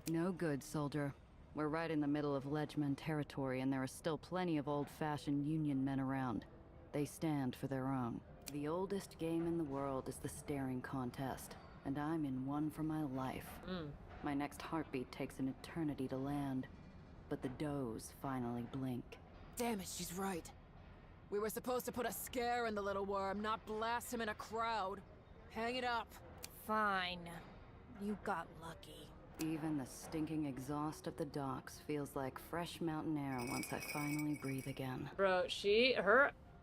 No good, soldier. We're right in the middle of Ledgeman territory, and there are still plenty of old-fashioned Union men around. They stand for their own. The oldest game in the world is the staring contest, and I'm in one for my life. My next heartbeat takes an eternity to land, but the does finally blink. Damn it, she's right. We were supposed to put a scare in the little worm, not blast him in a crowd. Hang it up. Fine. You got lucky. Even the stinking exhaust of the docks feels like fresh mountain air once I finally breathe again. Bro,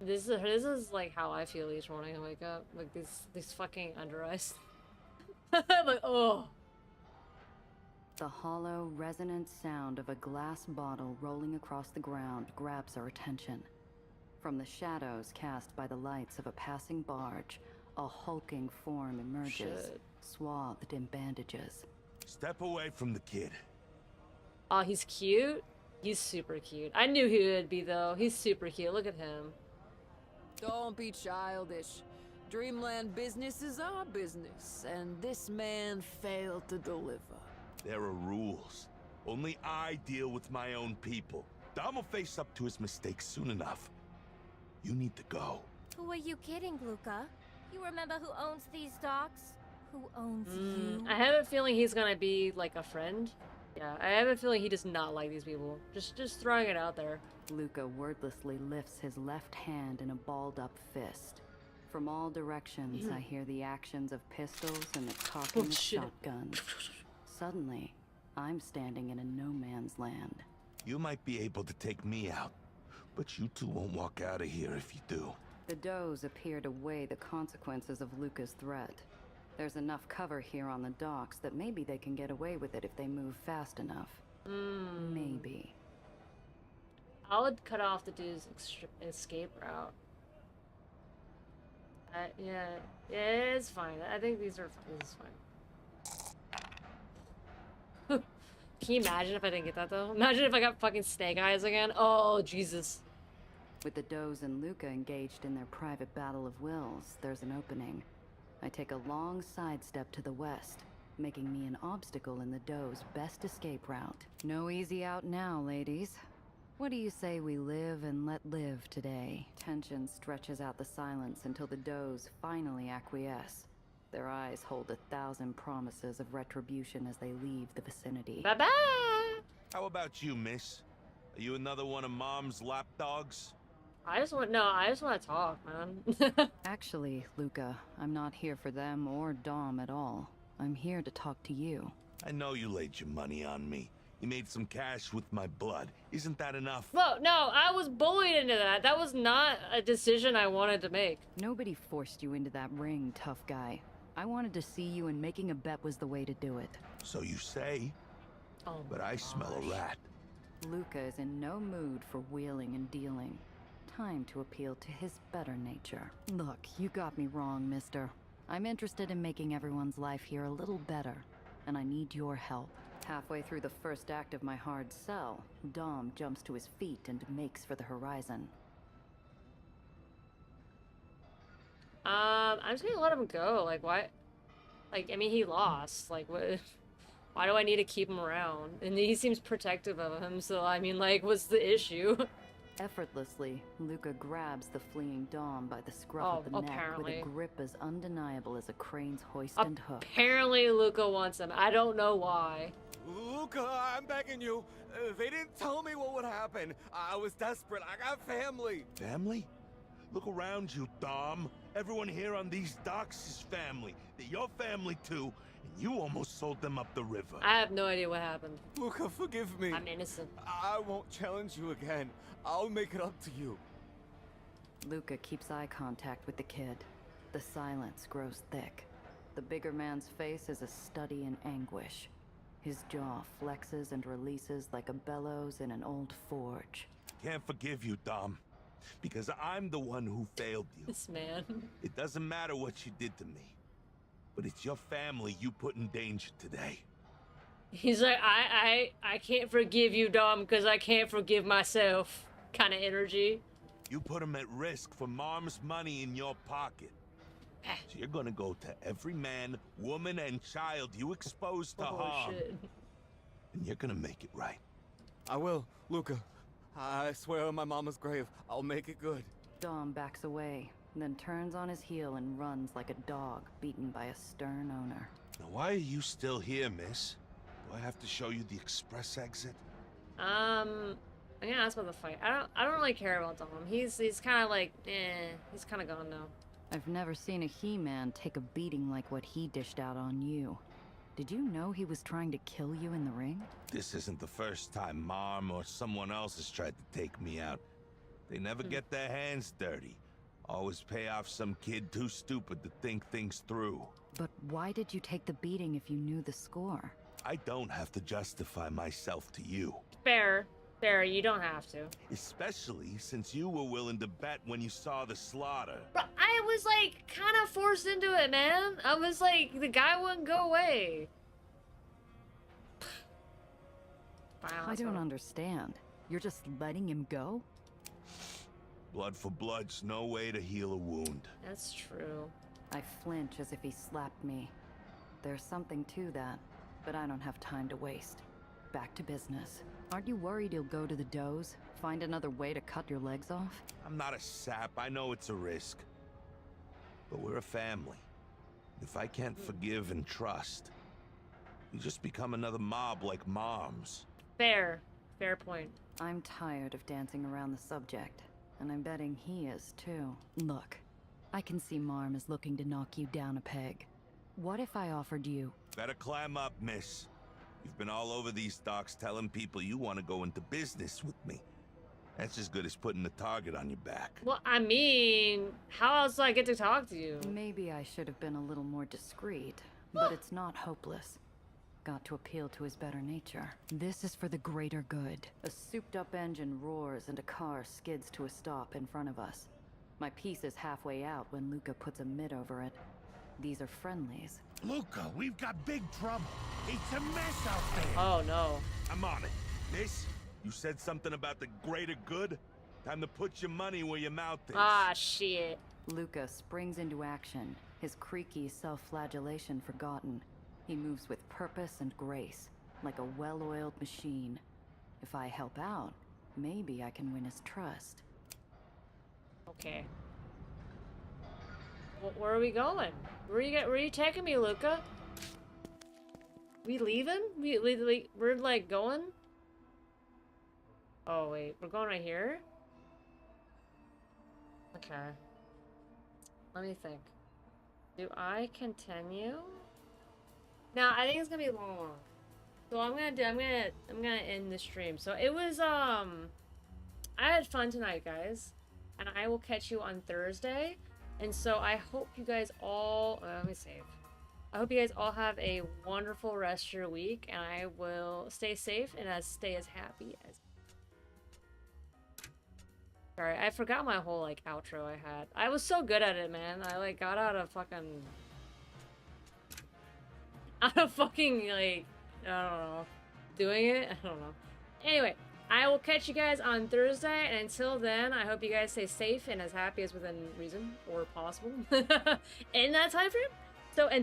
this is like how I feel each morning I wake up. Like these fucking under eyes. Like, oh. The hollow, resonant sound of a glass bottle rolling across the ground grabs our attention. From the shadows cast by the lights of a passing barge, a hulking form emerges, swathed in bandages. Step away from the kid. Oh, he's cute? He's super cute. I knew he would be, though. He's super cute. Look at him. Don't be childish. Dreamland business is our business, and this man failed to deliver. There are rules. Only I deal with my own people. Dom will face up to his mistakes soon enough. You need to go. Who are you kidding, Luca? You remember who owns these docks? Who owns you? I have a feeling he's gonna be like a friend. Yeah, I have a feeling he does not like these people. Just throwing it out there. Luca wordlessly lifts his left hand in a balled-up fist. From all directions, I hear the actions of pistols and the talking of shotguns. Suddenly, I'm standing in a no-man's land. You might be able to take me out, but you two won't walk out of here if you do. The does appear to weigh the consequences of Luca's threat. There's enough cover here on the docks that maybe they can get away with it if they move fast enough. Maybe. I would cut off the dude's escape route. Yeah, it's fine. I think this is fine. Can you imagine if I didn't get that though? Imagine if I got fucking snake eyes again. Oh, Jesus. With the does and Luca engaged in their private battle of wills, there's an opening. I take a long sidestep to the west, making me an obstacle in the doe's best escape route. No easy out now, ladies. What do you say we live and let live today? Tension stretches out the silence until the does finally acquiesce. Their eyes hold 1,000 promises of retribution as they leave the vicinity. Bye-bye! How about you, miss? Are you another one of Mom's lapdogs? I just want to talk, man. Actually, Luca, I'm not here for them or Dom at all. I'm here to talk to you. I know you laid your money on me. You made some cash with my blood. Isn't that enough? Whoa, no, I was bullied into that. That was not a decision I wanted to make. Nobody forced you into that ring, tough guy. I wanted to see you, and making a bet was the way to do it. So you say. Oh, but I smell a rat. Luca is in no mood for wheeling and dealing. Time to appeal to his better nature. Look, you got me wrong, mister. I'm interested in making everyone's life here a little better, and I need your help. Halfway through the first act of my hard sell, Dom jumps to his feet and makes for the horizon. I'm just gonna let him go. Like, why? Like, I mean, he lost. Like, what? Why do I need to keep him around? And he seems protective of him, so I mean, like, what's the issue? Effortlessly, Luca grabs the fleeing Dom by the scruff of the neck with a grip as undeniable as a crane's hoist and hook. Apparently, Luca wants him. I don't know why. Luca, I'm begging you. They didn't tell me what would happen. I was desperate. I got family. Family? Look around you, Dom. Everyone here on these docks is family. They're your family too, and you almost sold them up the river. I have no idea what happened. Luca, forgive me. I'm innocent. I won't challenge you again. I'll make it up to you. Luca keeps eye contact with the kid. The silence grows thick. The bigger man's face is a study in anguish. His jaw flexes and releases like a bellows in an old forge. Can't forgive you, Dom, because I'm the one who failed you. This man. It doesn't matter what you did to me, but it's your family you put in danger today. He's like, I can't forgive you, Dom, because I can't forgive myself. Kind of energy. You put him at risk for Mom's money in your pocket. So you're gonna go to every man, woman, and child you exposed to harm. Shit. And you're gonna make it right. I will, Luca. I swear on my mama's grave, I'll make it good. Dom backs away, then turns on his heel and runs like a dog beaten by a stern owner. Now, why are you still here, miss? Do I have to show you the express exit? I'm gonna ask about the fight. I don't really care about Dom. He's kind of like, he's kind of gone now. I've never seen a He-Man take a beating like what he dished out on you. Did you know he was trying to kill you in the ring? This isn't the first time Mom or someone else has tried to take me out. They never get their hands dirty. Always pay off some kid too stupid to think things through. But why did you take the beating if you knew the score? I don't have to justify myself to you. Fair, you don't have to. Especially since you were willing to bet when you saw the slaughter. But I was like kind of forced into it, man. I was like, the guy wouldn't go away. I don't understand. You're just letting him go? Blood for blood's no way to heal a wound. That's true. I flinch as if he slapped me. There's something to that, but I don't have time to waste. Back to business. Aren't you worried he'll go to the does? Find another way to cut your legs off? I'm not a sap. I know it's a risk. But we're a family. If I can't forgive and trust, we just become another mob like Mom's. Fair point. I'm tired of dancing around the subject, and I'm betting he is too. Look, I can see Marm is looking to knock you down a peg. What if I offered you? Better climb up, miss. You've been all over these docks telling people you want to go into business with me. That's as good as putting the target on your back. Well, I mean, how else do I get to talk to you? Maybe I should have been a little more discreet, but it's not hopeless. Got to appeal to his better nature. This is for the greater good. A souped-up engine roars and a car skids to a stop in front of us. My piece is halfway out when Luca puts a mitt over it. These are friendlies. Luca, we've got big trouble. It's a mess out there. Oh no. I'm on it. Miss, you said something about the greater good? Time to put your money where your mouth is. Ah, shit. Luca springs into action, his creaky self-flagellation forgotten. He moves with purpose and grace, like a well-oiled machine. If I help out, maybe I can win his trust. Okay. Where are we going? Where are you taking me, Luca? We leaving? We're like going? Oh wait, we're going right here? Okay. Let me think. Do I continue? No, I think it's gonna be long. So I'm gonna end the stream. So it was I had fun tonight, guys. And I will catch you on Thursday. And so I hope you guys all let me save. I hope you guys all have a wonderful rest of your week, and I will stay safe and stay as happy as. Sorry, I forgot my whole like outro I had. I was so good at it, man. I like got out of fucking like I don't know, doing it. I don't know. Anyway, I will catch you guys on Thursday, and until then, I hope you guys stay safe and as happy as within reason or possible in that time frame. So until